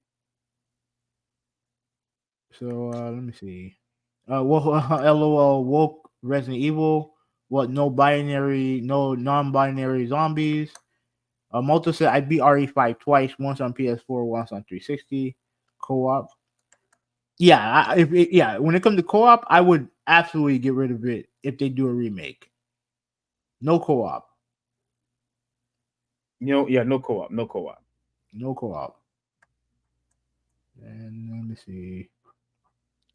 Speaker 1: So let me see. LOL woke Resident Evil. What? No non-binary zombies. Moto said I beat RE5 twice, once on PS4, once on 360. Co-op. Yeah, when it comes to co-op, I would absolutely get rid of it if they do a remake. No co-op.
Speaker 2: no co-op.
Speaker 1: No co-op. And let me see.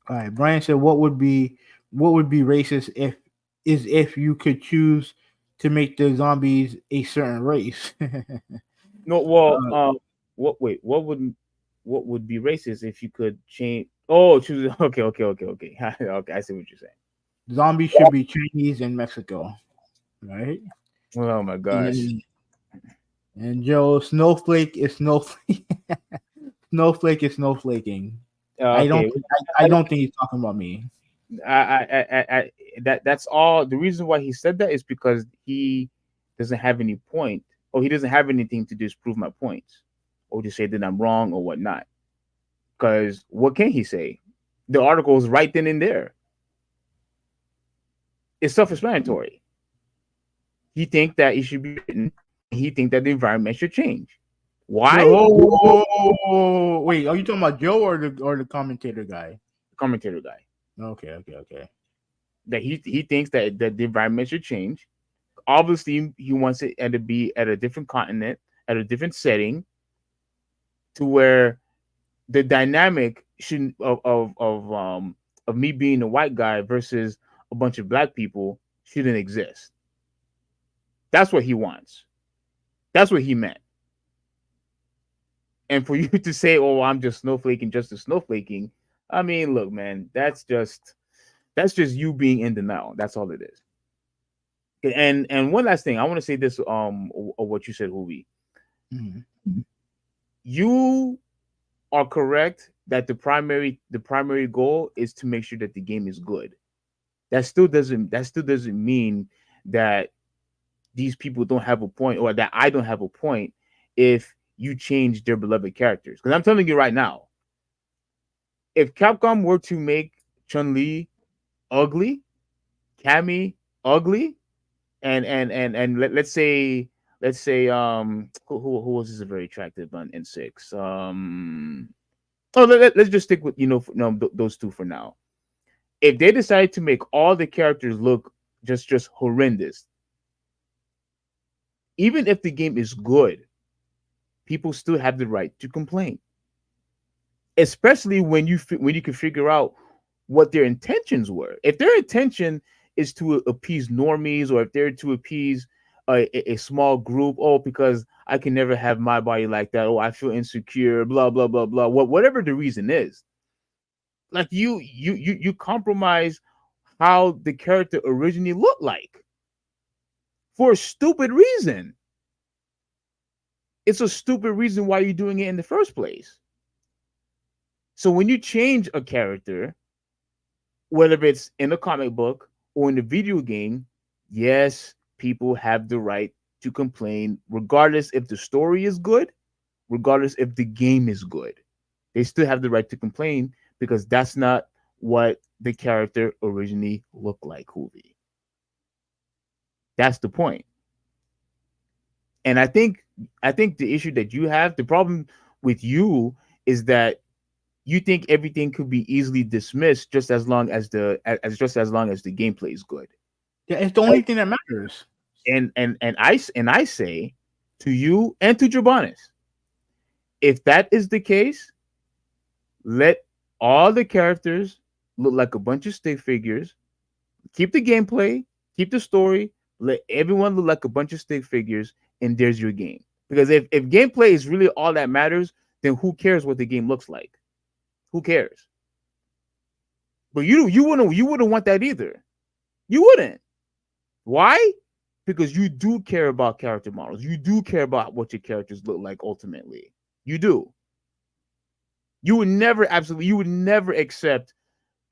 Speaker 1: All right, Brian said, "What would be racist if you could choose to make the zombies a certain race?"
Speaker 2: No, well, what would be racist if you could change? Oh, choose. Okay. Okay, I see what you're saying.
Speaker 1: Zombies should be Chinese and Mexico, right?
Speaker 2: Oh my gosh.
Speaker 1: And Joe, snowflake is snowflake. Snowflake is snowflaking.
Speaker 2: Okay,
Speaker 1: I don't think he's talking about me.
Speaker 2: that's all. The reason why he said that is because he doesn't have any point, or he doesn't have anything to disprove my points, or to say that I'm wrong or whatnot. Because what can he say? The article is right then and there. It's self-explanatory. He thinks that it should be written. He thinks that the environment should change. Why?
Speaker 1: Wait, are you talking about Joe or the commentator guy?
Speaker 2: Commentator guy.
Speaker 1: Okay.
Speaker 2: That he thinks that the environment should change. Obviously, he wants it to be at a different continent, at a different setting, to where the dynamic shouldn't of me being a white guy versus a bunch of black people shouldn't exist. That's what he wants. That's what he meant. And for you to say, "Oh, I'm just snowflaking, just a snowflaking," I mean, look, man, that's just you being in denial. That's all it is. And one last thing, I want to say this of what you said, Huvvi.
Speaker 1: Mm-hmm.
Speaker 2: You are correct that the primary goal is to make sure that the game is good. That still doesn't mean that these people don't have a point, or that I don't have a point if you change their beloved characters. Because I'm telling you right now, if Capcom were to make Chun-Li ugly, Cammy ugly, and let's say who was this very attractive on N6? Let's just stick with those two for now. If they decide to make all the characters look just horrendous, even if the game is good, people still have the right to complain. Especially when you can figure out what their intentions were. If their intention is to appease normies, or if they're to appease a small group, because I can never have my body like that, I feel insecure, blah blah blah blah, whatever the reason is, like you compromise how the character originally looked like for a stupid reason. It's a stupid reason why you're doing it in the first place. So when you change a character, whether it's in a comic book or in a video game, yes, people have the right to complain, regardless if the story is good, regardless if the game is good. They still have the right to complain, because that's not what the character originally looked like, Huvvi. That's the point. And I think the issue that you have, the problem with you, is that you think everything could be easily dismissed just as long as the gameplay is good.
Speaker 1: Yeah, it's the only thing that matters.
Speaker 2: And I say to you and to Jabonis, if that is the case, let all the characters look like a bunch of stick figures. Keep the gameplay, keep the story, let everyone look like a bunch of stick figures, and there's your game. Because if gameplay is really all that matters, then who cares what the game looks like? Who cares? But you wouldn't want that either. You wouldn't. Why? Because you do care about character models. You do care about what your characters look like ultimately. You do. You would never accept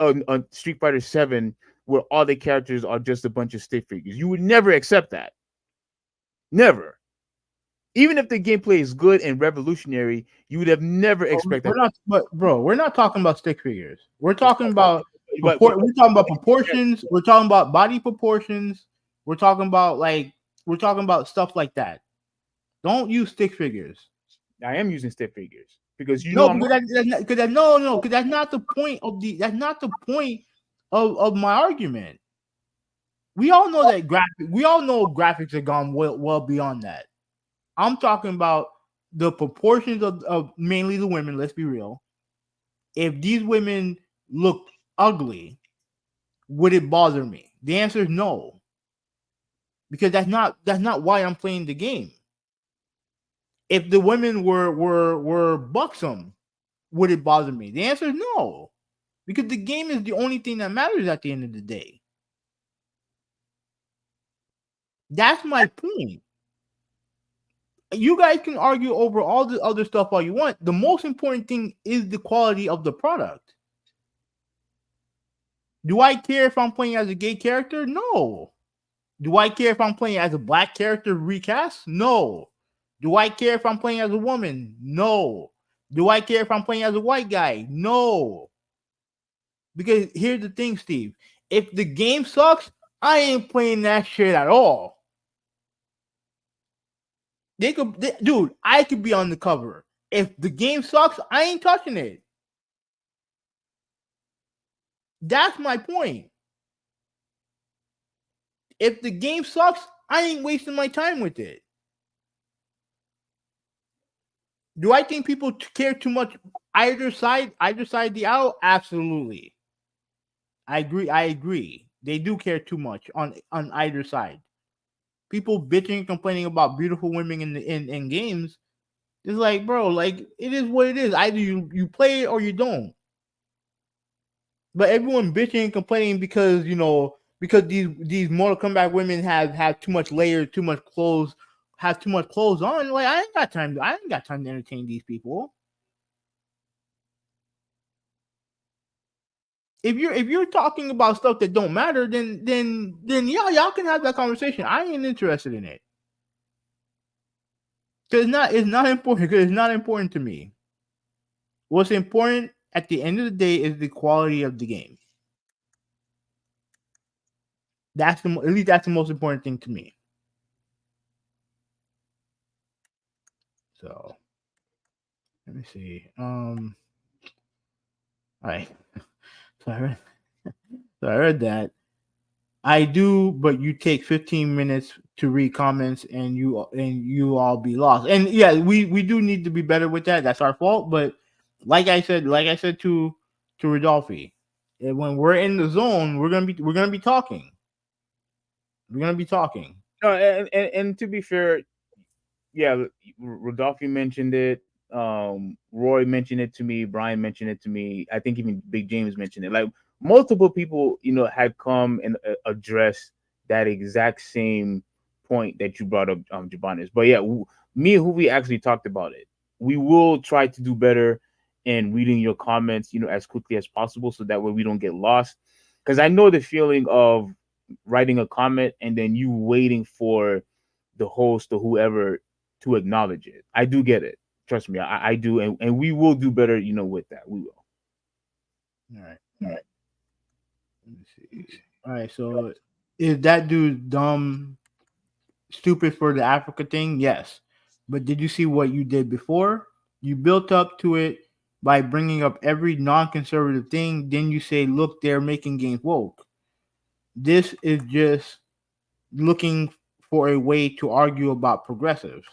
Speaker 2: a Street Fighter 7 where all the characters are just a bunch of stick figures. You would never accept that. Never. Even if the gameplay is good and revolutionary, you would have never expected.
Speaker 1: We're not talking about stick figures. We're talking about we're talking about proportions. We're talking about body proportions. We're talking about stuff like that. Don't use stick figures.
Speaker 2: I am using stick figures because that's
Speaker 1: not the point of my argument. We all know that graphics have gone well beyond that. I'm talking about the proportions of mainly the women. Let's be real. If these women look ugly, would it bother me? The answer is no. Because that's not why I'm playing the game. If the women were buxom, would it bother me? The answer is no. Because the game is the only thing that matters at the end of the day. That's my point. you guys can argue over all the other stuff all you want. The most important thing is the quality of the product. Do I care if I'm playing as a gay character? No. Do I care if I'm playing as a black character recast? No. Do I care if I'm playing as a woman? No. Do I care if I'm playing as a white guy? No. Because here's the thing, Steve. If the game sucks, I ain't playing that shit at all. Dude, I could be on the cover. If the game sucks, I ain't touching it. That's my point. If the game sucks, I ain't wasting my time with it. Do I think people care too much either side of the aisle? Absolutely. I agree. They do care too much on either side. People bitching and complaining about beautiful women in games. It's like, bro, like it is what it is. Either you play it or you don't. But everyone bitching and complaining because these Mortal Kombat women have too much layers, too much clothes, have too much clothes on. Like I ain't got time to entertain these people. If you're talking about stuff that don't matter, then yeah, y'all can have that conversation. I ain't interested in it. Cause it's not important. Cause it's not important to me. What's important at the end of the day is the quality of the game. At least that's the most important thing to me. So let me see. All right. So I read that. I do, but you take 15 minutes to read comments and you all be lost. And yeah, we do need to be better with that. That's our fault. But like I said to Rodolphe, when we're in the zone, we're gonna be talking. We're gonna be talking.
Speaker 2: No, and to be fair, yeah, Rodolphe mentioned it. Roy mentioned it to me. Brian mentioned it to me. I think even Big James mentioned it. Like multiple people, had come and addressed that exact same point that you brought up, Jabanis. But yeah, me and Huvvi actually talked about it. We will try to do better in reading your comments, as quickly as possible, so that way we don't get lost. Because I know the feeling of writing a comment and then you waiting for the host or whoever to acknowledge it. I do get it. Trust me, I do, and we will do better, with that. We will.
Speaker 1: All right. Let me see. All right, so is that dude dumb, stupid for the Africa thing? Yes. But did you see what you did before? You built up to it by bringing up every non-conservative thing. Then you say, look, they're making games woke. This is just looking for a way to argue about progressives.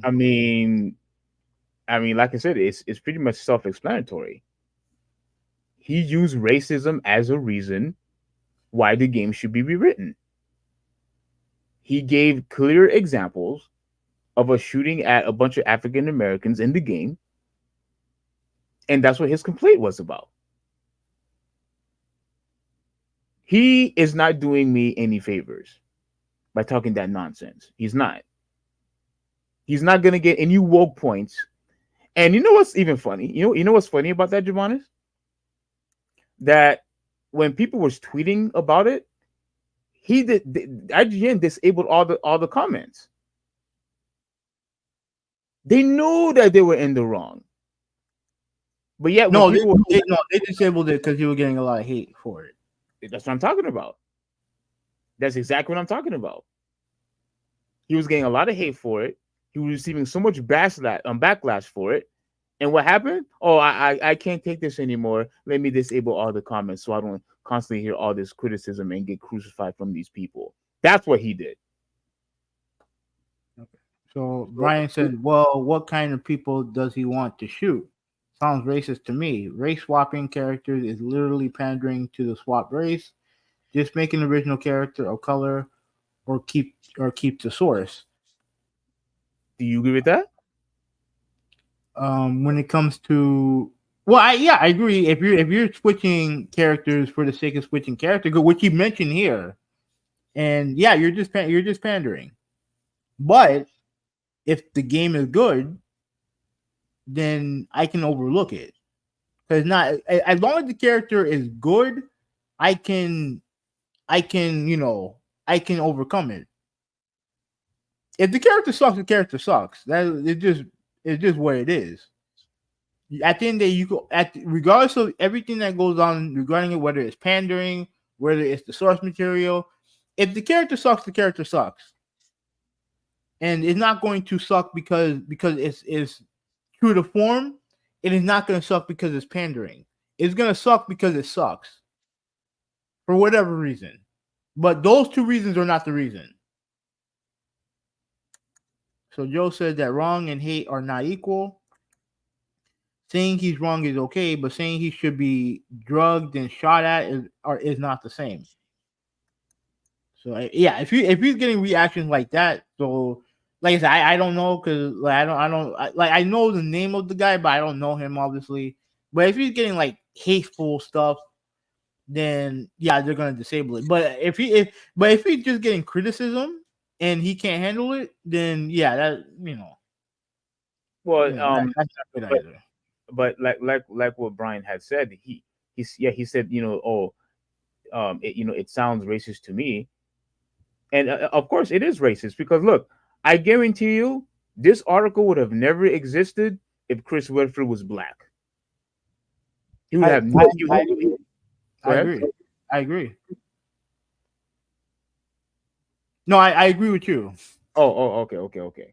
Speaker 2: I mean, like I said, it's pretty much self-explanatory. He used racism as a reason why the game should be rewritten. He gave clear examples of a shooting at a bunch of African Americans in the game, and that's what his complaint was about. He is not doing me any favors by talking that nonsense. He's not. He's not going to get any woke points. And you know what's even funny? You know what's funny about that, Javanis? That when people was tweeting about it, IGN disabled all the comments. They knew that they were in the wrong. But yet,
Speaker 1: they disabled it because you were getting a lot of hate for it.
Speaker 2: That's what I'm talking about. That's exactly what I'm talking about. He was getting a lot of hate for it. He was receiving so much backlash for it. And what happened? Oh, I can't take this anymore. Let me disable all the comments so I don't constantly hear all this criticism and get crucified from these people. That's what he did.
Speaker 1: Okay. So Brian said, well, what kind of people does he want to shoot? Sounds racist to me. Race swapping characters is literally pandering to the swap race. Just make an original character of color or keep the source.
Speaker 2: Do you agree with that?
Speaker 1: When it comes to I agree. If you're switching characters for the sake of switching character, which you mentioned here, and yeah, you're just pandering. But if the game is good, then I can overlook it. Because not as long as the character is good, I can I can overcome it. If the character sucks, the character sucks. It's just what it is. At the end of the day, regardless of everything that goes on regarding it, whether it's pandering, whether it's the source material, if the character sucks, the character sucks. And it's not going to suck because it's true to form. It is not going to suck because it's pandering. It's going to suck because it sucks. For whatever reason. But those two reasons are not the reason. So Joe said that wrong and hate are not equal. Saying he's wrong is okay, but saying he should be drugged and shot at is not the same. So yeah, if he's getting reactions like that, so like I said, I don't know because like I know the name of the guy, but I don't know him obviously. But if he's getting like hateful stuff, then yeah, they're gonna disable it. But if he's just getting criticism and he can't handle it, then yeah, that
Speaker 2: Well,
Speaker 1: that's not good either.
Speaker 2: But like what Brian had said, he said it sounds racist to me, and of course it is racist because look, I guarantee you this article would have never existed if Chris Redfield was black. He would have.
Speaker 1: I agree. No, I agree with you.
Speaker 2: Okay.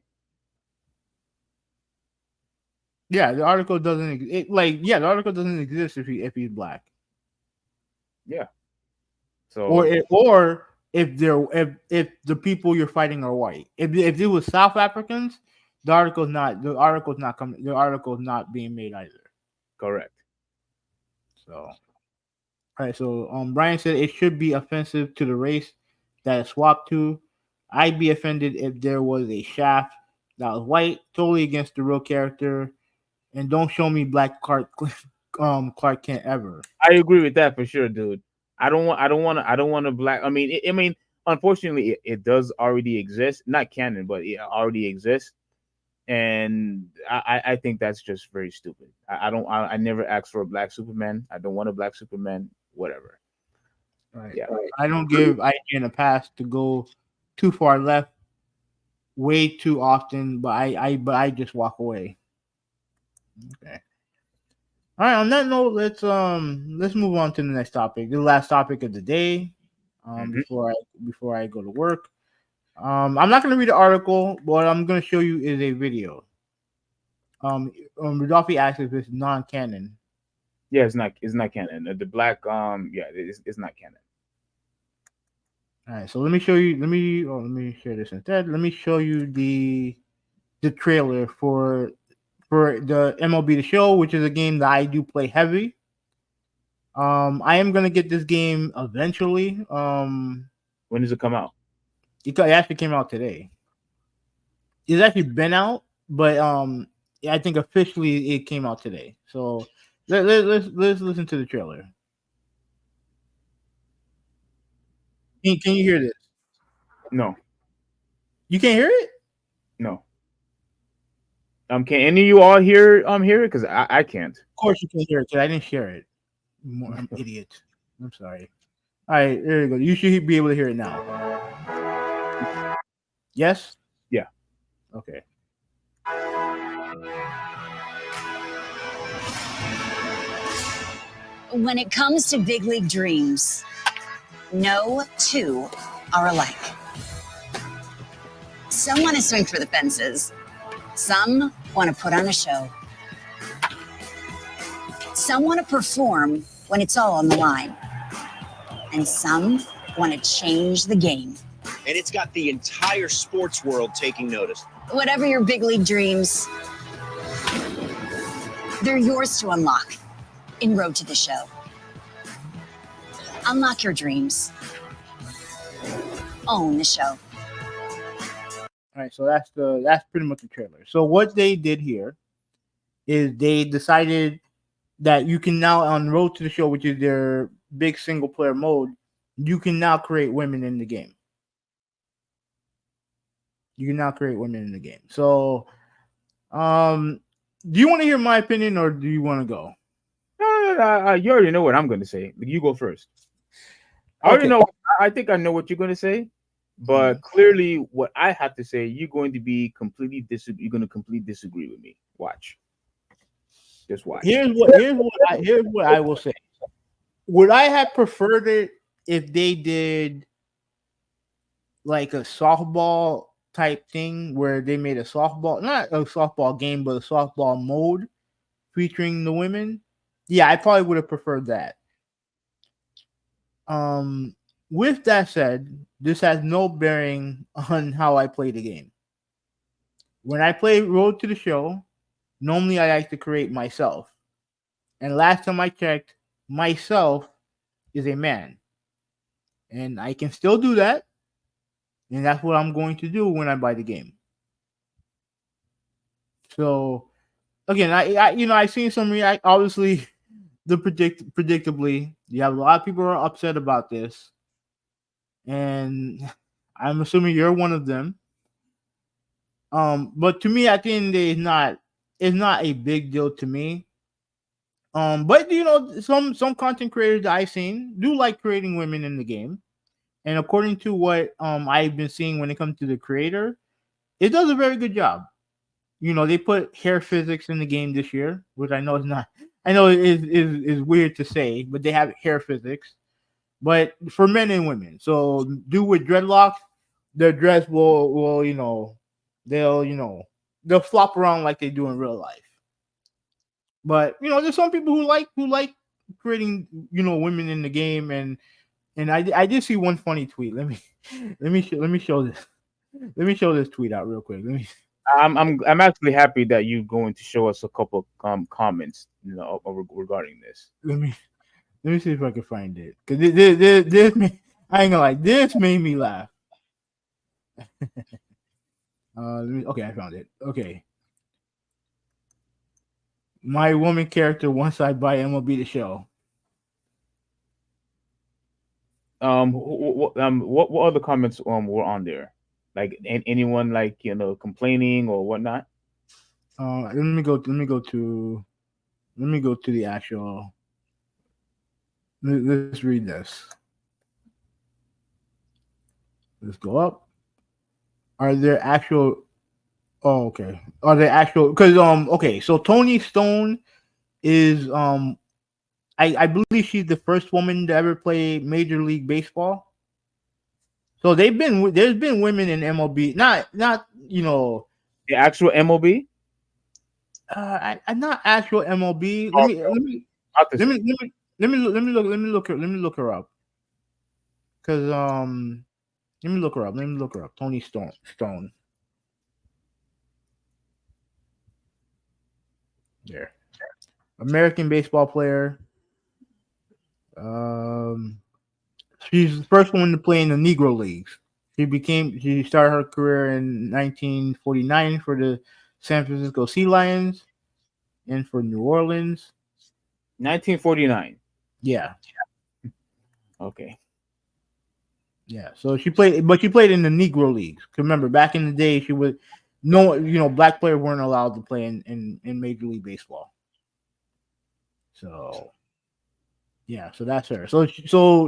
Speaker 1: Yeah, the article doesn't the article doesn't exist if he's black.
Speaker 2: Yeah. So
Speaker 1: or if the people you're fighting are white. If it was South Africans, the article's not being made either.
Speaker 2: Correct.
Speaker 1: So all right, so Brian said it should be offensive to the race that is swapped to. I'd be offended if there was a shaft that was white, totally against the real character. And don't show me black Clark Kent ever.
Speaker 2: I agree with that for sure, dude. I don't want a black. I mean, unfortunately, it does already exist. Not canon, but it already exists, and I think that's just very stupid. I never asked for a black Superman. I don't want a black Superman. Whatever.
Speaker 1: Right. Yeah. I don't give IGN a pass to go too far left, way too often. But I just walk away. Okay. All right. On that note, let's move on to the next topic. The last topic of the day. Before I go to work. I'm not going to read the article. What I'm going to show you is a video. Rodolphe asks if it's non-canon.
Speaker 2: Yeah, it's not canon. The black it's not canon.
Speaker 1: All right. So let me show you. Let me share this instead. Let me show you the trailer for the MLB the Show, which is a game that I do play heavy. I am gonna get this game eventually.
Speaker 2: When does it come out?
Speaker 1: It actually came out today. It's actually been out, but I think officially it came out today. So let's listen to the trailer. Can you hear this?
Speaker 2: No.
Speaker 1: You can't hear it?
Speaker 2: No. Can any of you all hear it? Because I can't.
Speaker 1: Of course you can hear it because I didn't share it. I'm an idiot. I'm sorry. All right, there you go. You should be able to hear it now. Yes?
Speaker 2: Yeah.
Speaker 1: Okay.
Speaker 4: When it comes to big league dreams, no two are alike. Some want to swing for the fences. Some want to put on a show. Some want to perform when it's all on the line. And some want to change the game.
Speaker 5: And it's got the entire sports world taking notice.
Speaker 4: Whatever your big league dreams, they're yours to unlock in Road to the Show. Unlock your dreams. Own the show.
Speaker 1: All right, so that's pretty much the trailer. So what they did here is they decided that you can now on Road to the Show, which is their big single player mode, you can now create women in the game. You can now create women in the game. So, do you want to hear my opinion or do you want to go?
Speaker 2: No, you already know what I'm going to say. You go first. I already know. I think I know what you're going to say, but clearly, what I have to say, you're going to be completely You're going to completely disagree with me. Watch. Just watch.
Speaker 1: Here's what I will say. Would I have preferred it if they did like a softball type thing where they made a softball, not a softball game, but a softball mode featuring the women? Yeah, I probably would have preferred that. With that said, this has no bearing on how I play the game. When I play Road to the Show, normally I like to create myself. And last time I checked, myself is a man. And I can still do that. And that's what I'm going to do when I buy the game. So again, I seen some react. Obviously, predictably, you have a lot of people who are upset about this, and I'm assuming you're one of them. But to me, at the end of the day, it's not a big deal to me. But some content creators that I've seen do like creating women in the game, and according to what I've been seeing when it comes to the creator, it does a very good job. They put hair physics in the game this year, which I know is not. I know it is weird to say, but they have hair physics, but for men and women. So do with dreadlocks, their dress will they'll flop around like they do in real life. But there's some people who like creating women in the game, and I did see one funny tweet. Let me show this. Let me show this tweet out real quick.
Speaker 2: I'm actually happy that you're going to show us a couple comments, regarding this.
Speaker 1: Let me see if I can find it, because this I ain't gonna lie, this made me laugh. Okay, I found it. Okay, my woman character once I buy MLB the Show.
Speaker 2: What other comments were on there? Like anyone complaining or whatnot?
Speaker 1: Let me go to the actual. Let's read this. Let's go up. Are there actual? Oh, okay. Are there actual? Because okay. So Toni Stone is I believe she's the first woman to ever play Major League Baseball. So there's been women in MLB, not
Speaker 2: the actual MLB.
Speaker 1: I'm not actual MLB. Let me look her up. Because let me look her up. Toni Stone. There. American baseball player. She's the first one to play in the Negro Leagues. She started her career in 1949 for the San Francisco Sea Lions and for New Orleans.
Speaker 2: 1949.
Speaker 1: Yeah.
Speaker 2: Okay.
Speaker 1: Yeah. So she played in the Negro Leagues. Remember, back in the day, she was black players weren't allowed to play in Major League Baseball. So yeah, so that's her. So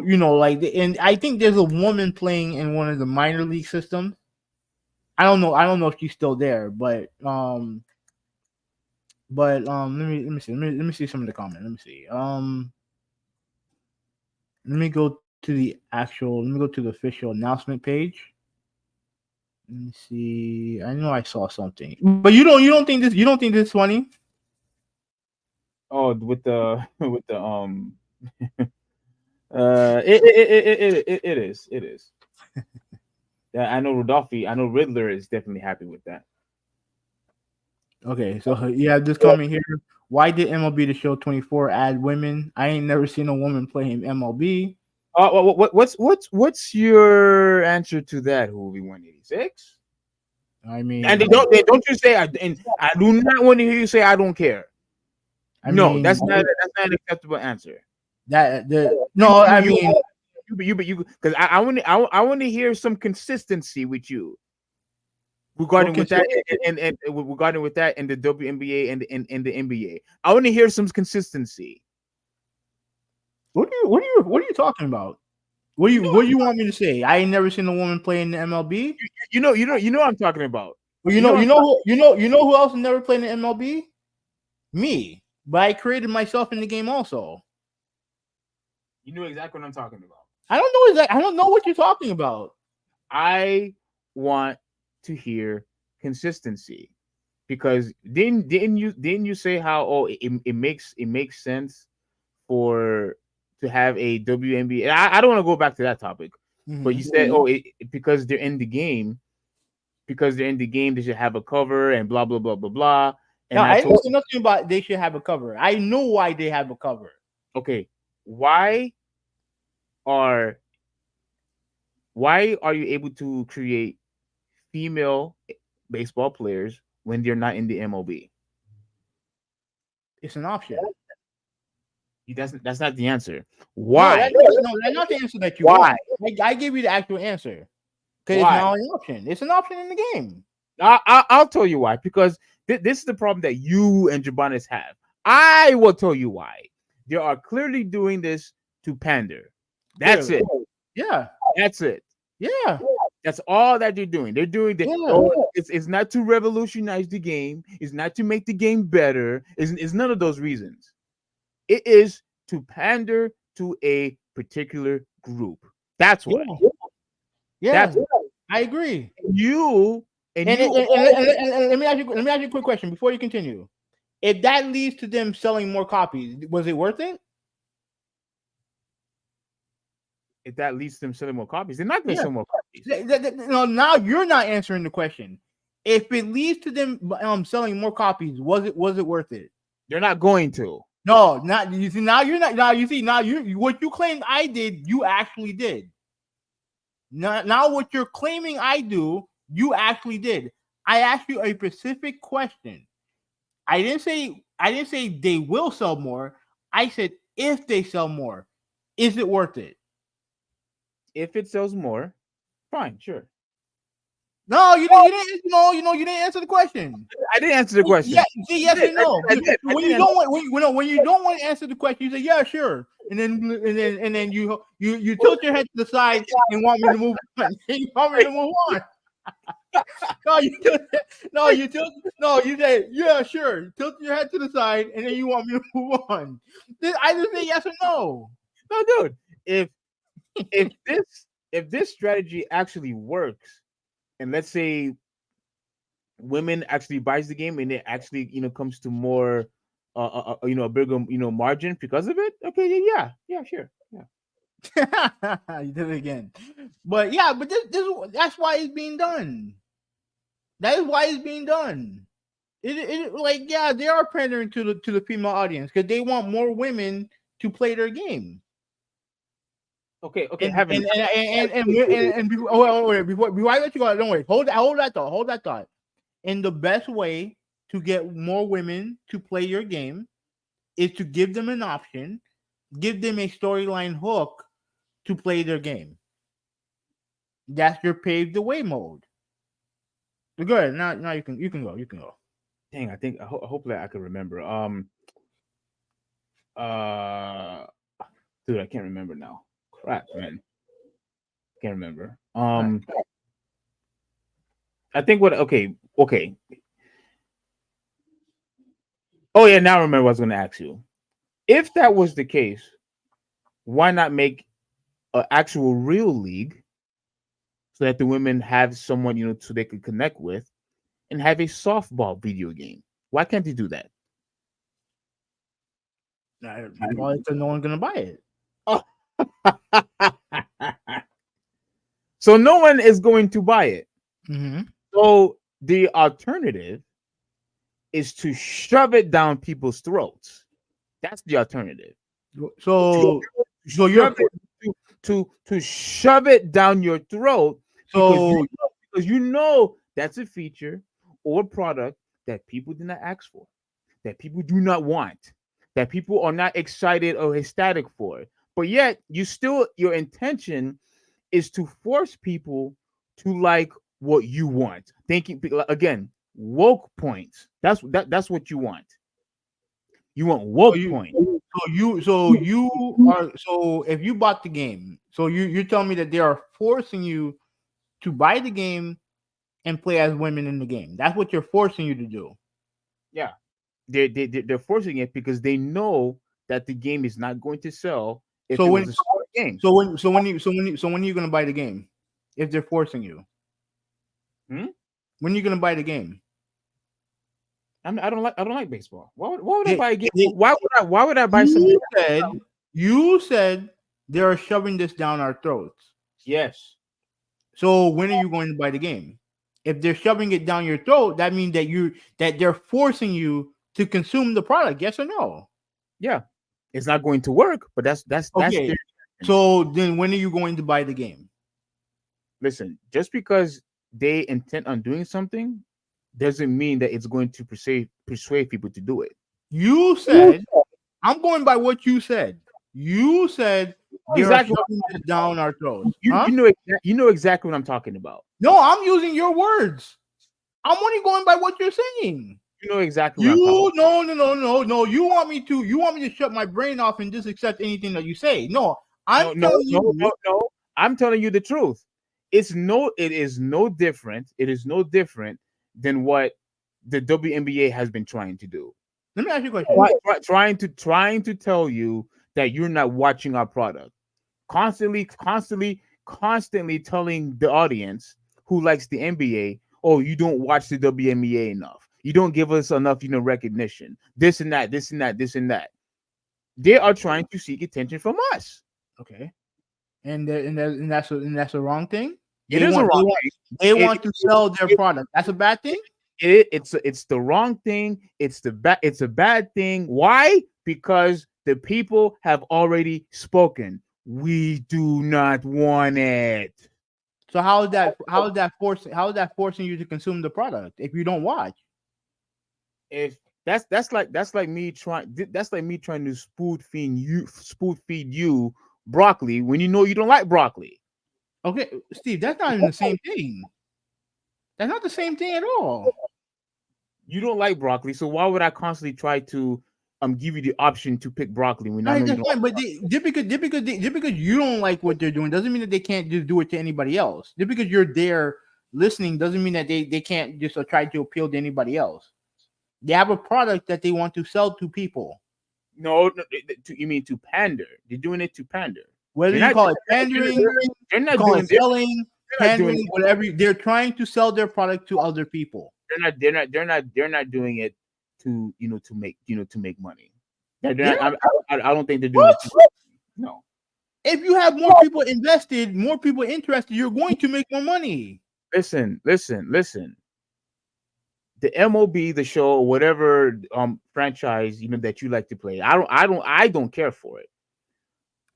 Speaker 1: and I think there's a woman playing in one of the minor league systems. I don't know if she's still there, but let me see. Let me see some of the comments. Let me see. Let me go to the official announcement page. Let me see. I know I saw something, but you don't think this is funny?
Speaker 2: Oh, with the it is. Yeah, I know Riddler is definitely happy with that.
Speaker 1: Okay, so you have this comment here. Why did MLB the Show 24 add women? I ain't never seen a woman play in MLB.
Speaker 2: What's your answer to that, Huvvi 186?
Speaker 1: I mean,
Speaker 2: and don't you say I do not want to hear you say I don't care. That's not an acceptable answer. You because I want to hear some consistency with you. regarding
Speaker 1: What
Speaker 2: with that and regarding with that in the WNBA and in the NBA. I want to hear some consistency.
Speaker 1: What are you talking about? What do you want me to say? I ain't never seen a woman play in the MLB.
Speaker 2: You know what I'm talking about.
Speaker 1: Well, you know who else never played in the MLB? Me. But I created myself in the game also.
Speaker 2: You know exactly what I'm talking about.
Speaker 1: I don't know what you're talking about.
Speaker 2: I want to hear consistency, because didn't you say how it makes sense to have a WNBA? I don't want to go back to that topic, but you said because they're in the game, they should have a cover and blah blah blah blah blah. And
Speaker 1: no, I didn't say nothing about they should have a cover. I know why they have a cover.
Speaker 2: Okay, why are you able to create female baseball players when they're not in the MLB?
Speaker 1: It's an option.
Speaker 2: That's not the answer. Why?
Speaker 1: No, that's not the answer that you want. I gave you the actual answer. Because it's now an option. It's an option in the game.
Speaker 2: I'll tell you why. Because this is the problem that you and Jabanis have. I will tell you why. They are clearly doing this to pander. That's it.
Speaker 1: Yeah.
Speaker 2: That's it.
Speaker 1: Yeah.
Speaker 2: That's all that they're doing. They're doing that. Yeah. It's not to revolutionize the game. It's not to make the game better. It's none of those reasons. It is to pander to a particular group. That's what.
Speaker 1: Yeah. I agree.
Speaker 2: And
Speaker 1: let me ask you a quick question before you continue. If that leads to them selling more copies, was it worth it?
Speaker 2: If that leads to them selling more copies, they're not going to sell more copies.
Speaker 1: No, now you're not answering the question. If it leads to them selling more copies, was it worth it?
Speaker 2: They're not going to.
Speaker 1: No, not you see. Now you're not. Now you see. Now you what you claimed I did, you actually did. Now what you're claiming I do, you actually did. I asked you a specific question. I didn't say they will sell more. I said if they sell more, is it worth it?
Speaker 2: If it sells more, fine, sure.
Speaker 1: No, you didn't. You didn't answer the question.
Speaker 2: I didn't answer the question.
Speaker 1: Yeah, see, yes or no. When you don't want to answer the question, you say yeah, sure, and then you tilt your head to the side and want me to move on. You want me to move on. You say yeah, sure. Tilt your head to the side, and then you want me to move on. I just say yes or no.
Speaker 2: No, dude. If this strategy actually works, and let's say women actually buys the game and it actually comes to more a bigger margin because of it, okay, yeah, sure, yeah.
Speaker 1: You did it again. But that's why it's being done. That is why it's being done. They are pandering to the female audience because they want more women to play their game.
Speaker 2: Okay.
Speaker 1: And before I let you go, don't worry. Hold that thought. And the best way to get more women to play your game is to give them an option, give them a storyline hook to play their game. That's your pave the way mode. So go ahead. Now you can go.
Speaker 2: Dang, I think hopefully I can remember. Dude, I can't remember now. Crap, man. Can't remember. I think okay. Oh yeah, now I remember what I was going to ask you. If that was the case, why not make an actual real league so that the women have someone so they could connect with, and have a softball video game? Why can't they do that?
Speaker 1: Well, no one's gonna buy it.
Speaker 2: Oh. So no one is going to buy it.
Speaker 1: Mm-hmm.
Speaker 2: So the alternative is to shove it down people's throats. That's the alternative.
Speaker 1: So
Speaker 2: you're to shove it down your throat.
Speaker 1: So
Speaker 2: because that's a feature or product that people did not ask for, that people do not want, that people are not excited or ecstatic for. But yet your intention is to force people to like what you want. Thinking again, woke points. That's what you want. You want woke points.
Speaker 1: So if you bought the game, so you're telling me that they are forcing you to buy the game and play as women in the game. That's what you're forcing you to do.
Speaker 2: Yeah, they're forcing it because they know that the game is not going to sell if it was a sport game.
Speaker 1: So when are you gonna buy the game? If they're forcing you, when are you gonna buy the game?
Speaker 2: I don't like baseball. Why would I buy a game? Why would I buy something?
Speaker 1: You said they are shoving this down our throats.
Speaker 2: Yes.
Speaker 1: So when are you going to buy the game? If they're shoving it down your throat, that means that they're forcing you to consume the product. Yes or no?
Speaker 2: Yeah, it's not going to work, but that's
Speaker 1: okay. So then, when are you going to buy the game?
Speaker 2: Listen, just because they intend on doing something doesn't mean that it's going to persuade people to do it.
Speaker 1: You said, I'm going by what you said. You said
Speaker 2: exactly
Speaker 1: down our throats.
Speaker 2: You know exactly what I'm talking about.
Speaker 1: No, I'm using your words. I'm only going by what you're saying.
Speaker 2: You know exactly what I'm talking
Speaker 1: about. No. You want me to shut my brain off and just accept anything that you say. No, I'm telling you.
Speaker 2: I'm telling you the truth. It is no different. It is no different than what the WNBA has been trying to do.
Speaker 1: Let me ask you a question.
Speaker 2: Trying to tell you that you're not watching our product. Constantly telling the audience who likes the NBA, oh, you don't watch the WNBA enough. You don't give us enough, recognition. This and that. They are trying to seek attention from us.
Speaker 1: Okay, and that's a wrong thing.
Speaker 2: It is a wrong thing.
Speaker 1: They want to sell their product. That's a bad thing.
Speaker 2: It's the wrong thing. It's a bad thing. Why? Because the people have already spoken. We do not want it.
Speaker 1: So how is that forcing you to consume the product if you don't watch?
Speaker 2: If that's like me trying to spoon feed you broccoli when you know you don't like broccoli.
Speaker 1: Okay, Steve, that's not even the same thing. That's not the same thing at all.
Speaker 2: You don't like broccoli, so why would I constantly try to give you the option to pick broccoli when I know you don't like broccoli?
Speaker 1: Just because you don't like what they're doing doesn't mean that they can't just do it to anybody else. Just because you're there listening doesn't mean that they can't just try to appeal to anybody else. They have a product that they want to sell to people.
Speaker 2: No, you mean to pander? They're doing it to pander.
Speaker 1: Whether you call it pandering,
Speaker 2: they're not doing
Speaker 1: selling, pandering, whatever. They're trying to sell their product to other people.
Speaker 2: They're not doing it to make money. I don't think they're doing it. No.
Speaker 1: If you have more people invested, more people interested, you're going to make more money.
Speaker 2: Listen. The MLB, the show, whatever franchise that you like to play, I don't care for it.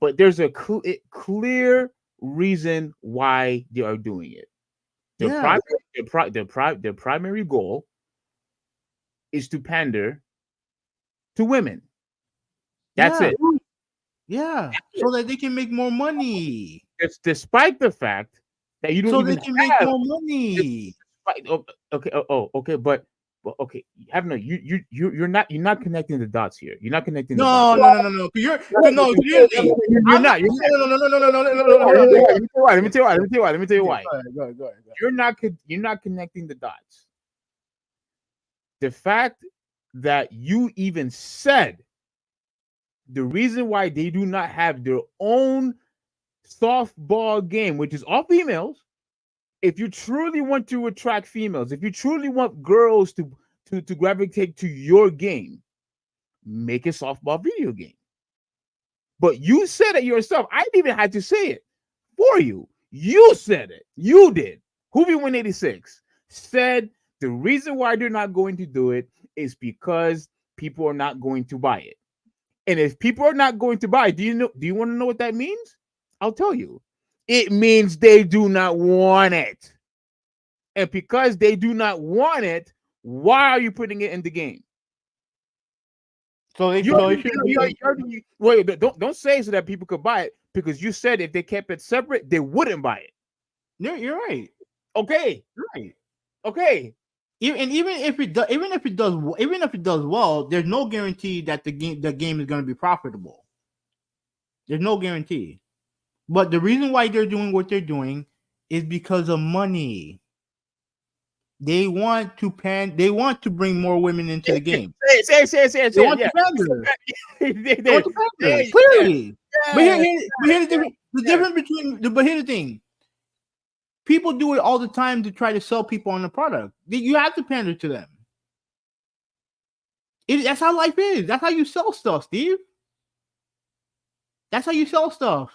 Speaker 2: But there's a clear reason why they are doing it. Their primary goal is to pander to women. That's it.
Speaker 1: Yeah, so that they can make more money.
Speaker 2: It's despite the fact that you don't.
Speaker 1: So they can make more money.
Speaker 2: Okay, but okay, you're not connecting the dots here. You're not connecting.
Speaker 1: No. You're not.
Speaker 2: Let me tell you why.
Speaker 1: Go ahead.
Speaker 2: You're not connecting the dots. The fact that you even said the reason why they do not have their own softball game, which is all females. If you truly want to attract females, if you truly want girls to gravitate to your game, make a softball video game. But you said it yourself. I didn't even have to say it for you. You said it. You did. Huvvi 186 said the reason why they're not going to do it is because people are not going to buy it. And if people are not going to buy it, do you want to know what that means? I'll tell you. It means they do not want it. And because they do not want it, why are you putting it in the game?
Speaker 1: So
Speaker 2: wait, don't say so that people could buy it, because you said if they kept it separate, they wouldn't buy it.
Speaker 1: No, you're right.
Speaker 2: Okay.
Speaker 1: Right.
Speaker 2: Okay.
Speaker 1: Even if it does well, there's no guarantee that the game is going to be profitable. There's no guarantee. But the reason why they're doing what they're doing is because of money. They want to bring more women into the game.
Speaker 2: Say
Speaker 1: They want to pander. They want to pander, clearly. But here's the difference between but here's the thing. People do it all the time to try to sell people on the product. You have to pander to them. That's how life is. That's how you sell stuff, Steve. That's how you sell stuff.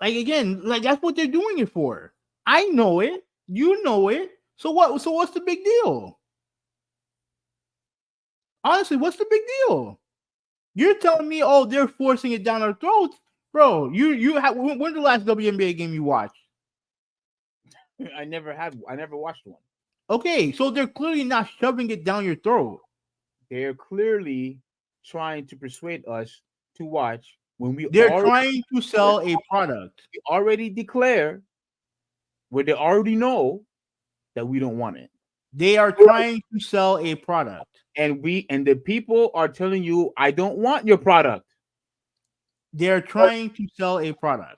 Speaker 1: Like, again, like, that's what they're doing it for. I know it. You know it. So what? So what's the big deal? Honestly, what's the big deal? You're telling me, oh, they're forcing it down our throats, bro. When's the last WNBA game you watched?
Speaker 2: I never watched one.
Speaker 1: Okay, so they're clearly not shoving it down your throat.
Speaker 2: They're clearly trying to persuade us to watch when
Speaker 1: they're trying to sell a product.
Speaker 2: We already declare where they already know that we don't want it.
Speaker 1: They are trying to sell a product.
Speaker 2: And the people are telling you, I don't want your product.
Speaker 1: They're trying to sell a product.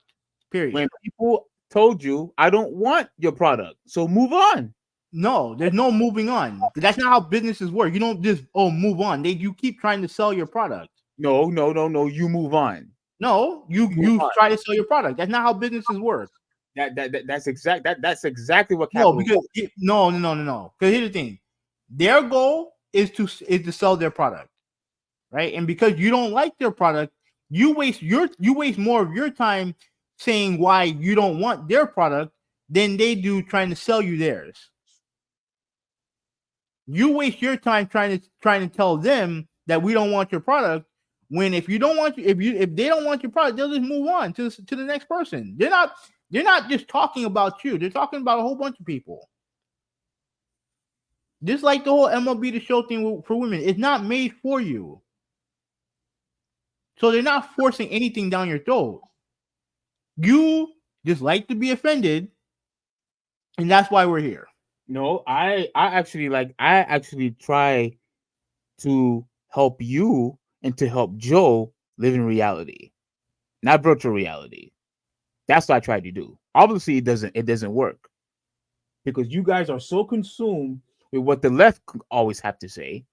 Speaker 1: Period.
Speaker 2: When people told you, I don't want your product, so move on.
Speaker 1: No, there's no moving on. That's not how businesses work. You don't just move on. You keep trying to sell your product.
Speaker 2: No. You move on.
Speaker 1: No, you try to sell your product. That's not how businesses work.
Speaker 2: That's exactly what.
Speaker 1: No, because no. Because here's the thing: their goal is to sell their product, right? And because you don't like their product, you waste more of your time saying why you don't want their product than they do trying to sell you theirs. You waste your time trying to tell them that we don't want your product. When if they don't want your product, they'll just move on to the next person. They're not just talking about you. They're talking about a whole bunch of people. Just like the whole MLB the Show thing for women, it's not made for you. So they're not forcing anything down your throat. You just like to be offended, and that's why we're here.
Speaker 2: No, I actually try to help you and to help Joe live in reality, not virtual reality. That's what I tried to do. Obviously, it doesn't work because you guys are so consumed with what the left always have to say,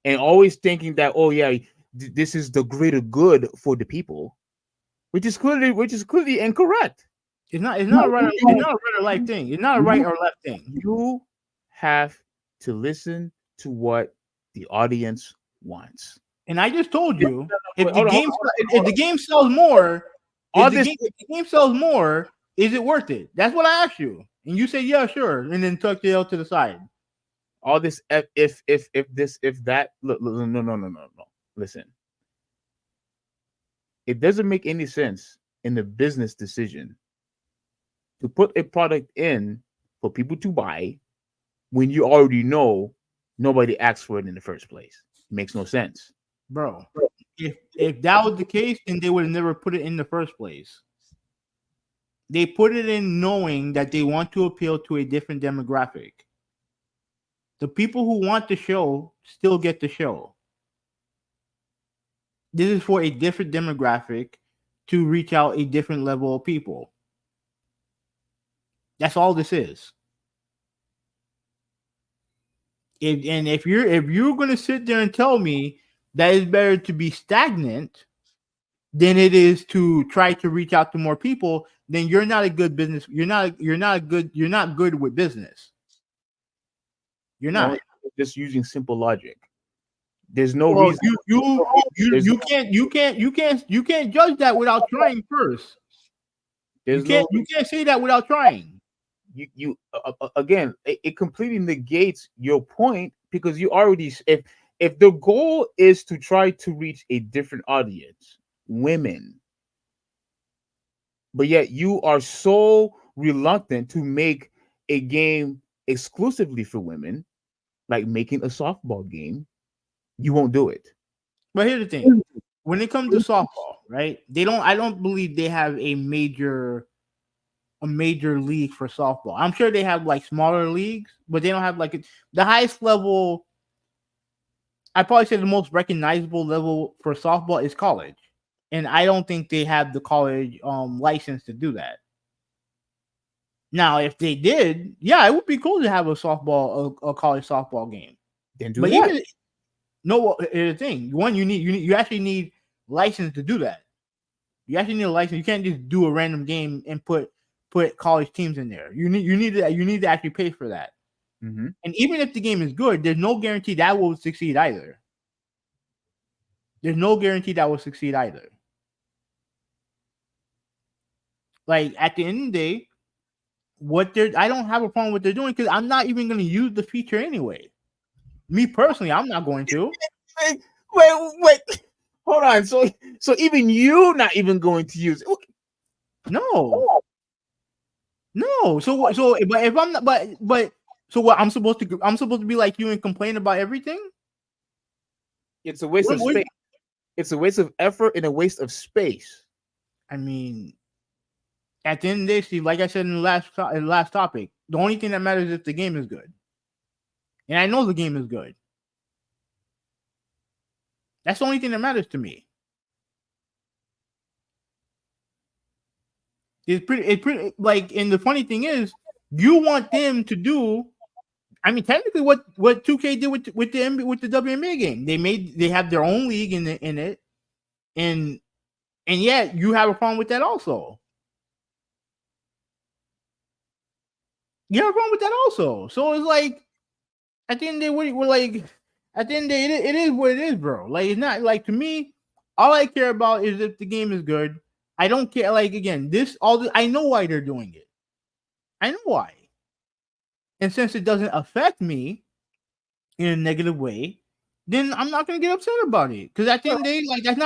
Speaker 2: and always thinking that, oh yeah, this is the greater good for the people, which is clearly incorrect.
Speaker 1: It's not a right or left thing. It's not a right or left thing.
Speaker 2: You have to listen to what the audience wants.
Speaker 1: And I just told you, if the game sells more, if the game sells more, is it worth it? That's what I asked you, and you said yeah, sure, and then tucked the L to the side.
Speaker 2: All this if that. Look, no. Listen, it doesn't make any sense in the business decision to put a product in for people to buy when you already know nobody asked for it in the first place. It makes no sense.
Speaker 1: Bro, if that was the case, then they would have never put it in the first place. They put it in knowing that they want to appeal to a different demographic. The people who want the show still get the show. This is for a different demographic to reach out a different level of people. That's all this is. If you're going to sit there and tell me that it's better to be stagnant than it is to try to reach out to more people, then you're not a good business. You're not good with business. You're not.
Speaker 2: No, just using simple logic. There's no reason.
Speaker 1: You can't judge that without trying first. You can't say that without trying.
Speaker 2: You again, it completely negates your point because you already, if the goal is to try to reach a different audience, women, but yet you are so reluctant to make a game exclusively for women, like making a softball game, you won't do it.
Speaker 1: But here's the thing: when it comes to softball, right? I don't believe they have a major a major league for softball. I'm sure they have like smaller leagues, but they don't have like the highest level. I probably say the most recognizable level for softball is college, and I don't think they have the college license to do that. Now, if they did, yeah, it would be cool to have a college softball game.
Speaker 2: Then do
Speaker 1: But
Speaker 2: that.
Speaker 1: even no, here's the thing: one, you actually need license to do that. You actually need a license. You can't just do a random game and put college teams in there. You need to actually pay for that.
Speaker 2: Mm-hmm.
Speaker 1: And even if the game is good, there's no guarantee that will succeed either. There's no guarantee that will succeed either. Like at the end of the day, I don't have a problem with what they're doing because I'm not even going to use the feature anyway. Me personally, I'm not going to.
Speaker 2: Wait. Hold on. So even you not even going to use it?
Speaker 1: No. So but if I'm not, but so what? I'm supposed to be like you and complain about everything?
Speaker 2: It's a waste of space. It's a waste of effort and a waste of space.
Speaker 1: I mean, at the end of the day, Steve, like I said in the last topic, the only thing that matters is if the game is good. And I know the game is good. That's the only thing that matters to me. It's pretty like, and the funny thing is, you want them to do. I mean, technically, what 2K did with the WNBA game, they have their own league in it, and yet you have a problem with that also. You have a problem with that also. So it's like, at the end of the day, we're like, at the end of the day, it is what it is, bro. Like, it's not like, to me, all I care about is if the game is good. I don't care. Like, again, I know why they're doing it. I know why. And since it doesn't affect me in a negative way, then I'm not gonna get upset about it. Because at the end of the day, like, that's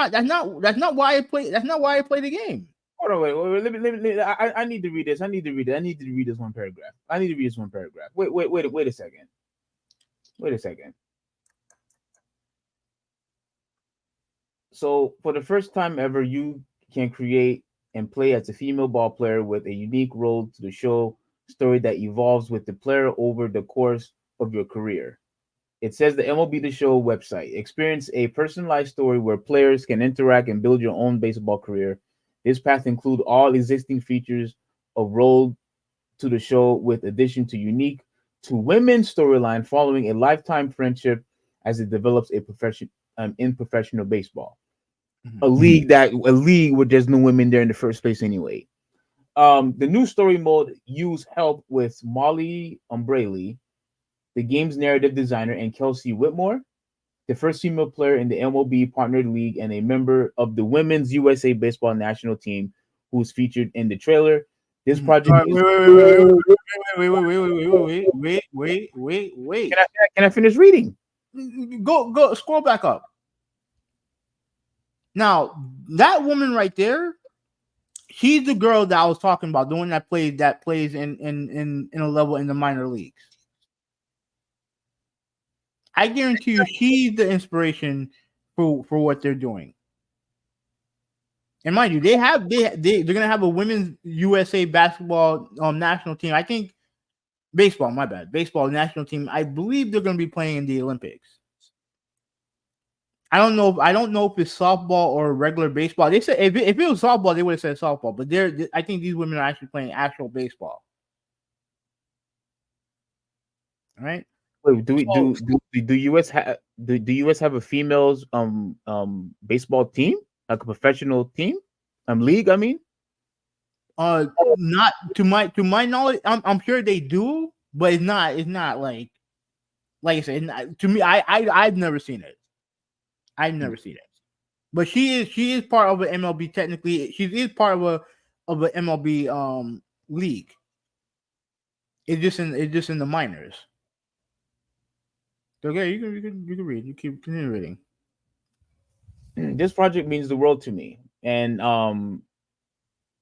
Speaker 1: not why I play. That's not why I play the game.
Speaker 2: Hold on, wait. I need to read this. I need to read this one paragraph. Wait a second. So, for the first time ever, you can create and play as a female ball player with a unique role to the show story that evolves with the player over the course of your career. It says the MLB the Show website. Experience a personalized story where players can interact and build your own baseball career. This path includes all existing features of role to the show with addition to unique to women's storyline following a lifetime friendship as it develops a profession in professional baseball.
Speaker 1: Mm-hmm.
Speaker 2: A league where there's no women there in the first place anyway. The new story mode used help with Molly Umbrelli, the game's narrative designer, and Kelsey Whitmore, the first female player in the MLB partnered league and a member of the Women's USA Baseball national team, who's featured in the trailer. This project.
Speaker 1: Wait.
Speaker 2: Can I finish reading?
Speaker 1: Go. Scroll back up. Now, that woman right there, she's the girl that I was talking about, the one that plays in a level in the minor leagues. I guarantee you, she's the inspiration for what they're doing. And mind you, they're gonna have a women's USA basketball national team. I think baseball national team. I believe they're gonna be playing in the Olympics. I don't know if it's softball or regular baseball. They said if it was softball, they would have said softball. But I think these women are actually playing actual baseball. All right.
Speaker 2: Wait, do US have the US have a females baseball team, like a professional team, league? I mean,
Speaker 1: not to my knowledge. I'm sure they do, but it's not like I said. To me, I've never seen it. I've never seen it. But she is part of an MLB. Technically, she is part of an MLB league. It's just in the minors. Okay, you can read. You continue reading.
Speaker 2: This project means the world to me, and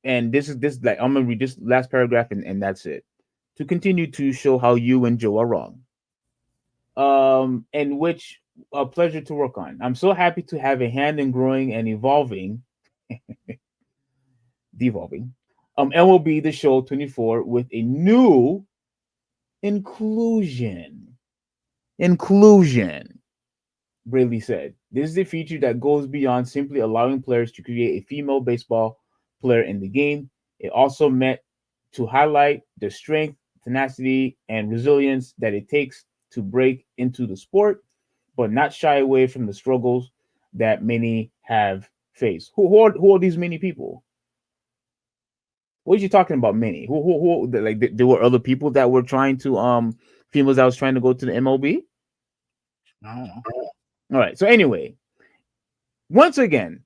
Speaker 2: this like I'm gonna read this last paragraph and that's it. To continue to show how you and Joe are wrong. And which a pleasure to work on. I'm so happy to have a hand in growing and devolving MLB the Show 24 with a new inclusion. Inclusion. Braley said, "This is a feature that goes beyond simply allowing players to create a female baseball player in the game. It also meant to highlight the strength, tenacity, and resilience that it takes to break into the sport, but not shy away from the struggles that many have faced." Who are these many people? What are you talking about? Many? Who like there were other people that were trying to females that was trying to go to the MLB?
Speaker 1: No.
Speaker 2: All right. So anyway, once again,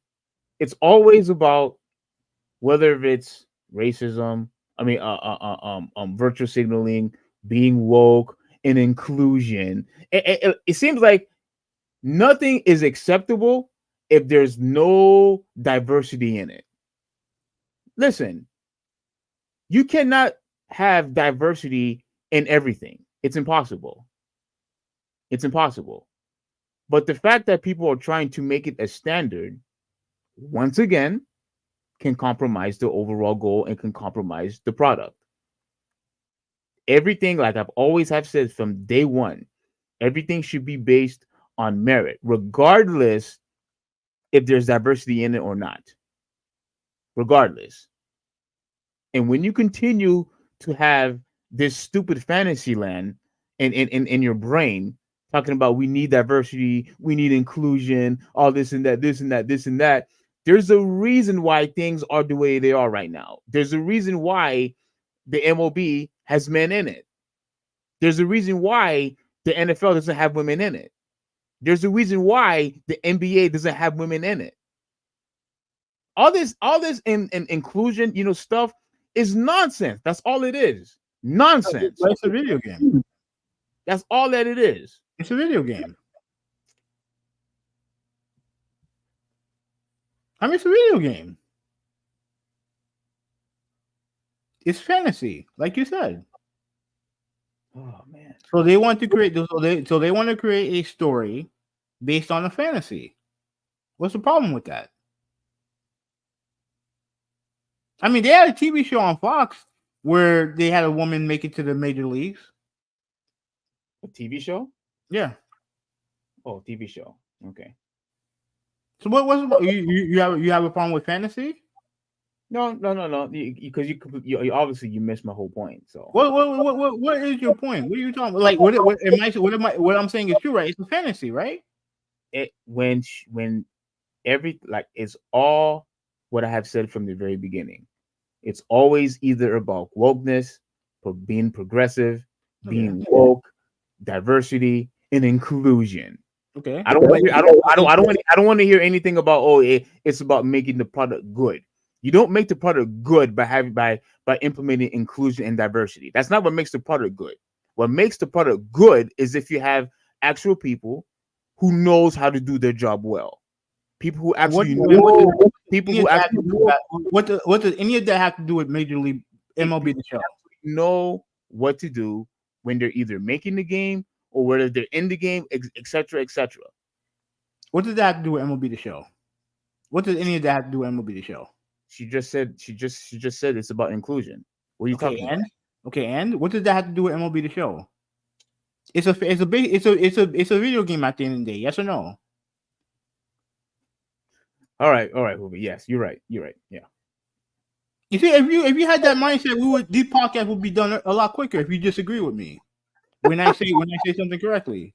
Speaker 2: it's always about whether it's racism, virtue signaling, being woke, and inclusion. It seems like nothing is acceptable if there's no diversity in it. Listen, you cannot have diversity in everything. It's impossible. It's impossible. But the fact that people are trying to make it a standard, once again, can compromise the overall goal and can compromise the product. Everything, like I've always have said from day one, everything should be based on merit, regardless if there's diversity in it or not. Regardless. And when you continue to have this stupid fantasy land in your brain, talking about we need diversity, we need inclusion, all this and that, this and that, this and that, there's a reason why things are the way they are right now. There's a reason why the MLB has men in it. There's a reason why the NFL doesn't have women in it. There's a reason why the NBA doesn't have women in it. All this in inclusion, stuff is nonsense. That's all it is. Nonsense.
Speaker 1: It's a video game.
Speaker 2: That's all that it is.
Speaker 1: It's a video game. I mean, it's a video game. It's fantasy, like you said.
Speaker 2: Oh man.
Speaker 1: So they want to create. So they want to create a story based on a fantasy. What's the problem with that? I mean, they had a TV show on Fox where they had a woman make it to the major leagues.
Speaker 2: A TV show?
Speaker 1: Yeah.
Speaker 2: Oh, TV show. Okay.
Speaker 1: So what's you have a problem with fantasy?
Speaker 2: No. Because you obviously you missed my whole point. So
Speaker 1: what is your point? What are you talking about? Like what I'm saying is true, right? It's a fantasy, right?
Speaker 2: When it's all what I have said from the very beginning. It's always either about wokeness, being progressive, being woke, diversity, and inclusion.
Speaker 1: Okay.
Speaker 2: I don't want to hear anything about it's about making the product good. You don't make the product good by implementing inclusion and diversity. That's not what makes the product good. What makes the product good is if you have actual people who knows how to do their job well. People who actually
Speaker 1: what does any of that have to do with Major League MLB the Show?
Speaker 2: Know what to do when they're either making the game or whether they're in the game, etc., etc.
Speaker 1: What does that have to do with MLB the Show? What does any of that have to do with MLB the Show?
Speaker 2: She just said it's about inclusion. What are you talking about?
Speaker 1: Okay, and what does that have to do with MLB the Show? It's a video game at the end of the day. Yes or no?
Speaker 2: All right, Huvvi. Yes, you're right. Yeah.
Speaker 1: You see, if you had that mindset, these podcasts would be done a lot quicker if you disagree with me when I say something correctly.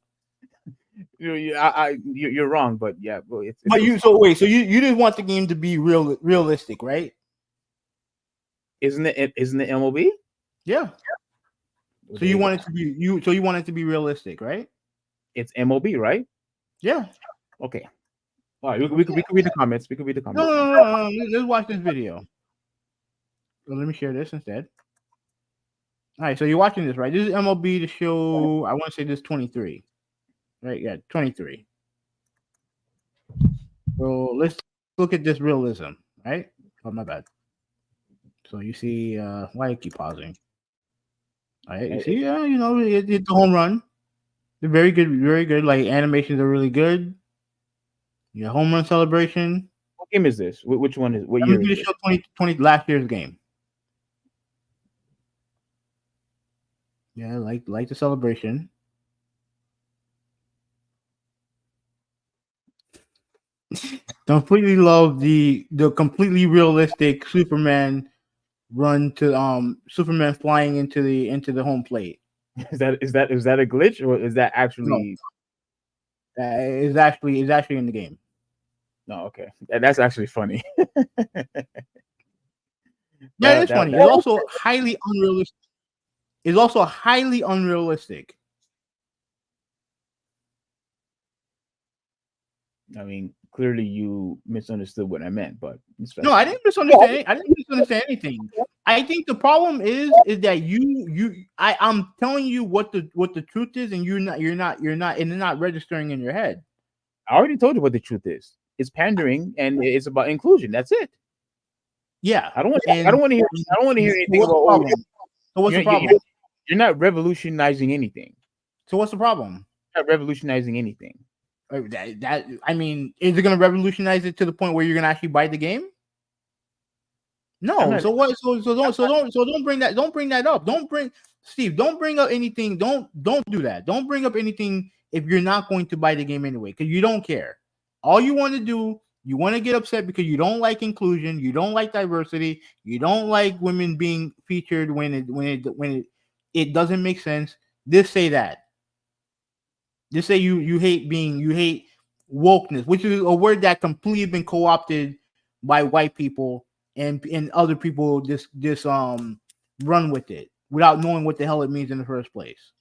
Speaker 2: You're wrong, but yeah. So
Speaker 1: you just want the game to be realistic, right?
Speaker 2: Isn't it MLB?
Speaker 1: Yeah. So you want it to be realistic, right?
Speaker 2: It's MLB, right?
Speaker 1: Yeah.
Speaker 2: Okay. All right, we can read the comments.
Speaker 1: No. Let's watch this video. So let me share this instead. All right, so you're watching this, right? This is MLB the Show. I want to say this 23. Right? Yeah, 23. So let's look at this realism, right? Oh, my bad. So you see, why I keep pausing? All right, you see, it's the home run. They're very good, very good. Like animations are really good. Your home run celebration.
Speaker 2: What game is this? Which one is? What year?
Speaker 1: MLB the Show 2020, last year's game. Yeah, like the celebration. Completely love the completely realistic Superman run to Superman flying into the home plate.
Speaker 2: Is that a glitch, or is that
Speaker 1: No,
Speaker 2: actually?
Speaker 1: is actually in the game.
Speaker 2: No, okay, that's actually funny.
Speaker 1: Yeah, it
Speaker 2: that
Speaker 1: is
Speaker 2: that
Speaker 1: funny. It's also highly unrealistic. It's also highly unrealistic.
Speaker 2: I mean, clearly you misunderstood what I meant, but
Speaker 1: No,
Speaker 2: that's
Speaker 1: I
Speaker 2: fine.
Speaker 1: didn't misunderstand. I didn't misunderstand anything. I think the problem is that I'm telling you what the truth is, and and it's not registering in your head.
Speaker 2: I already told you what the truth is. It's pandering, and it's about inclusion. That's it.
Speaker 1: Yeah,
Speaker 2: I don't want. I
Speaker 1: and
Speaker 2: don't want to hear. I don't want to hear anything
Speaker 1: what's
Speaker 2: about.
Speaker 1: the
Speaker 2: Oh,
Speaker 1: problem? So what's the
Speaker 2: you're,
Speaker 1: problem?
Speaker 2: you're, you're not revolutionizing anything.
Speaker 1: So what's the problem?
Speaker 2: You're not revolutionizing anything.
Speaker 1: I mean, is it going to revolutionize it to the point where you're going to actually buy the game?
Speaker 2: I'm
Speaker 1: No.
Speaker 2: not.
Speaker 1: So what? Don't bring that. Don't bring that up. Don't bring Steve. Don't bring up anything. Don't do that. Don't bring up anything if you're not going to buy the game anyway, because you don't care. All you want to do, you want to get upset because you don't like inclusion, you don't like diversity, you don't like women being featured it doesn't make sense. Just say that. Just say you hate wokeness, which is a word that completely been co-opted by white people and other people just run with it without knowing what the hell it means in the first place.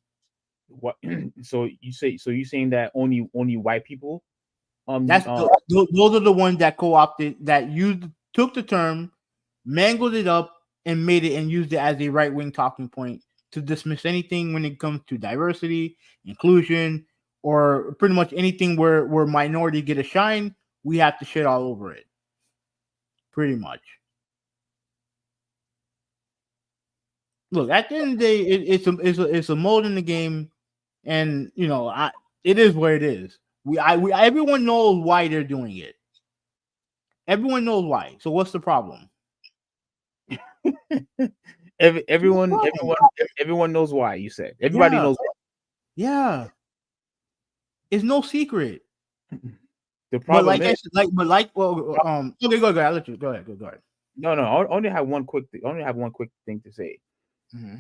Speaker 2: What? So you say? So you saying that only white people?
Speaker 1: That's those are the ones that co-opted that took the term, mangled it up, and made it and used it as a right-wing talking point to dismiss anything when it comes to diversity, inclusion, or pretty much anything where minority get a shine. We have to shit all over it. Pretty much. Look, at the end of the day, it's a mode in the game, and it is what it is. Everyone knows why they're doing it. Everyone knows why. So what's the problem?
Speaker 2: everyone knows why. You said everybody
Speaker 1: Yeah,
Speaker 2: knows why.
Speaker 1: yeah. It's no secret.
Speaker 2: The
Speaker 1: But
Speaker 2: problem
Speaker 1: like I
Speaker 2: is
Speaker 1: said, okay, go ahead. I'll let you go ahead. Go ahead.
Speaker 2: no. I only have one quick. I only have one quick thing to say.
Speaker 1: Mm-hmm.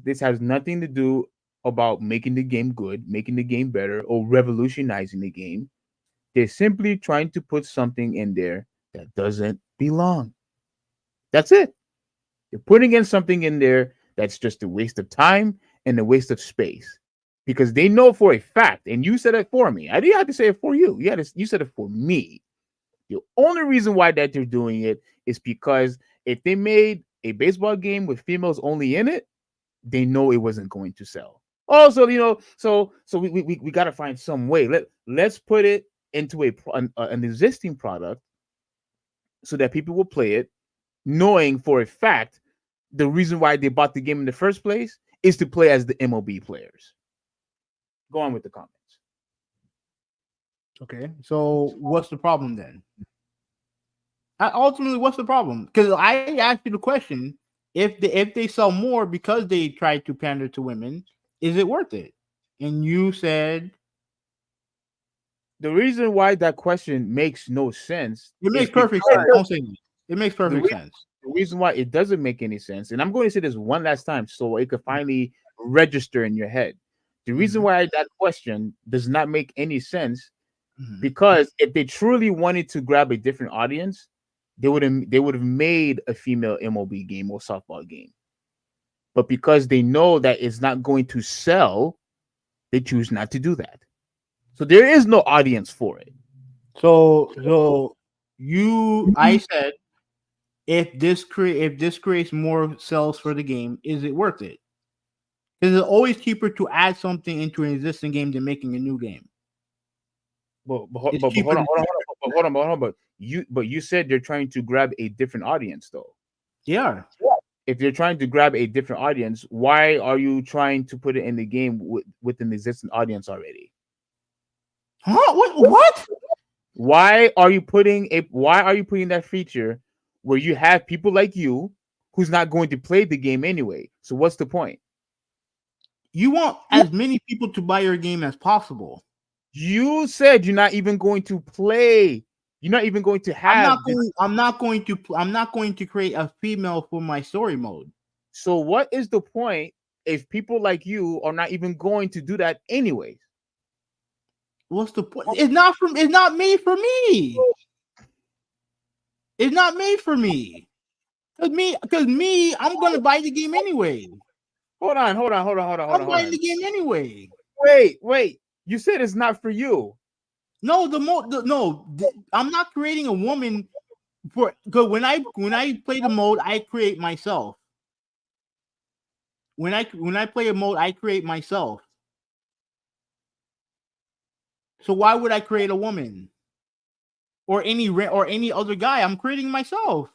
Speaker 2: This has nothing to do about making the game good, making the game better, or revolutionizing the game. They're simply trying to put something in there that doesn't belong. That's it. They're putting in something in there that's just a waste of time and a waste of space. Because they know for a fact, and you said it for me. I didn't have to say it for you. You said it for me. The only reason why that they're doing it is because if they made a baseball game with females only in it, they know it wasn't going to sell. Also, so we got to find some way. Let's put it into an existing product so that people will play it, knowing for a fact the reason why they bought the game in the first place is to play as the MLB players. Go on with the comments.
Speaker 1: Okay. So what's the problem then? Ultimately, what's the problem? Because I asked you the question: if they sell more because they try to pander to women, is it worth it? And you said
Speaker 2: The reason why that question makes no sense
Speaker 1: it
Speaker 2: is
Speaker 1: makes
Speaker 2: because
Speaker 1: perfect sense. Don't say that. It makes perfect sense.
Speaker 2: the reason why it doesn't make any sense, and I'm going to say this one last time so it could finally register in your head. The reason why that question does not make any sense because if they truly wanted to grab a different audience, they would have made a female MLB game or softball game. But because they know that it's not going to sell, they choose not to do that. So there is no audience for it.
Speaker 1: I said if this creates more sales for the game, is it worth it? Because it's always cheaper to add something into an existing game than making a new game.
Speaker 2: But
Speaker 1: It's
Speaker 2: hold
Speaker 1: cheaper
Speaker 2: on,
Speaker 1: to
Speaker 2: hold on. But you said they're trying to grab a different audience though.
Speaker 1: Yeah.
Speaker 2: If you're trying to grab a different audience, why are you trying to put it in the game with an existing audience already?
Speaker 1: Huh? What?
Speaker 2: Why are you putting that feature where you have people like you who's not going to play the game anyway? So what's the point?
Speaker 1: You want as many people to buy your game as possible.
Speaker 2: You said you're not even going to play. You're not even going to have.
Speaker 1: I'm not going to create a female for my story mode.
Speaker 2: So what is the point if people like you are not even going to do that anyways?
Speaker 1: What's the point? It's not made for me. It's not made for me. Because me, I'm gonna buy the game anyway.
Speaker 2: Hold on.
Speaker 1: I'm buying the game anyway.
Speaker 2: Wait. You said it's not for you.
Speaker 1: No, I'm not creating a woman for, because when I play the mode, I create myself. When I play a mode, I create myself. So why would I create a woman or any other guy? I'm creating myself.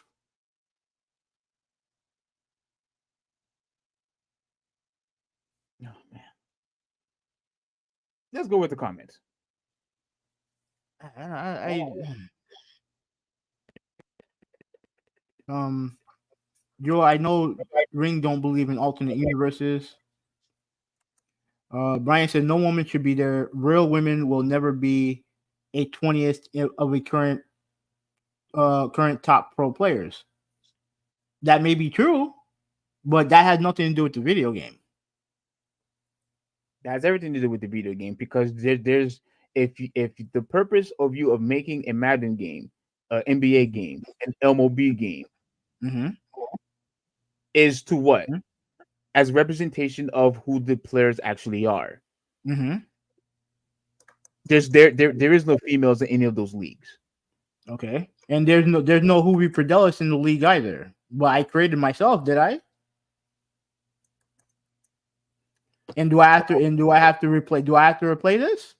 Speaker 2: Oh man. Let's go with the comments.
Speaker 1: Joe, I know Ring don't believe in alternate universes. Brian said no woman should be there. Real women will never be a 20th of a current top pro players. That may be true, but that has nothing to do with the video game.
Speaker 2: That has everything to do with the video game, because there's if the purpose of making a Madden game, an NBA game, an MLB game, is to what? As representation of who the players actually are. There is no females in any of those leagues.
Speaker 1: Okay, and there's no Huvvi Fidelis in the league either. But I created myself, did I? And do I have to replay? Do I have to replay this?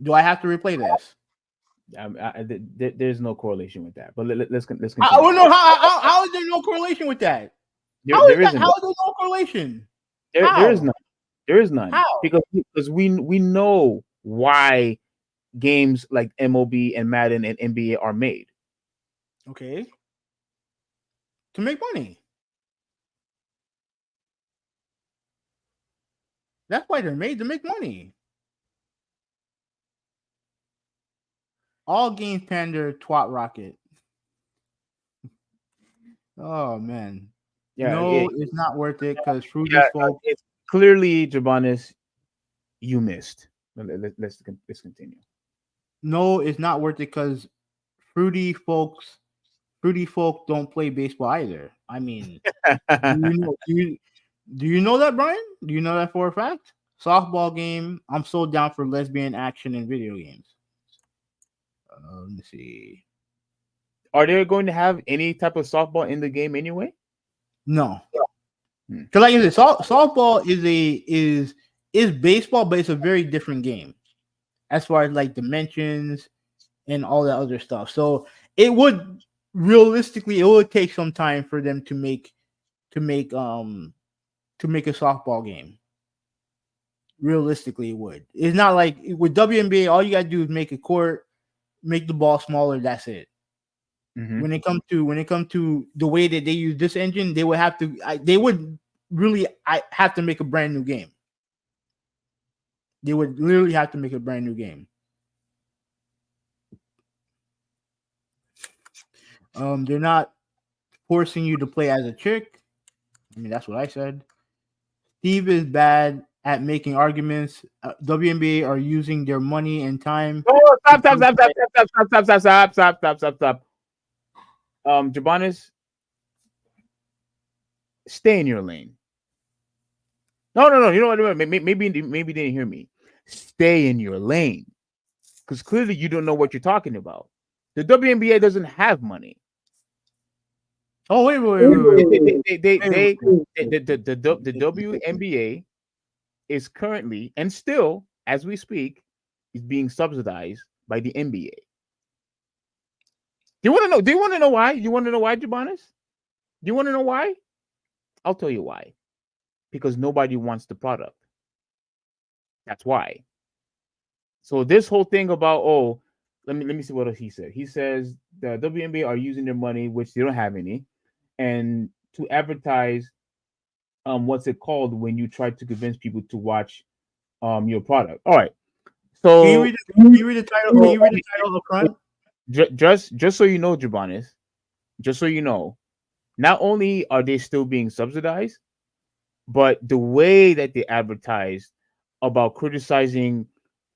Speaker 1: Do I have to replay this?
Speaker 2: There's no correlation with that. But let's continue.
Speaker 1: Oh no! How is there no correlation with that? How is there no correlation?
Speaker 2: There is none. There is none.
Speaker 1: How?
Speaker 2: Because we know why games like MLB and Madden and NBA are made.
Speaker 1: Okay. To make money. That's why they're made, to make money. All games pander twat rocket. Oh man.
Speaker 2: Yeah,
Speaker 1: no, it's not worth it because Fruity folk.
Speaker 2: It's clearly, Jabanis, you missed. Let's continue.
Speaker 1: No, it's not worth it because Fruity folk don't play baseball either. I mean, do you know that, Brian? Do you know that for a fact? Softball game. I'm so down for lesbian action in video games. Let me see.
Speaker 2: Are they going to have any type of softball in the game anyway?
Speaker 1: No. Because like I said, softball is baseball, but it's a very different game as far as like dimensions and all that other stuff. So it would take some time for them to make a softball game. Realistically, it would. It's not like with WNBA, all you gotta do is make a court, make the ball smaller, that's it. When it comes to the way that they use this engine, they would have to make a brand new game. They would literally have to make a brand new game. They're not forcing you to play as a chick. I mean, that's what I said. Steve is bad at making arguments. WNBA are using their money and time.
Speaker 2: Oh, stop. Jabanis, stay in your lane. No. You know what? Maybe you didn't hear me. Stay in your lane, because clearly you don't know what you're talking about. The WNBA doesn't have money.
Speaker 1: Oh wait.
Speaker 2: The WNBA is currently and still, as we speak, is being subsidized by the NBA. Do you want to know? Do you want to know why? You want to know why, Jabanis? Do you want to know why? I'll tell you why. Because nobody wants the product. That's why. So this whole thing about let me see what else he said. He says the WNBA are using their money, which they don't have any, and to advertise what's it called when you try to convince people to watch your product. All right. So
Speaker 1: can you read the title? Can you read the title up front?
Speaker 2: Just so you know, Jabonis, just so you know, not only are they still being subsidized, but the way that they advertise about criticizing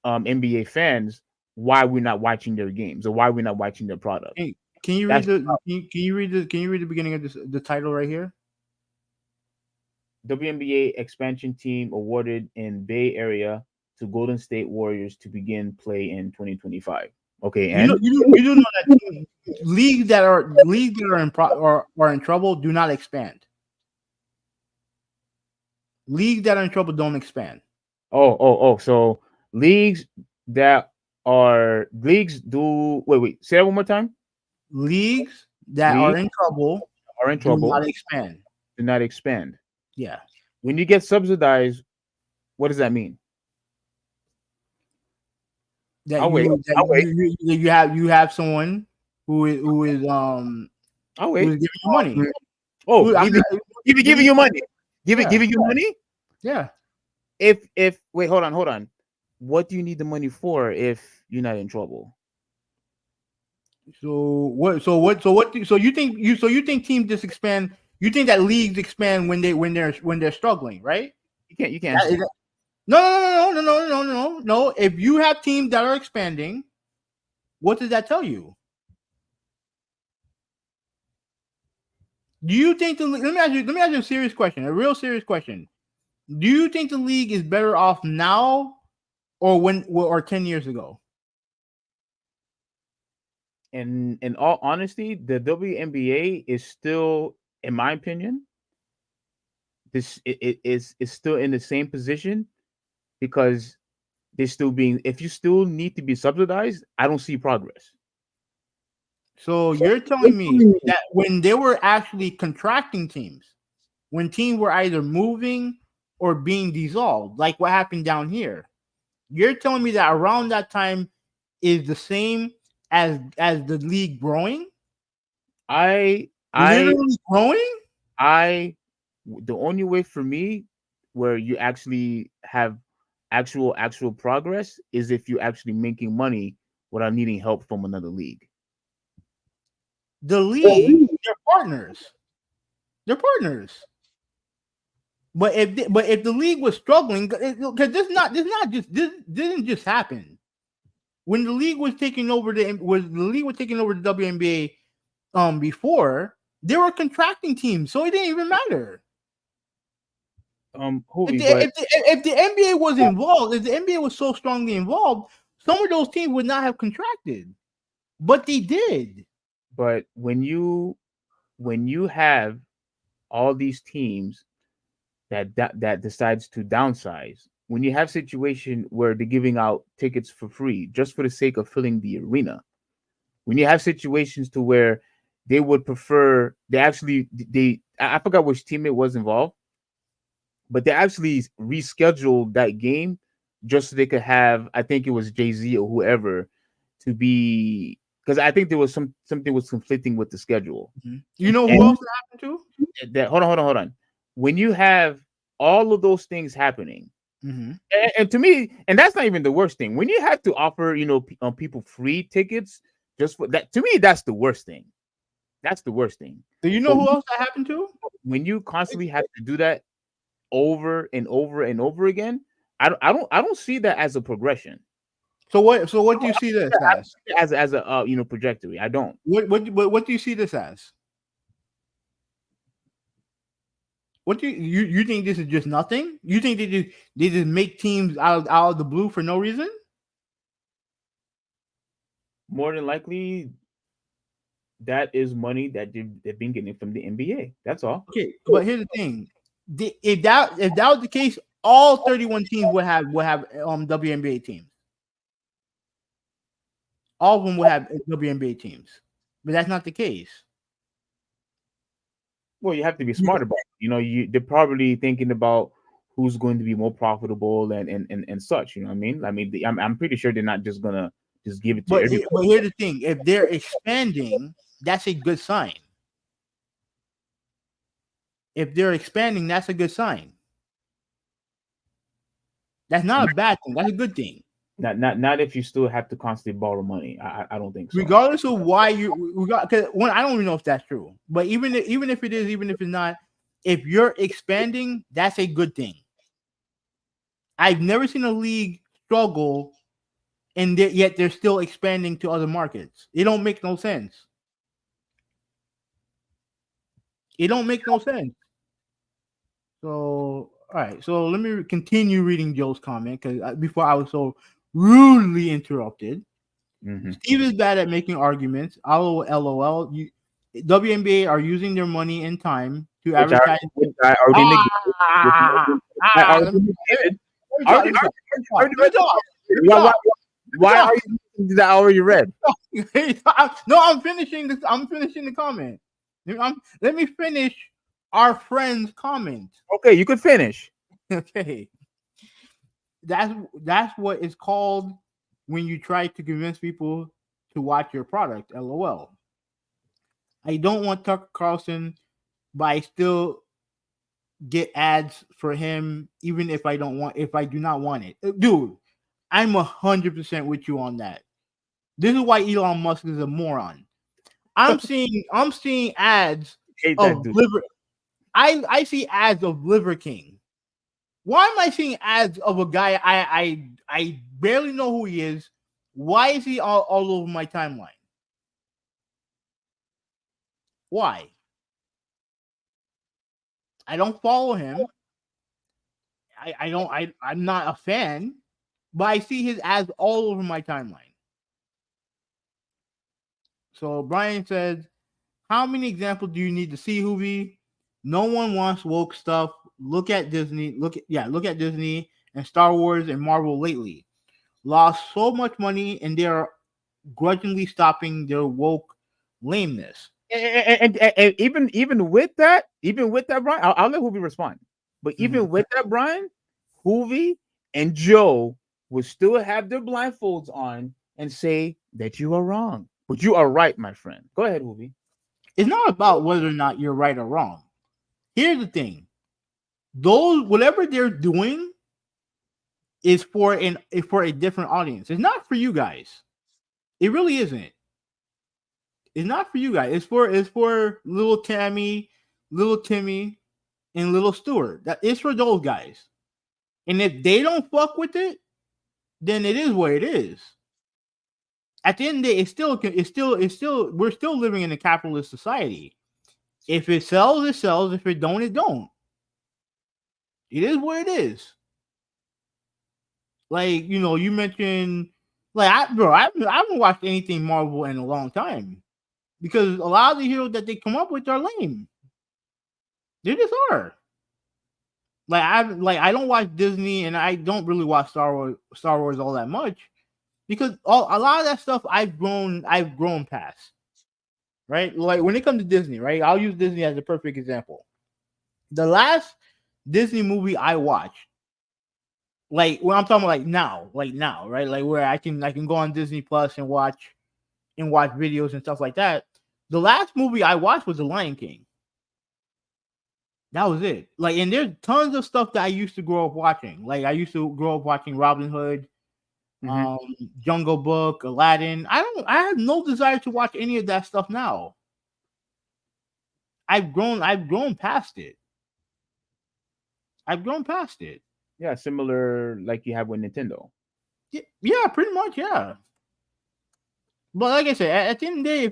Speaker 2: NBA fans, why we're not watching their games or why we're not watching their product.
Speaker 1: Hey, can you read can you read the beginning of the title right here?
Speaker 2: WNBA expansion team awarded in Bay Area to Golden State Warriors to begin play in 2025. Okay, and
Speaker 1: you do know that leagues that are in trouble do not expand. Leagues that are in trouble don't expand.
Speaker 2: So leagues do wait, say that one more time.
Speaker 1: Leagues that are in trouble do not expand.
Speaker 2: Do not expand.
Speaker 1: Yeah.
Speaker 2: When you get subsidized, what does that mean?
Speaker 1: That you have someone who is who's giving you money.
Speaker 2: Giving you money. Giving you money?
Speaker 1: Yeah.
Speaker 2: If wait, hold on. What do you need the money for if you're not in trouble?
Speaker 1: So you think teams just expand? You think that leagues expand when they're struggling, right?
Speaker 2: You can't.
Speaker 1: No. If you have teams that are expanding, what does that tell you? Do you think let me ask you a serious question, a real serious question. Do you think the league is better off now or 10 years ago?
Speaker 2: In all honesty, the WNBA is still, in my opinion, it is still in the same position because they're still being. If you still need to be subsidized, I don't see progress.
Speaker 1: So you're telling me that when they were actually contracting teams, when teams were either moving or being dissolved, like what happened down here, you're telling me that around that time is the same as the league growing? Literally growing?
Speaker 2: The only way for me where you actually have actual progress is if you're actually making money without needing help from another league.
Speaker 1: The league, they're partners. They're partners. But if the league was struggling, because this didn't just happen. When the league was taking over the WNBA before, they were contracting teams, so it didn't even matter. If the NBA was involved, if the NBA was so strongly involved, some of those teams would not have contracted, but they did.
Speaker 2: But when you have all these teams that decides to downsize, when you have situation where they're giving out tickets for free just for the sake of filling the arena, when you have situations to where they would prefer, I forgot which team it was involved, but they actually rescheduled that game just so they could have, I think it was Jay-Z or whoever, to be, because I think there was something was conflicting with the schedule.
Speaker 1: Mm-hmm. You know who else that happened
Speaker 2: to? Hold on. When you have all of those things happening,
Speaker 1: mm-hmm.
Speaker 2: and to me, and that's not even the worst thing. When you have to offer, people free tickets just for that, to me, that's the worst thing. That's the worst thing.
Speaker 1: Do you know who else that happened to?
Speaker 2: When you constantly have to do that over and over and over again, I don't see that as a progression.
Speaker 1: So what do you see this as?
Speaker 2: As a trajectory? I don't.
Speaker 1: What do you see this as? What do you think this is just nothing? You think they just make teams out of the blue for no reason?
Speaker 2: More than likely, that is money that they've been getting from the NBA. That's all.
Speaker 1: Okay, but here's the thing: if that was the case, all 31 teams would have WNBA teams. All of them would have WNBA teams, but that's not the case.
Speaker 2: Well, you have to be smart about it. They're probably thinking about who's going to be more profitable and such. You know what I mean? I'm pretty sure they're not just gonna just give it to everybody.
Speaker 1: But here's the thing: if they're expanding, that's a good sign. If they're expanding, that's a good sign. That's not a bad thing. That's a good thing.
Speaker 2: Not if you still have to constantly borrow money. I don't think so.
Speaker 1: Regardless of why because I don't even know if that's true. But even if it is, even if it's not, if you're expanding, that's a good thing. I've never seen a league struggle, and yet they're still expanding to other markets. It don't make no sense. It don't make no sense. So, all right. So let me continue reading Joe's comment because before I was so rudely interrupted.
Speaker 2: Mm-hmm.
Speaker 1: Steve is bad at making arguments. LOL. WNBA are using their money and time to advertise.
Speaker 2: I already Why are you using that I already read?
Speaker 1: No, I'm finishing this. I'm finishing the comment. Let me finish our friend's comment.
Speaker 2: Okay, you could finish.
Speaker 1: Okay. That's what it's called when you try to convince people to watch your product. LOL. I don't want Tucker Carlson, but I still get ads for him, even if I do not want it. Dude, I'm 100% with you on that. This is why Elon Musk is a moron. I'm seeing ads of Liver. I see ads of Liver King. Why am I seeing ads of a guy I barely know who he is? Why is he all over my timeline? Why? I don't follow him. I'm not a fan, but I see his ads all over my timeline. So Brian says, how many examples do you need to see, Huvvi? No one wants woke stuff. Look at Disney. Look at Disney and Star Wars and Marvel lately. Lost so much money and they are grudgingly stopping their woke lameness.
Speaker 2: And even with that, Brian, I'll let Huvvi respond. But even with that, Brian, Huvvi and Joe will still have their blindfolds on and say that you are wrong. But you are right, my friend. Go ahead, Huvvi.
Speaker 1: It's not about whether or not you're right or wrong. Here's the thing. Whatever they're doing is for a different audience. It's not for you guys. It really isn't. It's not for you guys. It's for little Tammy, little Timmy, and little Stuart. That is for those guys. And if they don't fuck with it, then it is what it is. At the end of the day, it's still we're still living in a capitalist society. If it sells, it sells. If it don't, it don't. It is what it is. Like, you mentioned, like, I haven't watched anything Marvel in a long time because a lot of the heroes that they come up with are lame. They just are. I don't watch Disney and I don't really watch Star Wars all that much because a lot of that stuff I've grown past. Right? Like when it comes to Disney, right? I'll use Disney as a perfect example. The last Disney movie I watched, like when I'm talking about now, right? Like where I can go on Disney Plus and watch videos and stuff like that. The last movie I watched was The Lion King. That was it. Like, and there's tons of stuff that I used to grow up watching. Like I used to grow up watching Robin Hood, Jungle Book, Aladdin. I have no desire to watch any of that stuff now. I've grown past it.
Speaker 2: Yeah, similar like you have with Nintendo.
Speaker 1: Yeah, pretty much, yeah. But like I said, at the end of the day,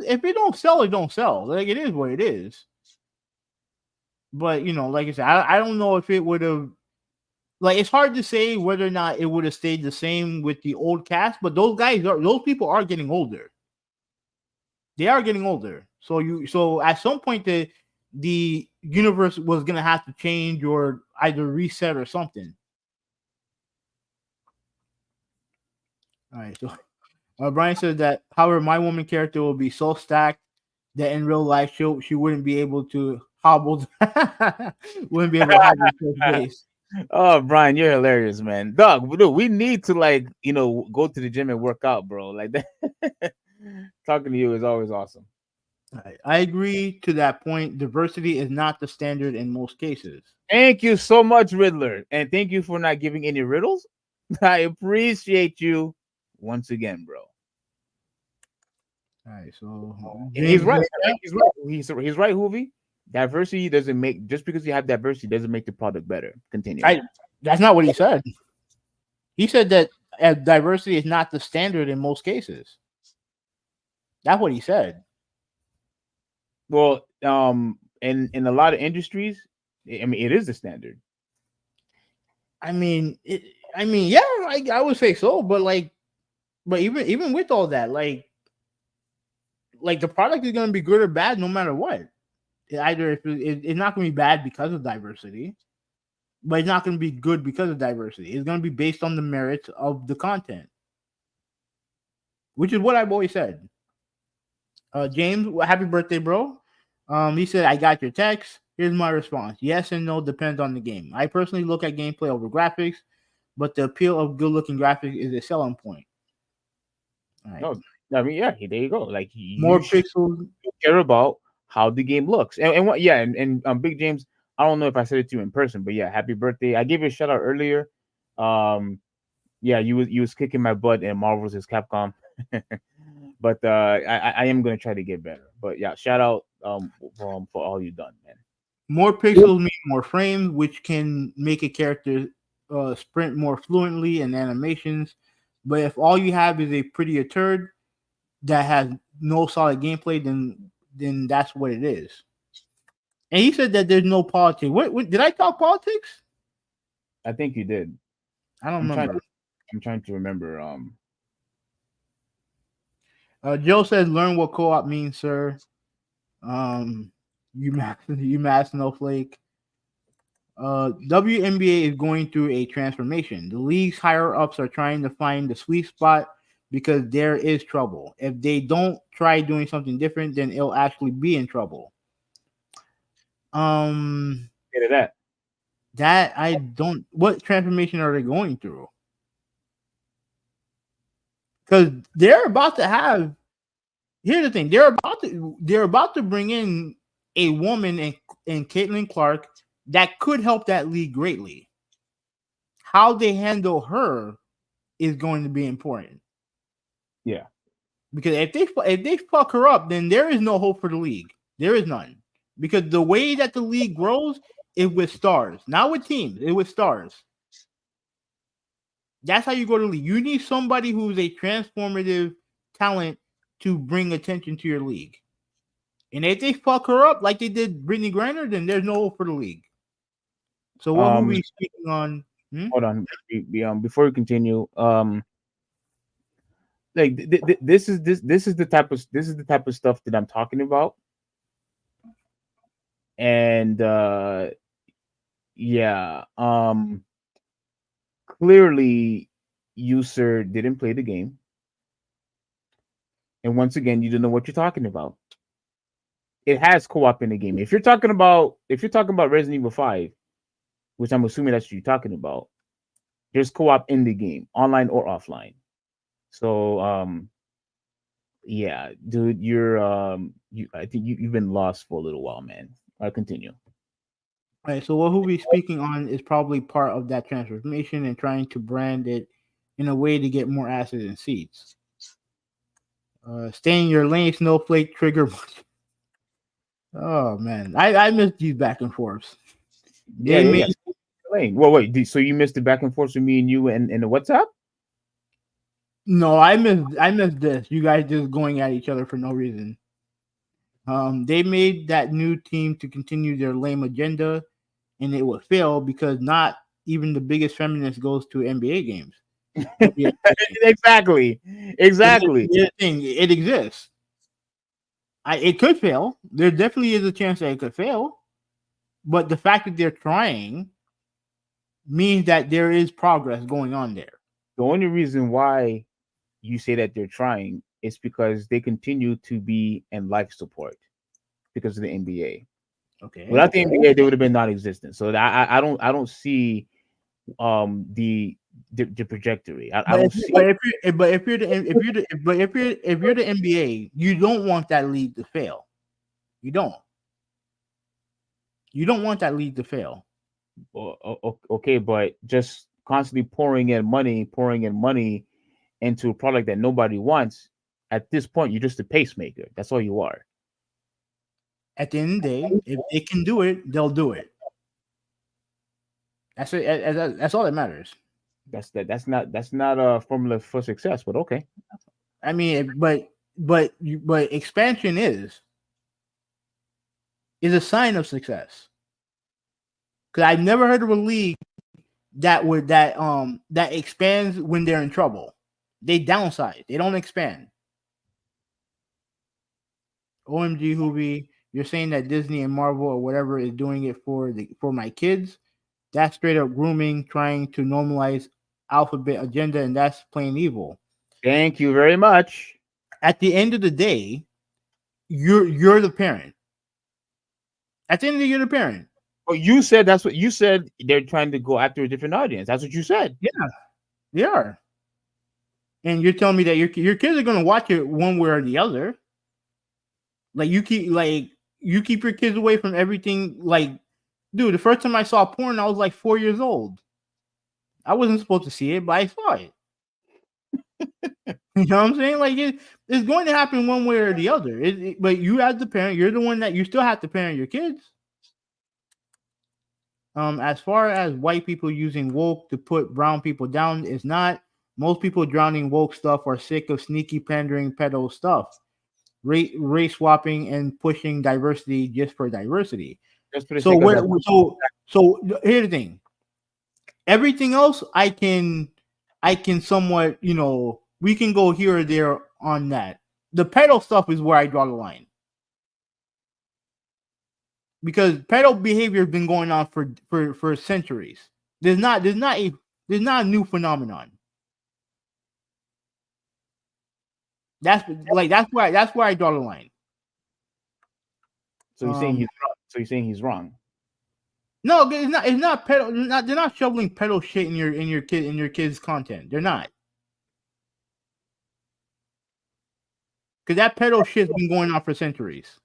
Speaker 1: if it don't sell, it don't sell. Like it is what it is. But like I said, I don't know if it would have. Like it's hard to say whether or not it would have stayed the same with the old cast. But those people are getting older. They are getting older. So at some point the universe was gonna have to change or either reset or something. All right. So Brian said that, however, my woman character will be so stacked that in real life she wouldn't be able to hobble. Wouldn't be able to hobble her face.
Speaker 2: Oh, Brian, you're hilarious, man. Dog, we need to go to the gym and work out, bro. Like that. Talking to you is always awesome.
Speaker 1: I agree to that point. Diversity is not the standard in most cases.
Speaker 2: Thank you so much, Riddler, and thank you for not giving any riddles. I appreciate you once again, bro.
Speaker 1: All right, so
Speaker 2: He's
Speaker 1: James,
Speaker 2: right. He's right. He's right, Huvvi. Diversity doesn't make just because you have diversity doesn't make the product better. Continue.
Speaker 1: that's not what he said. He said that diversity is not the standard in most cases. That's what he said.
Speaker 2: Well, in a lot of industries, I mean, it is the standard.
Speaker 1: I mean, yeah, I would say so, but even with all that, like the product is going to be good or bad no matter what. Either it's not going to be bad because of diversity, but it's not going to be good because of diversity. It's going to be based on the merits of the content, which is what I've always said. James, happy birthday, bro. He said, I got your text. Here's my response. Yes and no depends on the game. I personally look at gameplay over graphics, but the appeal of good-looking graphics is a selling point.
Speaker 2: All right. No, I mean, yeah, there you go. Like
Speaker 1: more pixels.
Speaker 2: Care about how the game looks, and what? Yeah, and Big James. I don't know if I said it to you in person, but yeah, happy birthday. I gave you a shout out earlier. Yeah, you was kicking my butt in Marvel vs. Capcom. But I am gonna try to get better. But yeah, shout out for all you've done, man.
Speaker 1: More pixels mean more frames, which can make a character sprint more fluently in animations. But if all you have is a prettier turd that has no solid gameplay, then that's what it is. And he said that there's no politics. What did I talk politics?
Speaker 2: I think you did.
Speaker 1: I don't remember.
Speaker 2: I'm trying to remember.
Speaker 1: Joe says, "Learn what co-op means, sir." You mad snowflake. WNBA is going through a transformation. The league's higher ups are trying to find the sweet spot because there is trouble. If they don't try doing something different, then it'll actually be in trouble.
Speaker 2: Get that.
Speaker 1: That I don't. What transformation are they going through? Because they're about to have. Here's the thing: they're about to bring in a woman in Caitlin Clark that could help that league greatly. How they handle her is going to be important.
Speaker 2: Yeah,
Speaker 1: because if they fuck her up, then there is no hope for the league. There is none. Because the way that the league grows is with stars, not with teams. It's with stars. That's how you go to the league. You need somebody who's a transformative talent to bring attention to your league. And if they fuck her up like they did Brittany Griner, then there's no hope for the league. So what are we speaking on?
Speaker 2: Hold on, before we continue, like this is the type of stuff that I'm talking about, and yeah, clearly, you sir didn't play the game, and once again, you don't know what you're talking about. It has co-op in the game. If you're talking about Resident Evil 5, which I'm assuming that's what you're talking about, there's co-op in the game, online or offline. So yeah, dude, I think you've been lost for a little while, man. I'll continue.
Speaker 1: All right, so what Huvvi speaking on is probably part of that transformation and trying to brand it in a way to get more asses and seats. Stay in your lane, snowflake trigger. Oh man, I missed these back and forths.
Speaker 2: Yeah. Well, wait. So you missed the back and forth with me and you and the WhatsApp?
Speaker 1: No, I missed this. You guys just going at each other for no reason. They made that new team to continue their lame agenda, and it would fail because not even the biggest feminist goes to NBA games.
Speaker 2: Exactly.
Speaker 1: It exists. It could fail. There definitely is a chance that it could fail, but the fact that they're trying means that there is progress going on there.
Speaker 2: The only reason why you say that they're trying is because they continue to be in life support because of the NBA.
Speaker 1: Okay.
Speaker 2: Without the NBA, they would have been non-existent. So I don't see the trajectory. I don't see.
Speaker 1: But if you're the NBA, you don't want that league to fail. You don't. You don't want that league to fail.
Speaker 2: Okay, but just constantly pouring in money into a product that nobody wants, at this point, you're just a pacemaker. That's all you are.
Speaker 1: At the end of the day, if they can do it, they'll do it. That's it. That's all that matters.
Speaker 2: That's not a formula for success, but okay.
Speaker 1: I mean, but expansion is a sign of success. Because I've never heard of a league that expands when they're in trouble. They downsize. They don't expand. OMG, Huvvi, you're saying that Disney and Marvel or whatever is doing it for my kids? That's straight up grooming, trying to normalize alphabet agenda, and that's plain evil.
Speaker 2: Thank you very much.
Speaker 1: At the end of the day, you're the parent. At the end of the day, you're the parent.
Speaker 2: Oh, you said that's what you said. They're trying to go after a different audience. That's what you said.
Speaker 1: Yeah, they are. And you're telling me that your kids are going to watch it one way or the other. Like you keep your kids away from everything. Like, dude, the first time I saw porn, I was like 4 years old. I wasn't supposed to see it, but I saw it. You know what I'm saying? Like it's going to happen one way or the other. But you as the parent, you're the one that you still have to parent your kids. As far as white people using woke to put brown people down, it's not. Most people drowning woke stuff are sick of sneaky pandering pedo stuff, race swapping and pushing diversity just for diversity. So here's the thing. Everything else I can somewhat, we can go here or there on that. The pedo stuff is where I draw the line. Because pedo behavior has been going on for centuries. There's not a new phenomenon. That's where I draw the line.
Speaker 2: So you're saying he's wrong. So you're saying he's wrong.
Speaker 1: No, it's not pedo. They're not shoveling pedo shit in your kids' content. They're not. Because that pedo shit's been going on for centuries.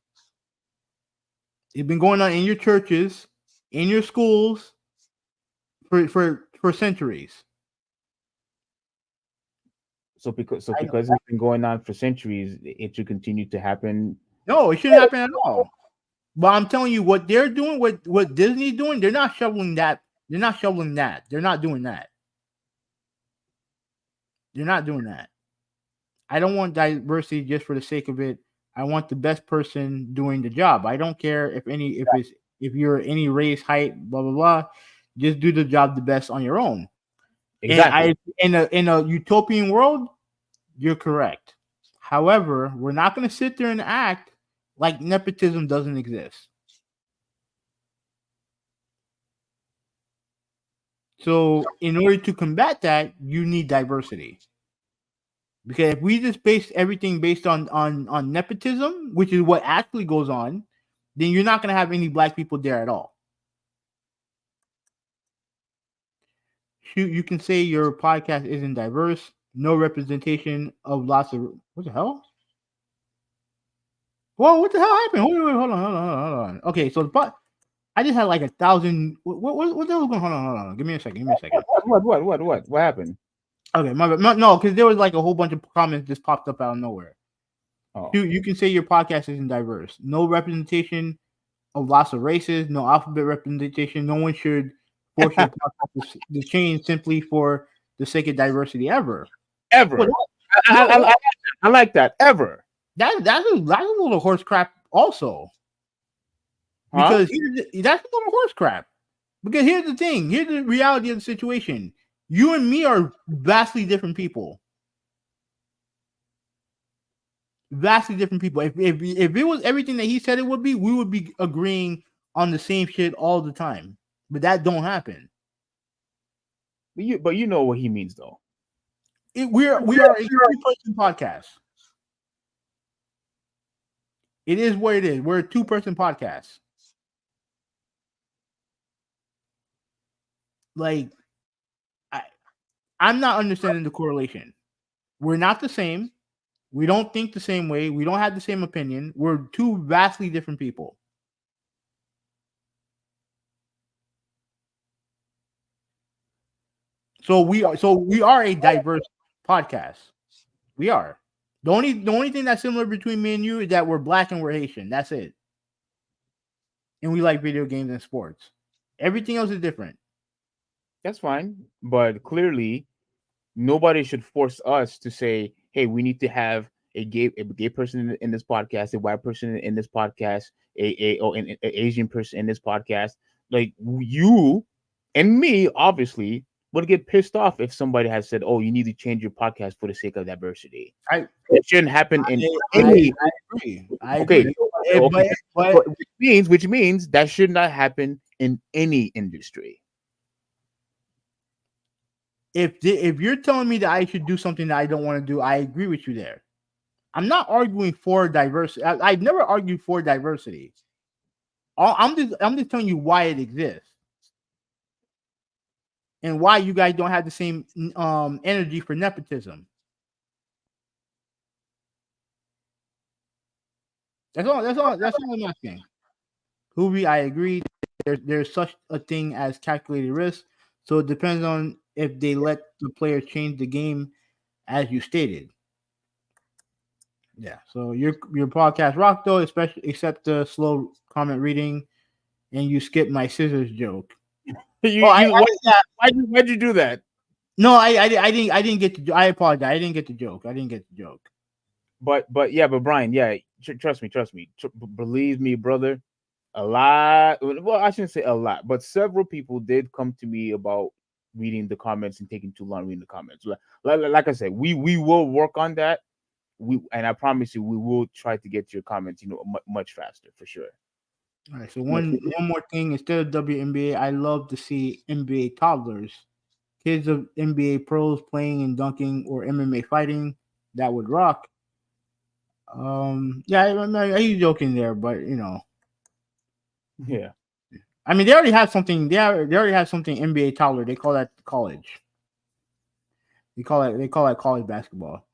Speaker 1: It's been going on in your churches, in your schools, for centuries.
Speaker 2: So because it's been going on for centuries, it should continue to happen.
Speaker 1: No, it shouldn't happen at all. But I'm telling you, what they're doing, what Disney's doing, they're not shoveling that. They're not shoveling that. They're not doing that. They're not doing that. I don't want diversity just for the sake of it. I want the best person doing the job. I don't care if you're any race, height, blah blah blah. Just do the job the best on your own. Exactly. In a utopian world, you're correct. However, we're not going to sit there and act like nepotism doesn't exist. So, in order to combat that, you need diversity. Because if we just base everything based on nepotism, which is what actually goes on, then you're not going to have any black people there at all. You can say your podcast isn't diverse, no representation of lots of what the hell? Whoa, what the hell happened? Hold on. Okay, so I just had like 1,000. What the hell was going on? Hold on. Give me a second.
Speaker 2: What happened?
Speaker 1: Okay, no, because there was like a whole bunch of comments just popped up out of nowhere.
Speaker 2: Oh.
Speaker 1: You can say your podcast isn't diverse. No representation of lots of races, no alphabet representation. No one should force your podcast to change simply for the sake of diversity ever.
Speaker 2: Ever. I like that. Ever.
Speaker 1: That's a little horse crap also. Because that's a little horse crap. Because here's the thing. Here's the reality of the situation. You and me are vastly different people. Vastly different people. If it was everything that he said it would be, we would be agreeing on the same shit all the time. But that don't happen.
Speaker 2: But you know what he means though.
Speaker 1: We are a two-person podcast. It is what it is. We're a two-person podcast. Like, I'm not understanding the correlation. We're not the same. We don't think the same way. We don't have the same opinion. We're two vastly different people. So we are a diverse podcast. We are. The only thing that's similar between me and you is that we're black and we're Haitian. That's it. And we like video games and sports. Everything else is different.
Speaker 2: That's fine, but clearly, nobody should force us to say, "Hey, we need to have a gay person in this podcast, a white person in this podcast, an Asian person in this podcast." Like you and me, obviously, would get pissed off if somebody had said, "Oh, you need to change your podcast for the sake of diversity." It shouldn't happen in any.
Speaker 1: I agree. I
Speaker 2: Okay,
Speaker 1: agree. But
Speaker 2: which means that should not happen in any industry.
Speaker 1: if you're telling me that I should do something that I don't want to do, I agree with you there. I'm not arguing for diversity. I've never argued for diversity. I'm just telling you why it exists and why you guys don't have the same energy for nepotism. That's all I'm asking. Huvvi, I agree. There's such a thing as calculated risk. So it depends on if they let the player change the game, as you stated. Yeah. So your podcast rock though, especially except the slow comment reading, and you skipped my scissors joke.
Speaker 2: Why'd you do that?
Speaker 1: No, I didn't get the. I apologize. I didn't get the joke.
Speaker 2: But Brian, yeah, trust me, believe me, brother. A lot. Well, I shouldn't say a lot, but several people did come to me about reading the comments and taking too long reading the comments. Like I said, we will work on that. And I promise you, we will try to get to your comments, much faster for sure.
Speaker 1: All right. So one more thing. Instead of WNBA, I love to see NBA toddlers, kids of NBA pros playing and dunking or MMA fighting. That would rock. Yeah, I'm joking there, but
Speaker 2: yeah.
Speaker 1: I mean, they already have something. They already have something NBA toddler. They call that college. They call that college basketball.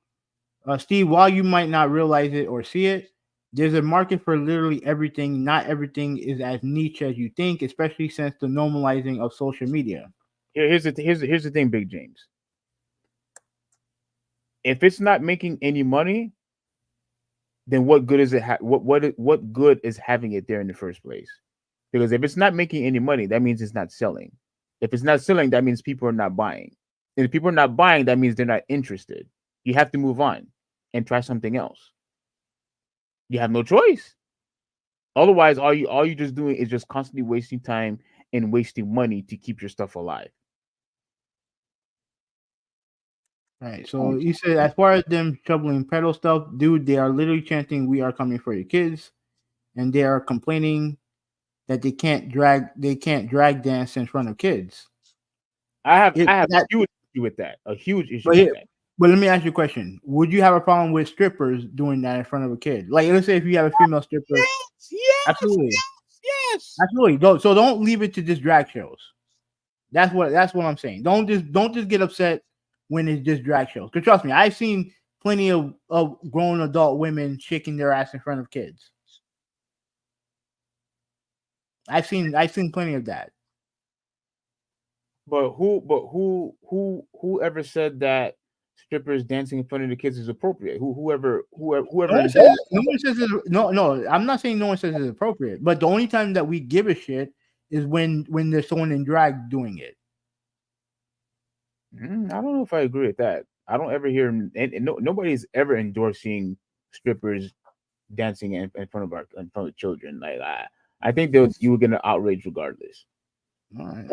Speaker 1: Steve, while you might not realize it or see it, there's a market for literally everything. Not everything is as niche as you think, especially since the normalizing of social media.
Speaker 2: Here's the thing, Big James. If it's not making any money, then what good is it? What good is having it there in the first place? Because if it's not making any money, that means it's not selling. If it's not selling, that means people are not buying. And if people are not buying, that means they're not interested. You have to move on and try something else. You have no choice. Otherwise, all you just doing is just constantly wasting time and wasting money to keep your stuff alive.
Speaker 1: Right. So you said, as far as them troubling pedal stuff, dude, they are literally chanting, "We are coming for your kids," and they are complaining that they can't drag dance in front of kids.
Speaker 2: I have a huge issue with that. A huge issue with that.
Speaker 1: But let me ask you a question. Would you have a problem with strippers doing that in front of a kid? Like, let's say if you have a female stripper.
Speaker 2: Yes,
Speaker 1: absolutely.
Speaker 2: Yes.
Speaker 1: Absolutely. So don't leave it to just drag shows. That's what I'm saying. Don't just get upset when it's just drag shows. Because trust me, I've seen plenty of grown adult women shaking their ass in front of kids. I've seen plenty of that.
Speaker 2: But whoever said that strippers dancing in front of the kids is appropriate? Whoever
Speaker 1: no one says no, I'm not saying no one says it's appropriate, but the only time that we give a shit is when there's someone in drag doing it.
Speaker 2: I don't know if I agree with that. I don't ever hear, and nobody's ever endorsing strippers dancing in front of children. Like I think you were gonna outrage regardless.
Speaker 1: All right.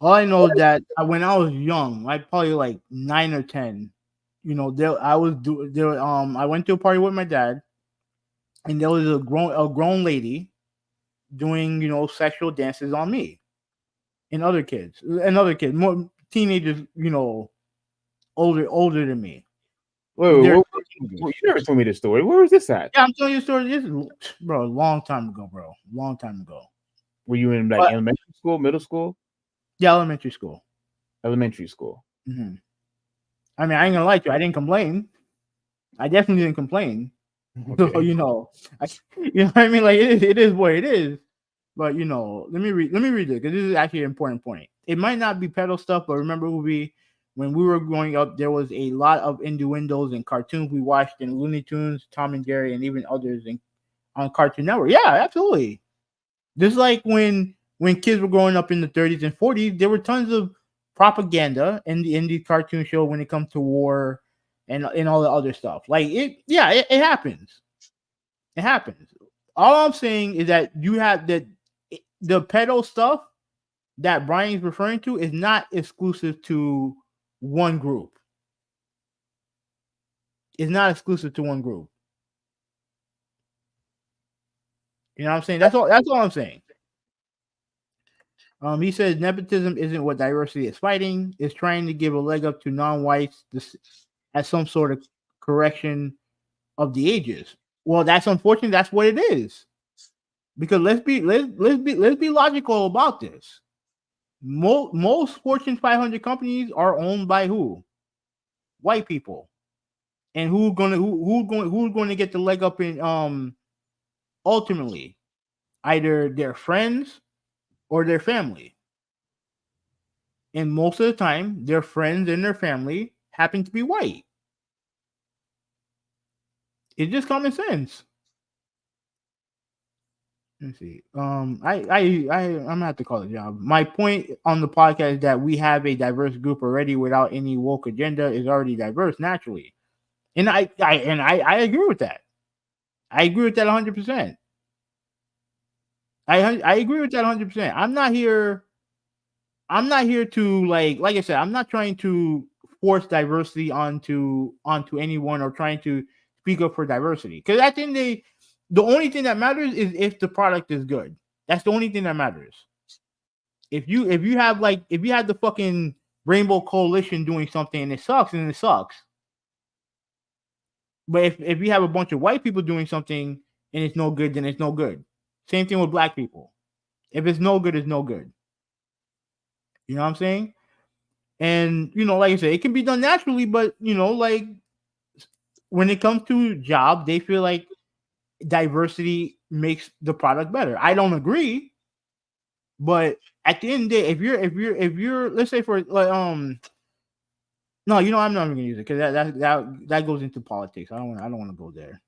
Speaker 1: All I know is that when I was young, like probably like 9 or 10, I went to a party with my dad, and there was a grown lady doing sexual dances on me and other kids, more teenagers, older than me.
Speaker 2: Wait, you never told me this story. Where was this at?
Speaker 1: Yeah, I'm telling you a story. This is, bro, a long time ago,
Speaker 2: Were you in elementary school, middle school?
Speaker 1: Yeah, elementary school.
Speaker 2: Elementary school.
Speaker 1: Mm-hmm. I mean, I ain't gonna lie to you. I didn't complain. I definitely didn't complain.
Speaker 2: Okay.
Speaker 1: So you know what I mean. Like it is what it is. But you know, let me read it because this is actually an important point. It might not be pedal stuff, but remember when we were growing up, there was a lot of innuendos and cartoons we watched in Looney Tunes, Tom and Jerry, and even others on Cartoon Network. Yeah, absolutely. Just like when kids were growing up in the 30s and 40s, there were tons of propaganda in the cartoon show when it comes to war and all the other stuff. Like it happens. It happens. All I'm saying is that you have the pedo stuff that Brian's referring to is not exclusive to one group. It's not exclusive to one group. You know what I'm saying? That's all I'm saying. He says nepotism isn't what diversity is fighting. It's trying to give a leg up to non-whites as some sort of correction of the ages. Well, that's unfortunate. That's what it is. Because let's be logical about this. Most Fortune 500 companies are owned by who? White people. And who's going to get the leg up in ultimately? Either their friends or their family. And most of the time, their friends and their family happen to be white. It's just common sense. Let's see. I'm gonna have to call it job. My point on the podcast is that we have a diverse group already without any woke agenda is already diverse naturally, and I agree with that. I agree with that 100%. I agree with that 100%. I'm not here to like I said. I'm not trying to force diversity onto anyone or trying to speak up for diversity because at the end of the day, the only thing that matters is if the product is good. That's the only thing that matters. If you have the fucking Rainbow Coalition doing something and it sucks, then it sucks. But if you have a bunch of white people doing something and it's no good, then it's no good. Same thing with black people. If it's no good, it's no good. You know what I'm saying? And you know, like I said, it can be done naturally, but you know, like when it comes to job, they feel like diversity makes the product better. I don't agree, but at the end of the day, if you're let's say for like no, you know I'm not even gonna use it because that goes into politics. I don't want to go there.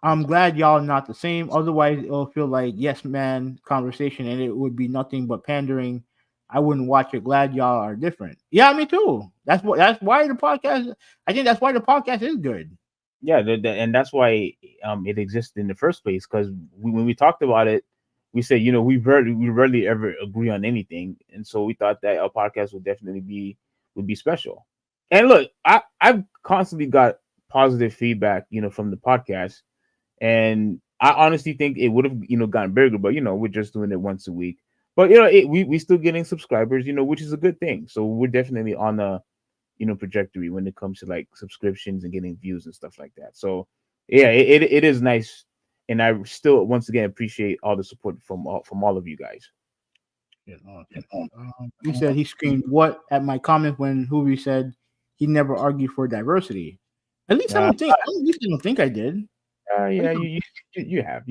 Speaker 1: I'm glad y'all are not the same. Otherwise, it'll feel like yes man conversation, and it would be nothing but pandering. I wouldn't watch it. Glad y'all are different. Yeah, me too. That's why the podcast. I think that's why the podcast is good.
Speaker 2: Yeah, and that's why it exists in the first place. Because when we talked about it, we said we rarely ever agree on anything, and so we thought that our podcast would definitely be special. And look, I've constantly got positive feedback, from the podcast, and I honestly think it would have gotten bigger, but we're just doing it once a week. But we still getting subscribers, which is a good thing. So we're definitely on a trajectory when it comes to like subscriptions and getting views and stuff like that. So yeah, it is nice, and I still once again appreciate all the support from all of you guys.
Speaker 1: He said he screamed "what" at my comment when Huvvi said he never argued for diversity. At least I don't think I did.
Speaker 2: Yeah, you have.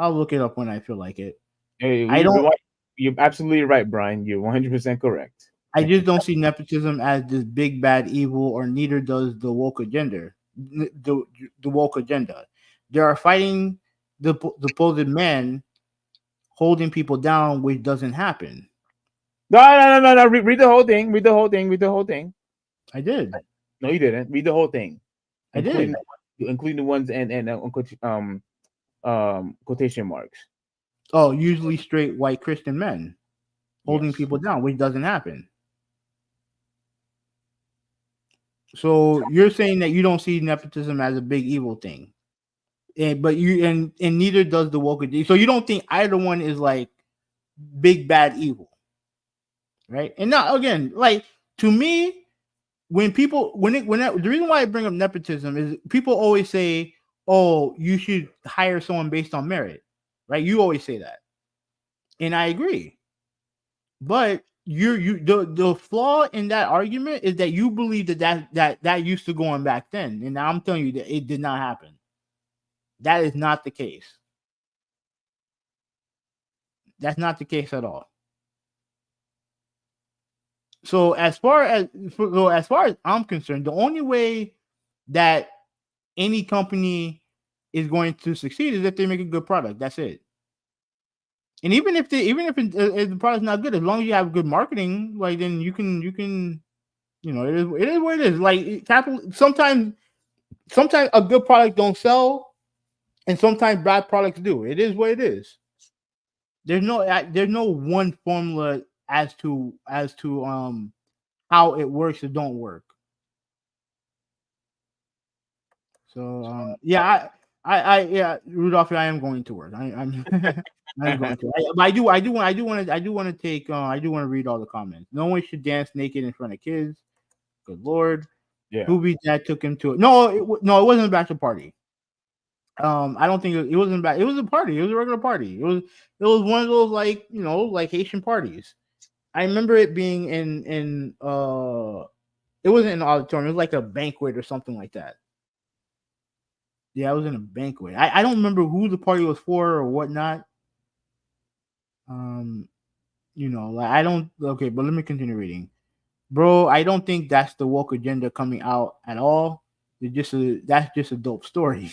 Speaker 1: I'll look it up when I feel like it.
Speaker 2: Hey, you're absolutely right, Brian. You're 100% correct.
Speaker 1: I just don't see nepotism as this big bad evil, or neither does the woke agenda. The woke agenda. They are fighting the supposed men holding people down, which doesn't happen.
Speaker 2: No. Read the whole thing. Read the whole thing.
Speaker 1: I did.
Speaker 2: No, you didn't. Read the whole thing.
Speaker 1: I did,
Speaker 2: including the ones and quotation marks.
Speaker 1: Oh, usually straight white Christian men holding people down, which doesn't happen. So you're saying that you don't see nepotism as a big evil thing, but neither does the woke. So you don't think either one is like big bad evil, right? And now again, like to me, the reason why I bring up nepotism is people always say, "Oh, you should hire someone based on merit," right? You always say that, and I agree. But the flaw in that argument is that you believe that used to go on back then, and I'm telling you that it did not happen. That is not the case. That's not the case at all. So as far as I'm concerned, the only way that any company is going to succeed is if they make a good product. That's it. And even if the product's not good, as long as you have good marketing, like then you can it is what it is. Like capital, sometimes a good product don't sell, and sometimes bad products do. It is what it is. There's no one formula as to how it works or don't work. So yeah, yeah, Rudolph, I am going to work. I'm I'm going to. But I do want to read all the comments. No one should dance naked in front of kids. Good Lord.
Speaker 2: Yeah.
Speaker 1: Huvvi dad took him to it. No, it wasn't a bachelor party. I don't think it wasn't bad. It was a party. It was a regular party. It was one of those like Haitian parties. I remember it being in it wasn't an auditorium. It was like a banquet or something like that. Yeah, I was in a banquet. I don't remember who the party was for or whatnot. Like I don't. Okay, but let me continue reading, bro. I don't think that's the woke agenda coming out at all. That's just a dope story.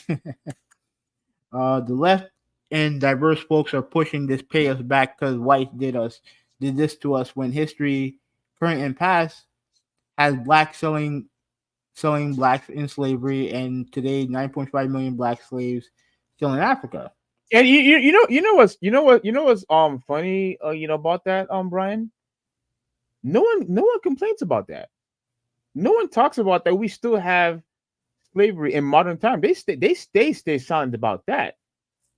Speaker 1: The left and diverse folks are pushing this pay us back because whites did this to us when history, current and past, has blacks selling blacks in slavery, and today 9.5 million black slaves still in Africa.
Speaker 2: And you know what's funny about that, Brian? No one complains about that. No one talks about that. We still have slavery in modern time. They stay silent about that,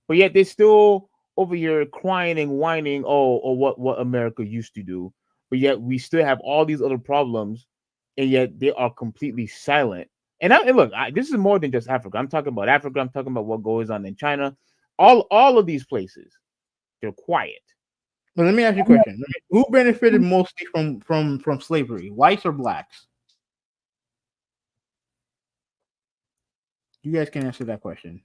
Speaker 2: but yet they still over here crying and whining, or what America used to do. But yet we still have all these other problems, and yet they are completely silent. And look, this is more than just Africa. I'm talking about Africa. I'm talking about what goes on in China. All of these places, they're quiet.
Speaker 1: Well, let me ask you a question: who benefited mostly from slavery, whites or blacks? You guys can answer that question.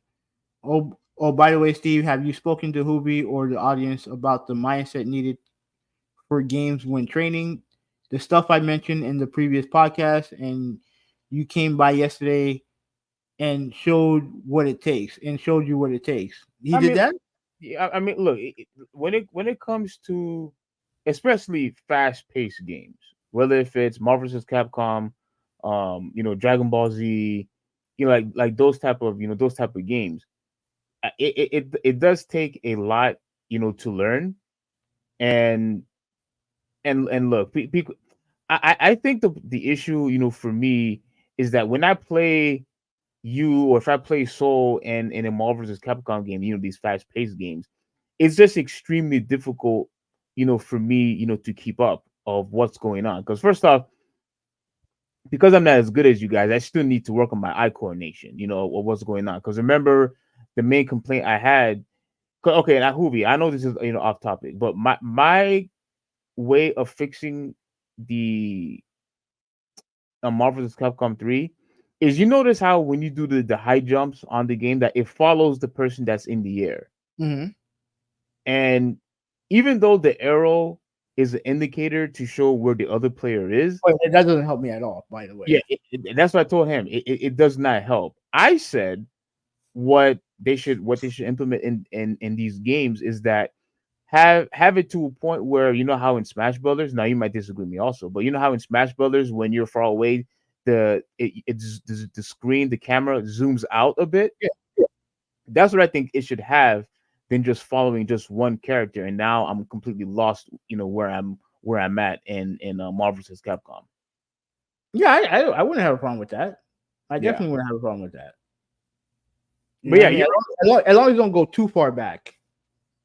Speaker 1: Oh, by the way, Steve, have you spoken to Huvvi or the audience about the mindset needed for games when training? The stuff I mentioned in the previous podcast, and you came by yesterday and showed you what it takes. He did that?
Speaker 2: Yeah, I mean, look, when it comes to especially fast-paced games, whether if it's Marvel vs. Capcom, Dragon Ball Z, like those type of games, it does take a lot, to learn, and look, people, I think the issue, for me is that when I play or if I play Soul and in a Marvel vs. Capcom game, these fast-paced games, it's just extremely difficult, for me, to keep up of what's going on. Because first off, because I'm not as good as you guys, I still need to work on my eye coordination, of what's going on. Because remember, the main complaint I had, okay, now Huvvi, I know this is off topic, but my way of fixing the Marvel vs. Capcom 3 is, you notice how when you do the high jumps on the game that it follows the person that's in the air.
Speaker 1: Mm-hmm.
Speaker 2: And even though the arrow is an indicator to show where the other player is,
Speaker 1: that doesn't help me at all, by the way.
Speaker 2: Yeah, that's what I told him. It does not help. I said what they should implement in these games is that have it to a point where, how in Smash Brothers, now you might disagree with me also, but how in Smash Brothers when you're far away, the screen, the camera zooms out a bit.
Speaker 1: Yeah.
Speaker 2: That's what I think it should have, than just following just one character. And now I'm completely lost, where I'm at in Marvel vs. Capcom.
Speaker 1: Yeah, I wouldn't have a problem with that. I definitely wouldn't have a problem with that.
Speaker 2: But yeah,
Speaker 1: as long as you don't go too far back.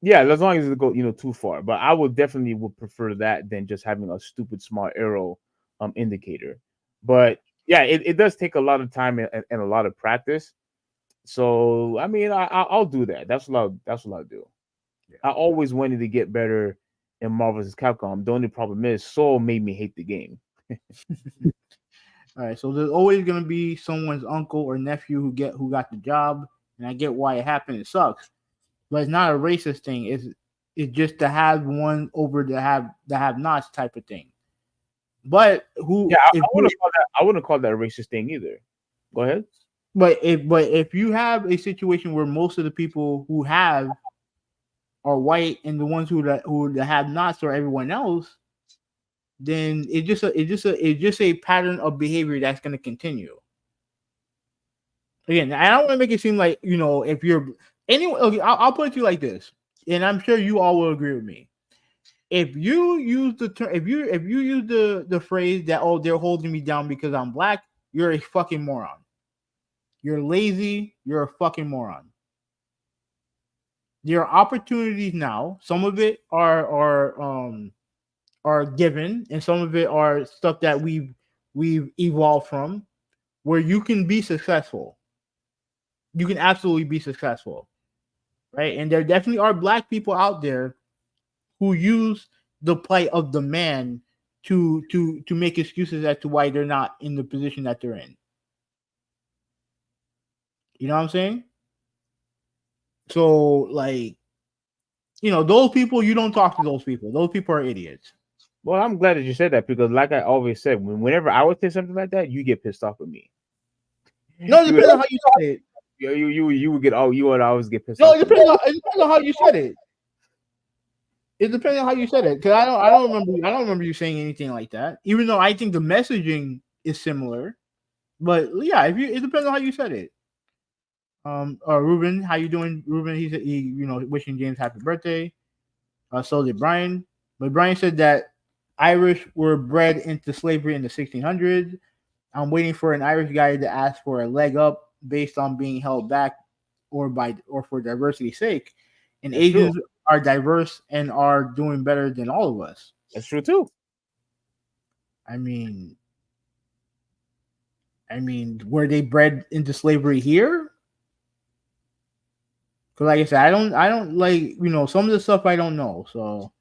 Speaker 2: Yeah, as long as it go, too far. But I would prefer that than just having a stupid small arrow indicator. But yeah, it does take a lot of time and a lot of practice. So I mean, I'll do that. That's what I'll do. Yeah. I always wanted to get better in Marvel vs. Capcom. The only problem is Soul made me hate the game.
Speaker 1: All right, so there's always gonna be someone's uncle or nephew who got the job, and I get why it happened. It sucks, but it's not a racist thing. It's just to have one over the have nots type of thing. But who?
Speaker 2: Yeah,
Speaker 1: if
Speaker 2: I wouldn't call that a racist thing either. Go ahead.
Speaker 1: But if you have a situation where most of the people who have are white and the ones who have nots are everyone else, then it's just a pattern of behavior that's going to continue. Again, I don't want to make it seem like, if you're anyway. Okay, I'll put it to you like this, and I'm sure you all will agree with me. If you use the term, if you use the phrase that, oh, they're holding me down because I'm black, you're a fucking moron. You're lazy. You're a fucking moron. There are opportunities now. Some of it are given, and some of it are stuff that we've evolved from, where you can be successful. You can absolutely be successful, right? And there definitely are black people out there who use the plight of the man to make excuses as to why they're not in the position that they're in. You know what I'm saying? So, like, those people, you don't talk to those people. Those people are idiots.
Speaker 2: Well, I'm glad that you said that, because like I always said, whenever I would say something like that, you get pissed off at me.
Speaker 1: No, it depends on how you say it.
Speaker 2: You would get you would always get pissed
Speaker 1: No,
Speaker 2: off.
Speaker 1: it depends on how you said it. It depends on how you said it, because I don't remember you saying anything like that. Even though I think the messaging is similar, but yeah, it depends on how you said it. Ruben, how you doing, Ruben? He wishing James happy birthday. So did Brian, but Brian said that Irish were bred into slavery in the 1600s. I'm waiting for an Irish guy to ask for a leg up based on being held back or for diversity's sake. And
Speaker 2: That's
Speaker 1: Asians
Speaker 2: true.
Speaker 1: are diverse and are doing better than all of us.
Speaker 2: That's true too.
Speaker 1: I mean, were they bred into slavery here? Because, like I said, I don't like, some of the stuff I don't know. So,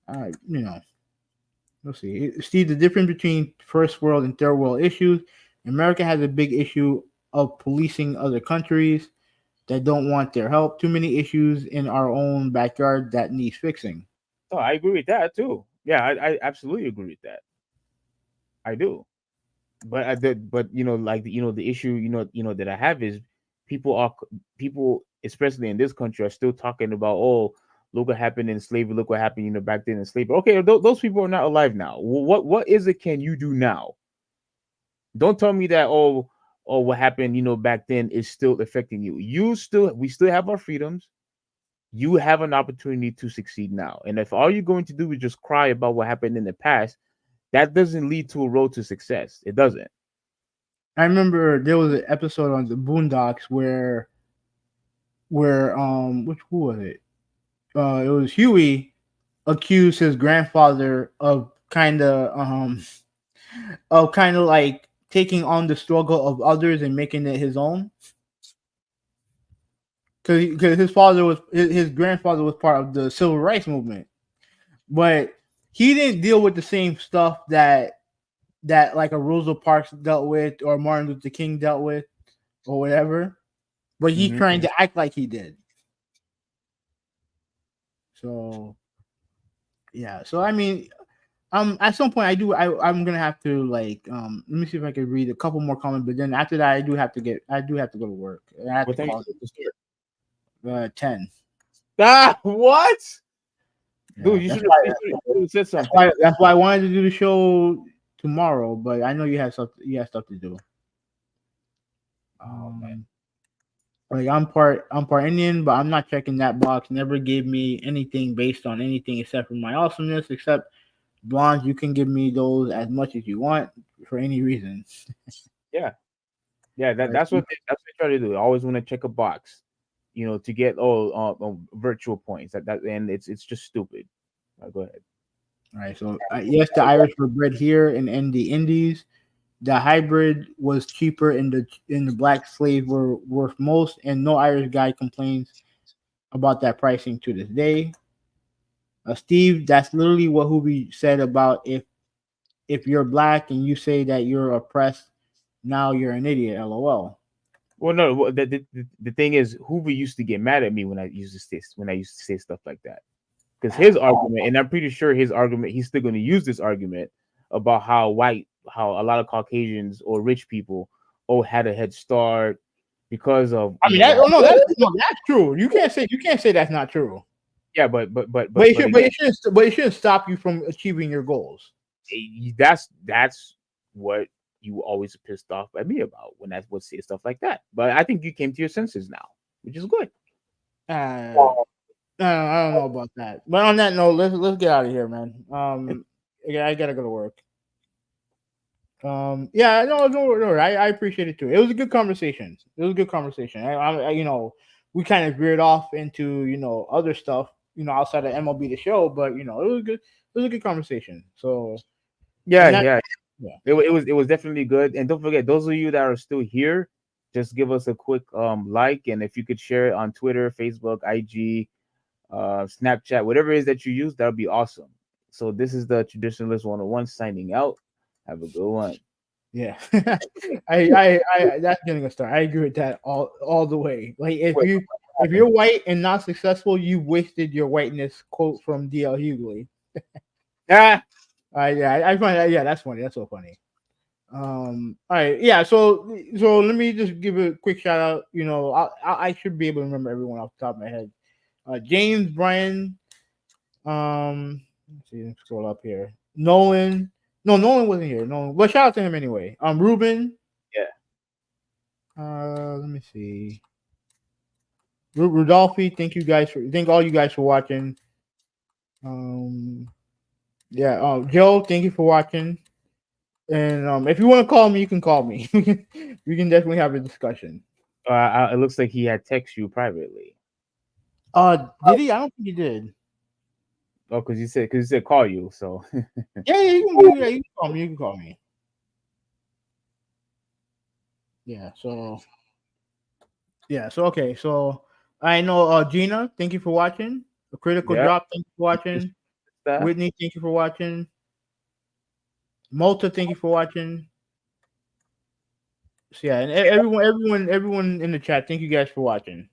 Speaker 1: let's see. See the difference between first world and third world issues. America has a big issue of policing other countries that don't want their help. Too many issues in our own backyard that needs fixing.
Speaker 2: Oh, I agree with that too. Yeah, I absolutely agree with that. I do. But the issue that I have is people, especially in this country, are still talking about, oh, look what happened in slavery, look what happened back then in slavery. Okay, those people are not alive now. What is it can you do now? Don't tell me that, oh, what happened back then is still affecting you. We still have our freedoms. You have an opportunity to succeed now. And if all you're going to do is just cry about what happened in the past, that doesn't lead to a road to success. It doesn't.
Speaker 1: I remember there was an episode on the Boondocks where who was it? It was Huey accused his grandfather of kind of like taking on the struggle of others and making it his own. Because his grandfather was part of the civil rights movement, but he didn't deal with the same stuff that like a Rosa Parks dealt with or Martin Luther King dealt with or whatever. But he's trying to act like he did. So yeah. So I mean, at some point I'm gonna have to let me see if I can read a couple more comments, but then after that I do have to go to work. I have
Speaker 2: What
Speaker 1: to
Speaker 2: time
Speaker 1: call
Speaker 2: you start?
Speaker 1: 10.
Speaker 2: What?
Speaker 1: Yeah,
Speaker 2: Dude, you should have said something.
Speaker 1: That's why I wanted to do the show tomorrow, but I know you have stuff to do.
Speaker 2: Oh man.
Speaker 1: Like I'm part Indian, but I'm not checking that box. Never gave me anything based on anything except for my awesomeness, except blondes. You can give me those as much as you want for any reason.
Speaker 2: Yeah. That's what they try to do. They always want to check a box, to get virtual points. That and it's just stupid. Go ahead.
Speaker 1: All right. So yes, the Irish were bred here and in the Indies. The hybrid was cheaper, and the black slave were worth most, and no Irish guy complains about that pricing to this day. Steve, that's literally what Huvvi said about if you're black and you say that you're oppressed, now you're an idiot. LOL.
Speaker 2: Well, no, the thing is, Hoover used to get mad at me when I used to say stuff like that, because his argument, and I'm pretty sure his argument, he's still going to use this argument about how a lot of Caucasians or rich people had a head start because of.
Speaker 1: I mean, that's true. You can't say that's not true.
Speaker 2: Yeah, but
Speaker 1: it shouldn't stop you from achieving your goals.
Speaker 2: That's what you always pissed off at me about when I would say stuff like that. But I think you came to your senses now, which is good.
Speaker 1: I don't know about that. But on that note, let's get out of here, man. I gotta go to work. Yeah, no, I appreciate it too. It was a good conversation. I we kind of veered off into other stuff, outside of MLB the Show, but it was good. It was a good conversation. So
Speaker 2: yeah. It was definitely good. And don't forget, those of you that are still here, just give us a quick like, and if you could share it on Twitter, Facebook, IG, Snapchat, whatever it is that you use, that would be awesome. So this is the Traditionalist 101 signing out. Have a good one.
Speaker 1: Yeah, I that's getting a start. I agree with that all the way. Like if you're white and not successful, you wasted your whiteness. Quote from D.L. Hughley. I find that that's funny. That's so funny. All right, yeah. So let me just give a quick shout out. I should be able to remember everyone off the top of my head. James, Brian. Let's see. Let's scroll up here. Nolan. No, Nolan wasn't here. No, but shout out to him anyway. Ruben.
Speaker 2: Yeah.
Speaker 1: Let me see. Rudolphi. Thank all you guys for watching. Yeah. Joe, thank you for watching. And if you want to call me, you can call me. We can definitely have a discussion.
Speaker 2: It looks like he had text you privately.
Speaker 1: Did he? I don't think he did.
Speaker 2: Oh, because you said call you. So
Speaker 1: yeah, you can call me. You can call me. Yeah. So okay. So I know Gina, thank you for watching. A Critical Drop, thank you for watching. Whitney, thank you for watching. Malta, thank you for watching. So yeah, and everyone in the chat, thank you guys for watching.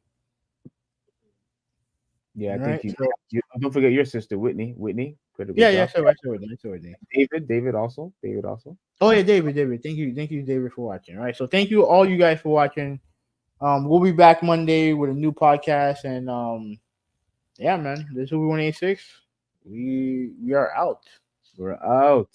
Speaker 2: Yeah, thank you. Don't forget your sister, Whitney. Critical
Speaker 1: Drop. I saw Whitney.
Speaker 2: David also.
Speaker 1: Oh yeah, David. Thank you, David, for watching. All right, so thank you all you guys for watching. We'll be back Monday with a new podcast, and yeah, man, this is Huvvi 186. We are out.
Speaker 2: We're out.